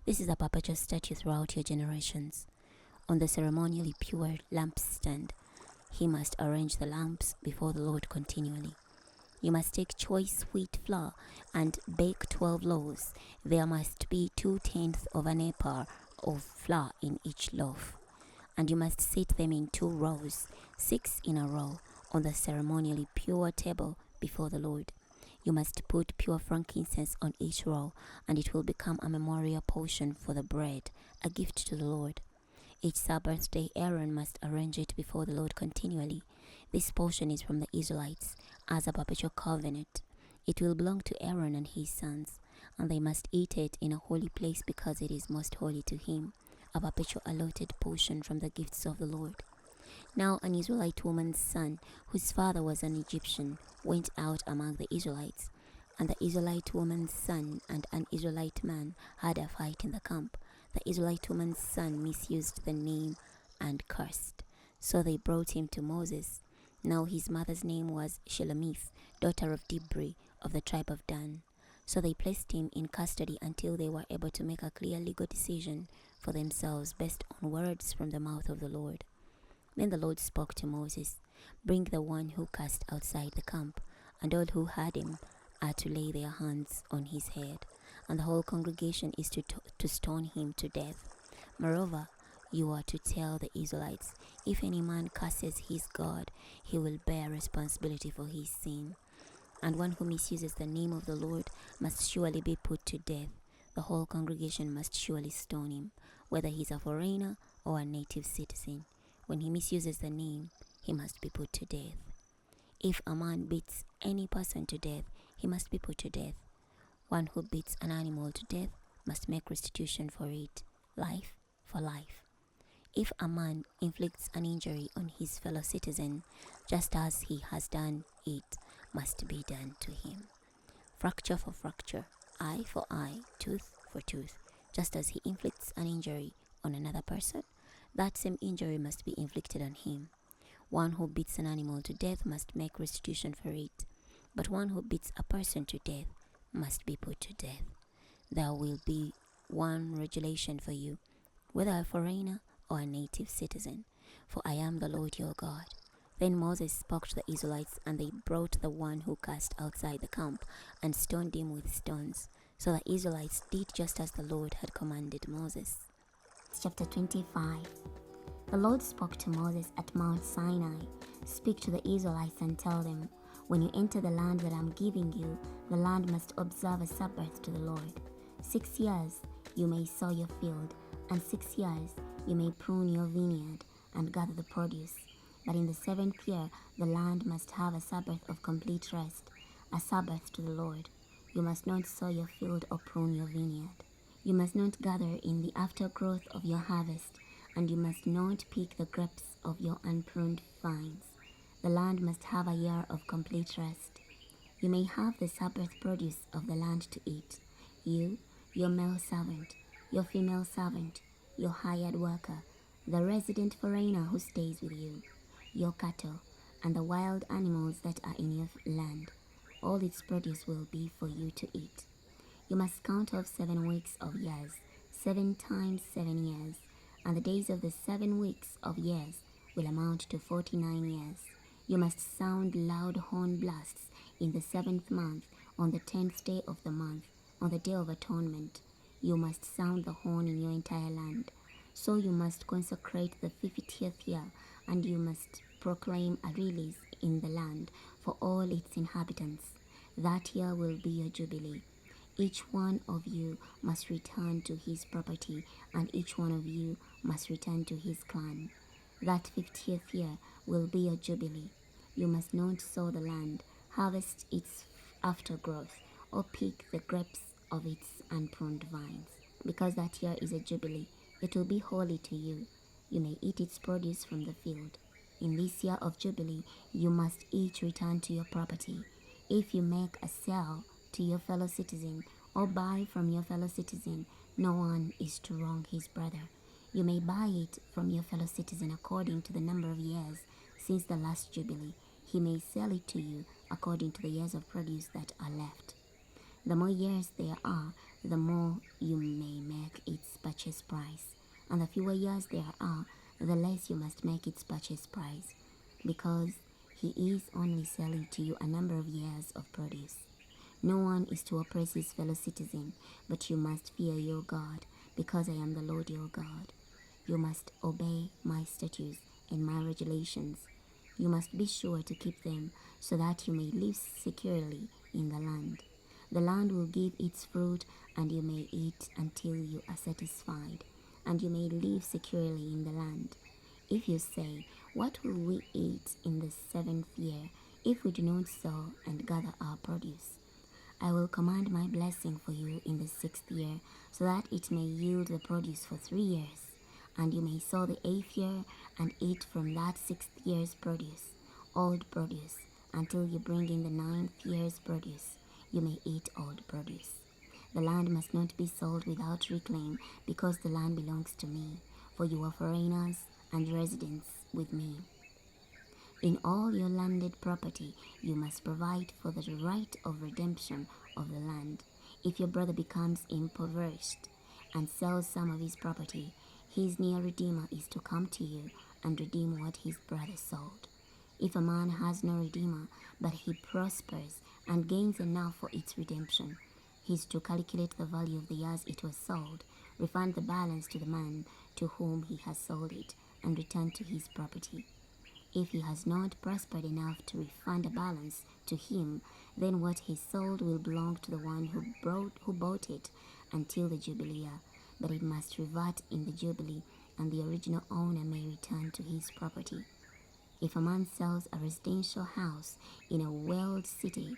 This is a perpetual statute throughout your generations. On the ceremonially pure lampstand, he must arrange the lamps before the Lord continually. You must take choice wheat flour and bake 12 loaves. There must be 2/10 of an ephah of flour in each loaf. And you must set them in 2 rows, 6 in a row, on the ceremonially pure table before the Lord. You must put pure frankincense on each row, and it will become a memorial portion for the bread, a gift to the Lord. Each Sabbath day Aaron must arrange it before the Lord continually. This portion is from the Israelites as a perpetual covenant. It will belong to Aaron and his sons, and they must eat it in a holy place because it is most holy to him, a perpetual allotted portion from the gifts of the Lord. Now an Israelite woman's son, whose father was an Egyptian, went out among the Israelites, and the Israelite woman's son and an Israelite man had a fight in the camp. The Israelite woman's son misused the name and cursed. So they brought him to Moses. Now his mother's name was Shelemith, daughter of Dibri, of the tribe of Dan. So they placed him in custody until they were able to make a clear legal decision for themselves based on words from the mouth of the Lord. Then the Lord spoke to Moses, "Bring the one who cast outside the camp, and all who had him are to lay their hands on his head, and the whole congregation is to stone him to death. Moreover, you are to tell the Israelites, if any man curses his God, he will bear responsibility for his sin. And one who misuses the name of the Lord must surely be put to death. The whole congregation must surely stone him, whether he is a foreigner or a native citizen. When he misuses the name, he must be put to death. If a man beats any person to death, he must be put to death. One who beats an animal to death must make restitution for it, life for life. If a man inflicts an injury on his fellow citizen, just as he has done, it must be done to him. Fracture for fracture, eye for eye, tooth for tooth. Just as he inflicts an injury on another person, that same injury must be inflicted on him. One who beats an animal to death must make restitution for it, but one who beats a person to death must be put to death. There will be one regulation for you, whether a foreigner or a native citizen, for I am the Lord your God. Then Moses spoke to the Israelites, and they brought the one who cast outside the camp and stoned him with stones. So the Israelites did just as the Lord had commanded Moses. Chapter 25. The Lord spoke to Moses at Mount Sinai. Speak to the Israelites and tell them, when you enter the land that I am giving you, the land must observe a Sabbath to the Lord. 6 years you may sow your field, and 6 years you may prune your vineyard and gather the produce. But in the 7th year, the land must have a Sabbath of complete rest, a Sabbath to the Lord. You must not sow your field or prune your vineyard. You must not gather in the aftergrowth of your harvest, and you must not pick the grapes of your unpruned vines. The land must have a year of complete rest. You may have the Sabbath produce of the land to eat, you, your male servant, your female servant, your hired worker, the resident foreigner who stays with you, your cattle, and the wild animals that are in your land. All its produce will be for you to eat. You must count off 7 weeks of years, 7 times 7 years, and the days of the 7 weeks of years will amount to 49 years. You must sound loud horn blasts in the 7th month, on the 10th day of the month, on the day of atonement. You must sound the horn in your entire land. So you must consecrate the 50th year, and you must proclaim a release in the land for all its inhabitants. That year will be your jubilee. Each one of you must return to his property, and each one of you must return to his clan. That 50th year will be your jubilee. You must not sow the land, harvest its aftergrowth, or pick the grapes of its unpruned vines. Because that year is a jubilee, it will be holy to you. You may eat its produce from the field. In this year of jubilee, you must each return to your property. If you make a sale to your fellow citizen, or buy from your fellow citizen, no one is to wrong his brother. You may buy it from your fellow citizen according to the number of years since the last jubilee. He may sell it to you according to the years of produce that are left. The more years there are, the more you may make its purchase price, and the fewer years there are, the less you must make its purchase price, because he is only selling to you a number of years of produce. No one is to oppress his fellow citizen, but you must fear your God, because I am the Lord your God. You must obey my statutes and my regulations. You must be sure to keep them, so that you may live securely in the land. The land will give its fruit, and you may eat until you are satisfied, and you may live securely in the land. If you say, what will we eat in the 7th year, if we do not sow and gather our produce? I will command my blessing for you in the 6th year, so that it may yield the produce for 3 years. And you may sow the 8th year and eat from that 6th year's produce, old produce, until you bring in the 9th year's produce. You may eat old produce. The land must not be sold without reclaim, because the land belongs to me, for you are foreigners and residents with me. In all your landed property, you must provide for the right of redemption of the land. If your brother becomes impoverished and sells some of his property, his near redeemer is to come to you and redeem what his brother sold. If a man has no redeemer, but he prospers and gains enough for its redemption, he is to calculate the value of the years it was sold, refund the balance to the man to whom he has sold it, and return to his property. If he has not prospered enough to refund a balance to him, then what he sold will belong to the one who bought it until the jubilee year, but it must revert in the jubilee, and the original owner may return to his property. If a man sells a residential house in a walled city,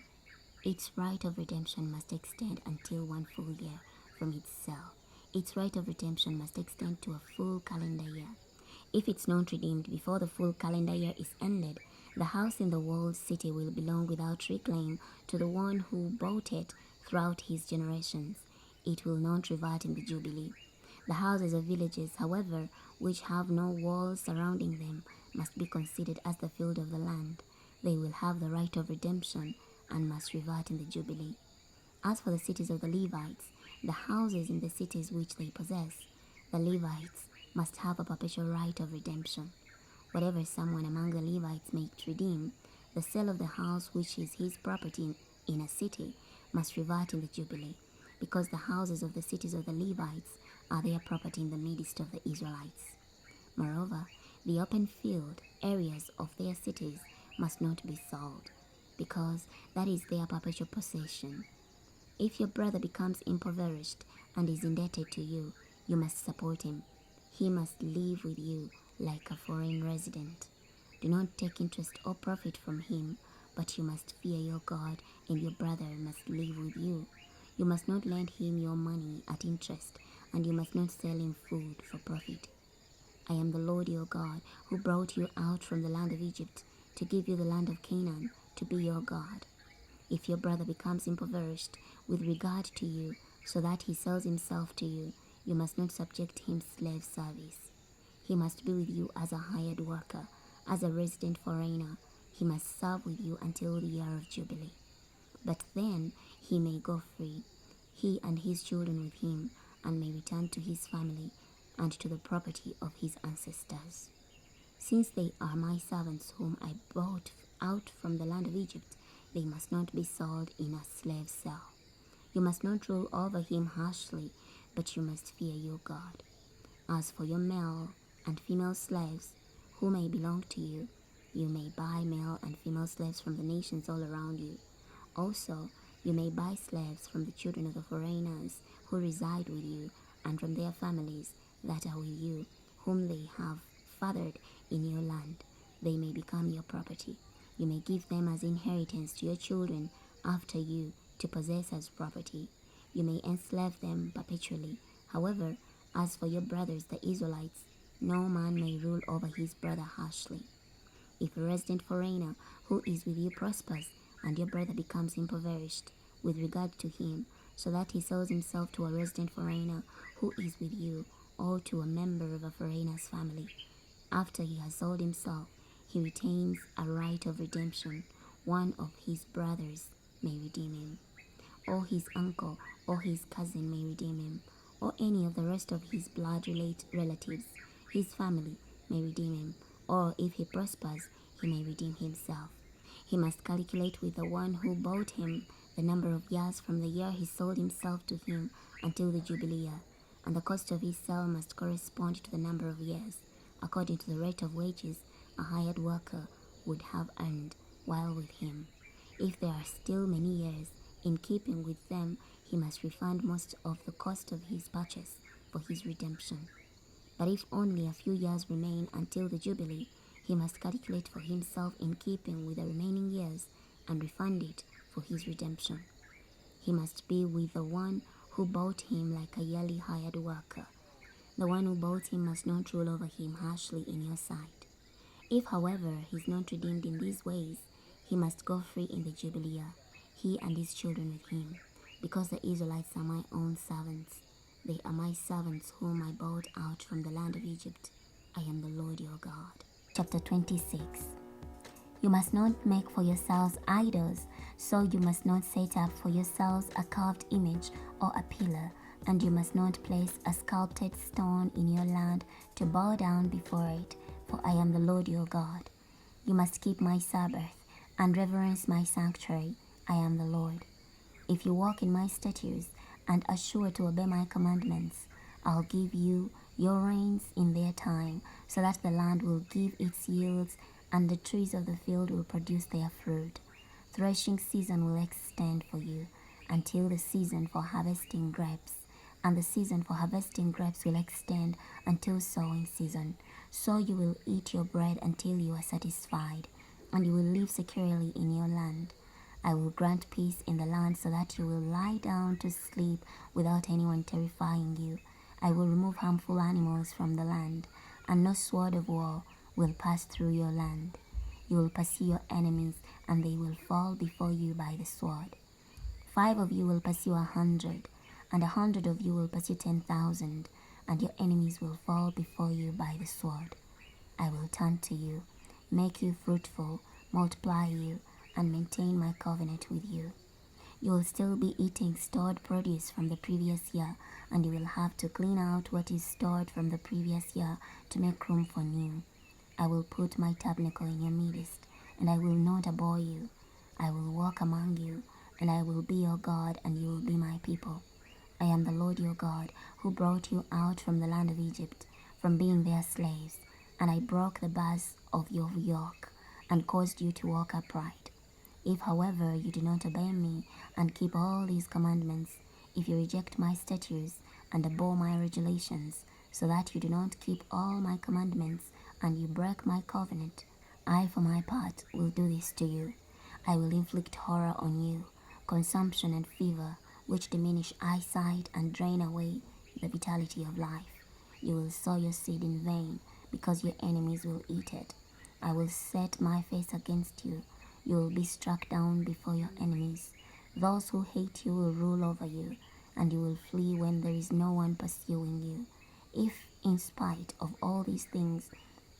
its right of redemption must extend until 1 full year from its sale. Its right of redemption must extend to a full calendar year. If it's not redeemed before the full calendar year is ended, the house in the walled city will belong without reclaim to the one who bought it throughout his generations. It will not revert in the Jubilee. The houses of villages, however, which have no walls surrounding them, must be considered as the field of the land. They will have the right of redemption and must revert in the Jubilee. As for the cities of the Levites, the houses in the cities which they possess, the Levites must have a perpetual right of redemption. Whatever someone among the Levites may redeem, the sale of the house which is his property in a city must revert in the Jubilee, because the houses of the cities of the Levites are their property in the midst of the Israelites. Moreover, the open field areas of their cities must not be sold, because that is their perpetual possession. If your brother becomes impoverished and is indebted to you, you must support him. He must live with you like a foreign resident. Do not take interest or profit from him, but you must fear your God, and your brother must live with you. You must not lend him your money at interest, and you must not sell him food for profit. I am the Lord your God, who brought you out from the land of Egypt to give you the land of Canaan to be your God. If your brother becomes impoverished with regard to you, so that he sells himself to you, you must not subject him slave service. He must be with you as a hired worker, as a resident foreigner. He must serve with you until the year of Jubilee. But then he may go free, he and his children with him, and may return to his family and to the property of his ancestors. Since they are my servants whom I brought out from the land of Egypt, they must not be sold in a slave sale. You must not rule over him harshly, but you must fear your God. As for your male and female slaves who may belong to you, you may buy male and female slaves from the nations all around you. Also, you may buy slaves from the children of the foreigners who reside with you, and from their families that are with you, whom they have fathered in your land. They may become your property. You may give them as inheritance to your children after you to possess as property. You may enslave them perpetually. However, as for your brothers, the Israelites, no man may rule over his brother harshly. If a resident foreigner who is with you prospers, and your brother becomes impoverished with regard to him, so that he sells himself to a resident foreigner who is with you, or to a member of a foreigner's family, after he has sold himself, he retains a right of redemption. One of his brothers may redeem him, or his uncle or his cousin may redeem him, or any of the rest of his blood relatives, his family, may redeem him, or if he prospers, he may redeem himself. He must calculate with the one who bought him the number of years from the year he sold himself to him until the Jubilee year, and the cost of his sale must correspond to the number of years, according to the rate of wages a hired worker would have earned while with him. If there are still many years in keeping with them, he must refund most of the cost of his purchase for his redemption. But if only a few years remain until the Jubilee, he must calculate for himself in keeping with the remaining years and refund it for his redemption. He must be with the one who bought him like a yearly hired worker. The one who bought him must not rule over him harshly in your sight. If, however, he is not redeemed in these ways, he must go free in the Jubilee year, he and his children with him, because the Israelites are my own servants. They are my servants whom I brought out from the land of Egypt. I am the Lord your God. Chapter 26. You must not make for yourselves idols, so you must not set up for yourselves a carved image or a pillar, and you must not place a sculpted stone in your land to bow down before it, for I am the Lord your God. You must keep my Sabbath and reverence my sanctuary. I am the Lord. If you walk in my statutes and are sure to obey my commandments, I'll give you your rains in their time, so that the land will give its yields and the trees of the field will produce their fruit. Threshing season will extend for you until the season for harvesting grapes, and the season for harvesting grapes will extend until sowing season. So you will eat your bread until you are satisfied, and you will live securely in your land. I will grant peace in the land so that you will lie down to sleep without anyone terrifying you. I will remove harmful animals from the land, and no sword of war will pass through your land. You will pursue your enemies, and they will fall before you by the sword. 5 of you will pursue 100, and 100 of you will pursue 10,000, and your enemies will fall before you by the sword. I will turn to you, make you fruitful, multiply you, and maintain my covenant with you. You will still be eating stored produce from the previous year, and you will have to clean out what is stored from the previous year to make room for new. I will put my tabernacle in your midst, and I will not abhor you. I will walk among you, and I will be your God, and you will be my people. I am the Lord your God, who brought you out from the land of Egypt, from being their slaves, and I broke the bars of your yoke, and caused you to walk upright. If, however, you do not obey me, and keep all these commandments, if you reject my statutes, and abhor my regulations, so that you do not keep all my commandments, and you break my covenant, I, for my part, will do this to you. I will inflict horror on you, consumption and fever, which diminish eyesight and drain away the vitality of life. You will sow your seed in vain, because your enemies will eat it. I will set my face against you. You will be struck down before your enemies. Those who hate you will rule over you, and you will flee when there is no one pursuing you. If, in spite of all these things,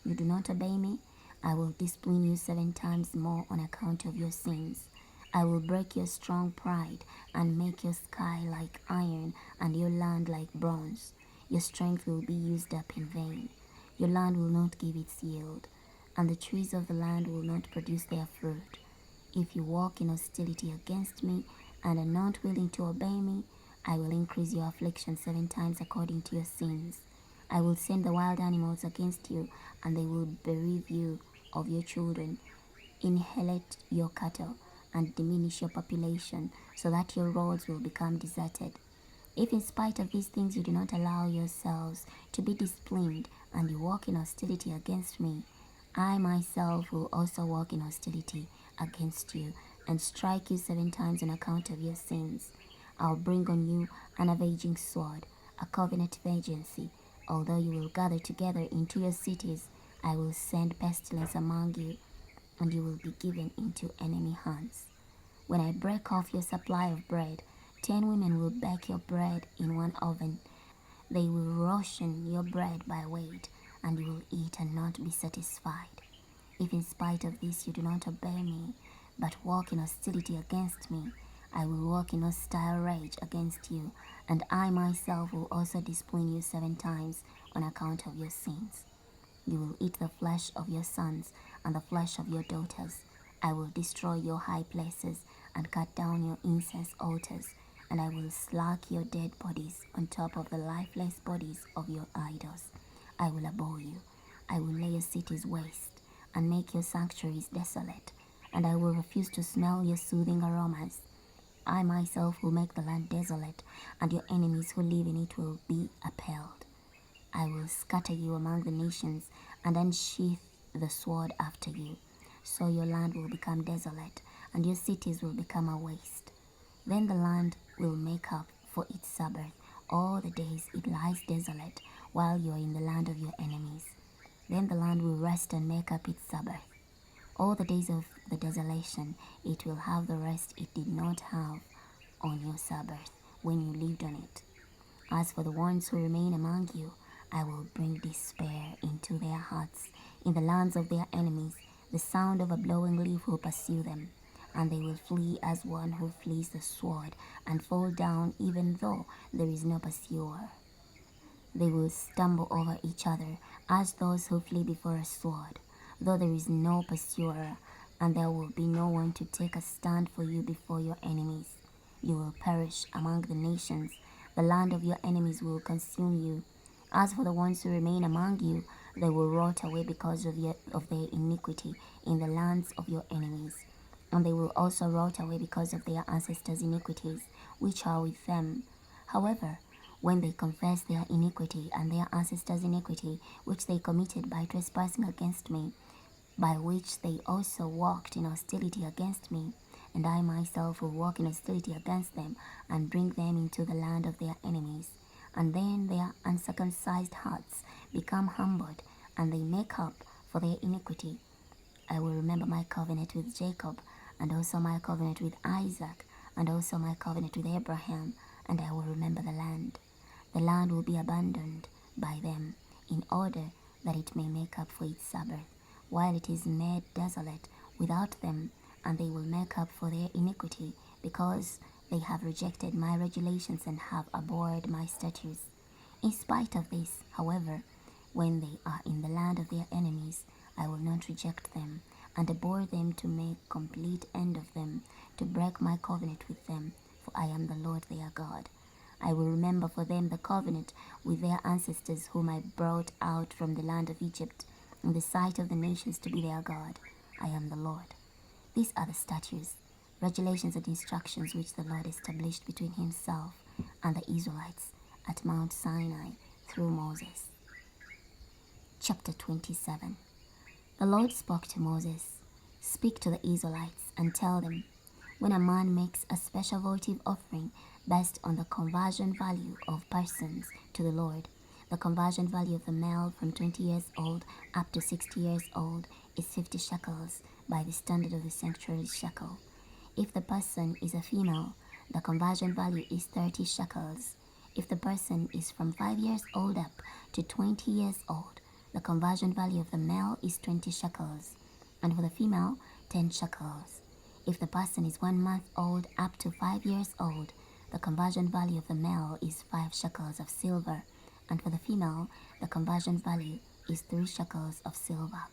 you do not obey me, I will discipline you 7 times more on account of your sins. I will break your strong pride and make your sky like iron and your land like bronze. Your strength will be used up in vain. Your land will not give its yield, and the trees of the land will not produce their fruit. If you walk in hostility against me and are not willing to obey me, I will increase your affliction 7 times according to your sins. I will send the wild animals against you, and they will bereave you of your children, inhalate your cattle, and diminish your population, so that your roads will become deserted. If in spite of these things you do not allow yourselves to be disciplined, and you walk in hostility against me, I myself will also walk in hostility against you, and strike you 7 times on account of your sins. I'll bring on you an avenging sword, a covenant vengeance. Although you will gather together into your cities, I will send pestilence among you, and you will be given into enemy hands. When I break off your supply of bread, 10 women will bake your bread in one oven. They will ration your bread by weight, and you will eat and not be satisfied. If in spite of this you do not obey me, but walk in hostility against me, I will walk in hostile rage against you, and I myself will also discipline you 7 times on account of your sins. You will eat the flesh of your sons and the flesh of your daughters. I will destroy your high places and cut down your incense altars, and I will slack your dead bodies on top of the lifeless bodies of your idols. I will abhor you. I will lay your cities waste and make your sanctuaries desolate, and I will refuse to smell your soothing aromas. I myself will make the land desolate, and your enemies who live in it will be appalled. I will scatter you among the nations and unsheath the sword after you. So your land will become desolate, and your cities will become a waste. Then the land will make up for its Sabbath all the days it lies desolate, while you are in the land of your enemies. Then the land will rest and make up its Sabbath. All the days of the desolation it will have the rest it did not have on your Sabbath when you lived on it. As for the ones who remain among you, I will bring despair into their hearts. In the lands of their enemies, the sound of a blowing leaf will pursue them, and they will flee as one who flees the sword, and fall down even though there is no pursuer. They will stumble over each other as those who flee before a sword, though there is no pursuer, and there will be no one to take a stand for you before your enemies. You will perish among the nations. The land of your enemies will consume you. As for the ones who remain among you, they will rot away because of their iniquity in the lands of your enemies. And they will also rot away because of their ancestors' iniquities, which are with them. However, when they confess their iniquity and their ancestors' iniquity, which they committed by trespassing against me, by which they also walked in hostility against me, and I myself will walk in hostility against them and bring them into the land of their enemies. And then their uncircumcised hearts become humbled, and they make up for their iniquity. I will remember my covenant with Jacob, and also my covenant with Isaac, and also my covenant with Abraham, and I will remember the land. The land will be abandoned by them, in order that it may make up for its Sabbath, while it is made desolate without them, and they will make up for their iniquity, because they have rejected my regulations and have abhorred my statutes. In spite of this, however, when they are in the land of their enemies, I will not reject them, and abhor them to make complete end of them, to break my covenant with them, for I am the Lord their God. I will remember for them the covenant with their ancestors whom I brought out from the land of Egypt, in the sight of the nations to be their God. I am the Lord. These are the statutes, regulations, and instructions which the Lord established between himself and the Israelites at Mount Sinai through Moses. Chapter 27. The Lord spoke to Moses, "Speak to the Israelites and tell them, when a man makes a special votive offering based on the conversion value of persons to the Lord, the conversion value of the male from 20 years old up to 60 years old is 50 shekels by the standard of the sanctuary shekel. If the person is a female, the conversion value is 30 shekels. If the person is from 5 years old up to 20 years old, the conversion value of the male is 20 shekels, and for the female, 10 shekels. If the person is 1 month old up to 5 years old, the conversion value of the male is 5 shekels of silver, and for the female, the conversion value is 3 shekels of silver.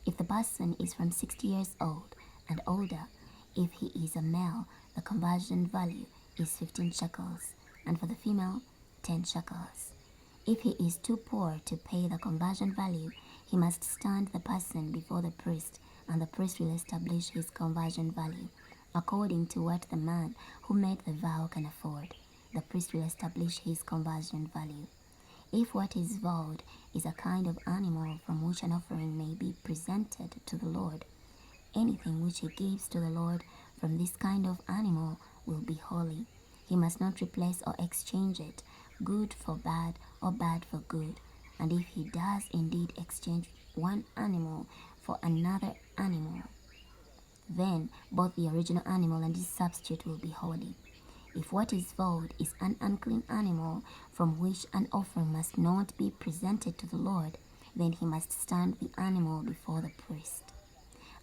If the person is from 60 years old and older, if he is a male, the conversion value is 15 shekels, and for the female, 10 shekels. If he is too poor to pay the conversion value, he must stand the person before the priest, and the priest will establish his conversion value, according to what the man who made the vow can afford. The priest will establish his conversion value. If what is vowed is a kind of animal from which an offering may be presented to the Lord, anything which he gives to the Lord from this kind of animal will be holy. He must not replace or exchange it, good for bad or bad for good. And if he does indeed exchange one animal for another animal, then both the original animal and its substitute will be holy. If what is vowed is an unclean animal from which an offering must not be presented to the Lord, then he must stand the animal before the priest,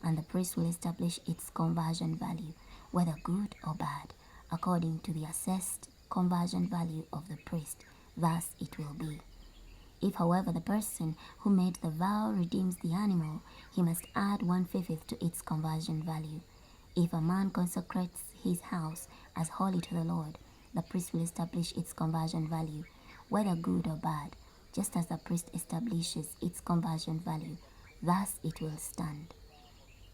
and the priest will establish its conversion value, whether good or bad, according to the assessed conversion value of the priest. Thus it will be. If, however, the person who made the vow redeems the animal, he must add 1/5 to its conversion value. If a man consecrates his house as holy to the Lord, the priest will establish its conversion value, whether good or bad, just as the priest establishes its conversion value. Thus it will stand.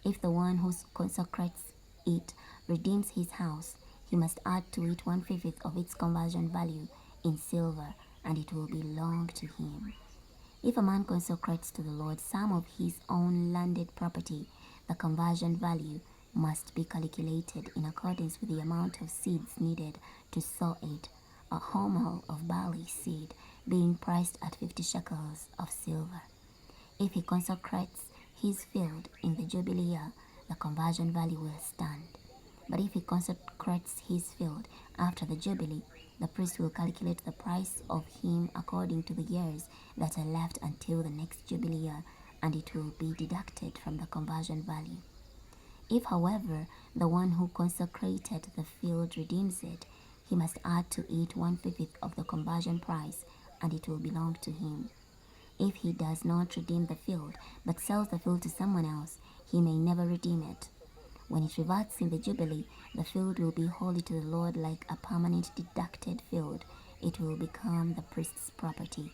If the one who consecrates it redeems his house, he must add to it 1/5 of its conversion value in silver, and it will belong to him. If a man consecrates to the Lord some of his own landed property, the conversion value must be calculated in accordance with the amount of seeds needed to sow it, a homel of barley seed being priced at 50 shekels of silver. If he consecrates his field in the Jubilee year, the conversion value will stand. But if he consecrates his field after the Jubilee, the priest will calculate the price of him according to the years that are left until the next Jubilee year, and it will be deducted from the conversion value. If, however, the one who consecrated the field redeems it, he must add to it 1/5 of the conversion price, and it will belong to him. If he does not redeem the field, but sells the field to someone else, he may never redeem it. When it reverts in the Jubilee, the field will be holy to the Lord like a permanent deducted field. It will become the priest's property.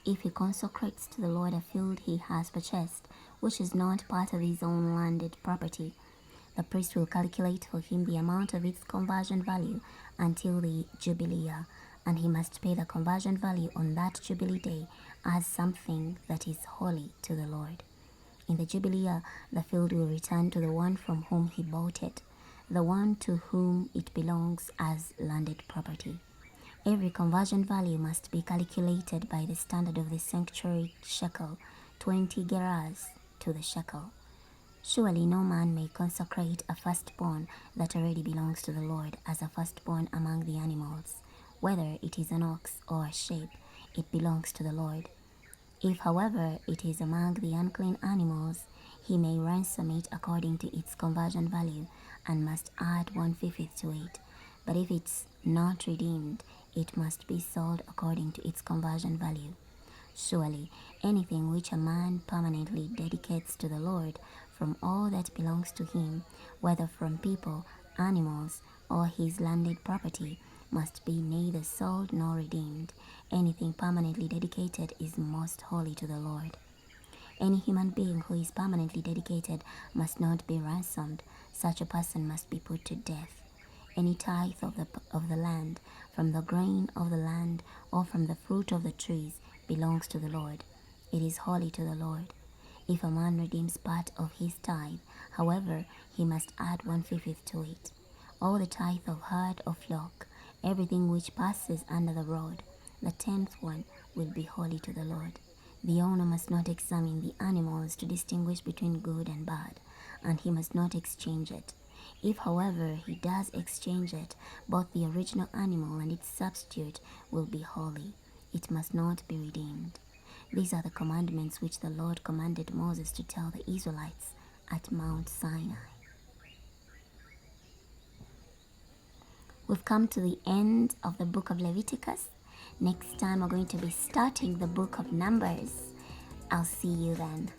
If he consecrates to the Lord a field he has purchased, which is not part of his own landed property, the priest will calculate for him the amount of its conversion value until the Jubilee year, and he must pay the conversion value on that Jubilee day as something that is holy to the Lord. In the Jubilee year, the field will return to the one from whom he bought it. the one to whom it belongs as landed property. Every conversion value must be calculated by the standard of the sanctuary shekel, 20 gerahs to the shekel. Surely no man may consecrate a firstborn that already belongs to the Lord as a firstborn among the animals. Whether it is an ox or a sheep, it belongs to the Lord. If, however, it is among the unclean animals, he may ransom it according to its conversion value and must add 1/5 to it. But if it's not redeemed, it must be sold according to its conversion value. Surely anything which a man permanently dedicates to the Lord from all that belongs to him, whether from people, animals, or his landed property, must be neither sold nor redeemed. Anything permanently dedicated is most holy to the Lord. Any human being who is permanently dedicated must not be ransomed. Such a person must be put to death. Any tithe of the land, from the grain of the land or from the fruit of the trees, belongs to the Lord. It is holy to the Lord. If a man redeems part of his tithe, however, he must add 1/5 to it. All the tithe of herd or flock, everything which passes under the rod, the 10th one, will be holy to the Lord. The owner must not examine the animals to distinguish between good and bad, and he must not exchange it. If, however, he does exchange it, both the original animal and its substitute will be holy. It must not be redeemed. These are the commandments which the Lord commanded Moses to tell the Israelites at Mount Sinai. We've come to the end of the book of Leviticus. Next time we're going to be starting the book of Numbers. I'll see you then.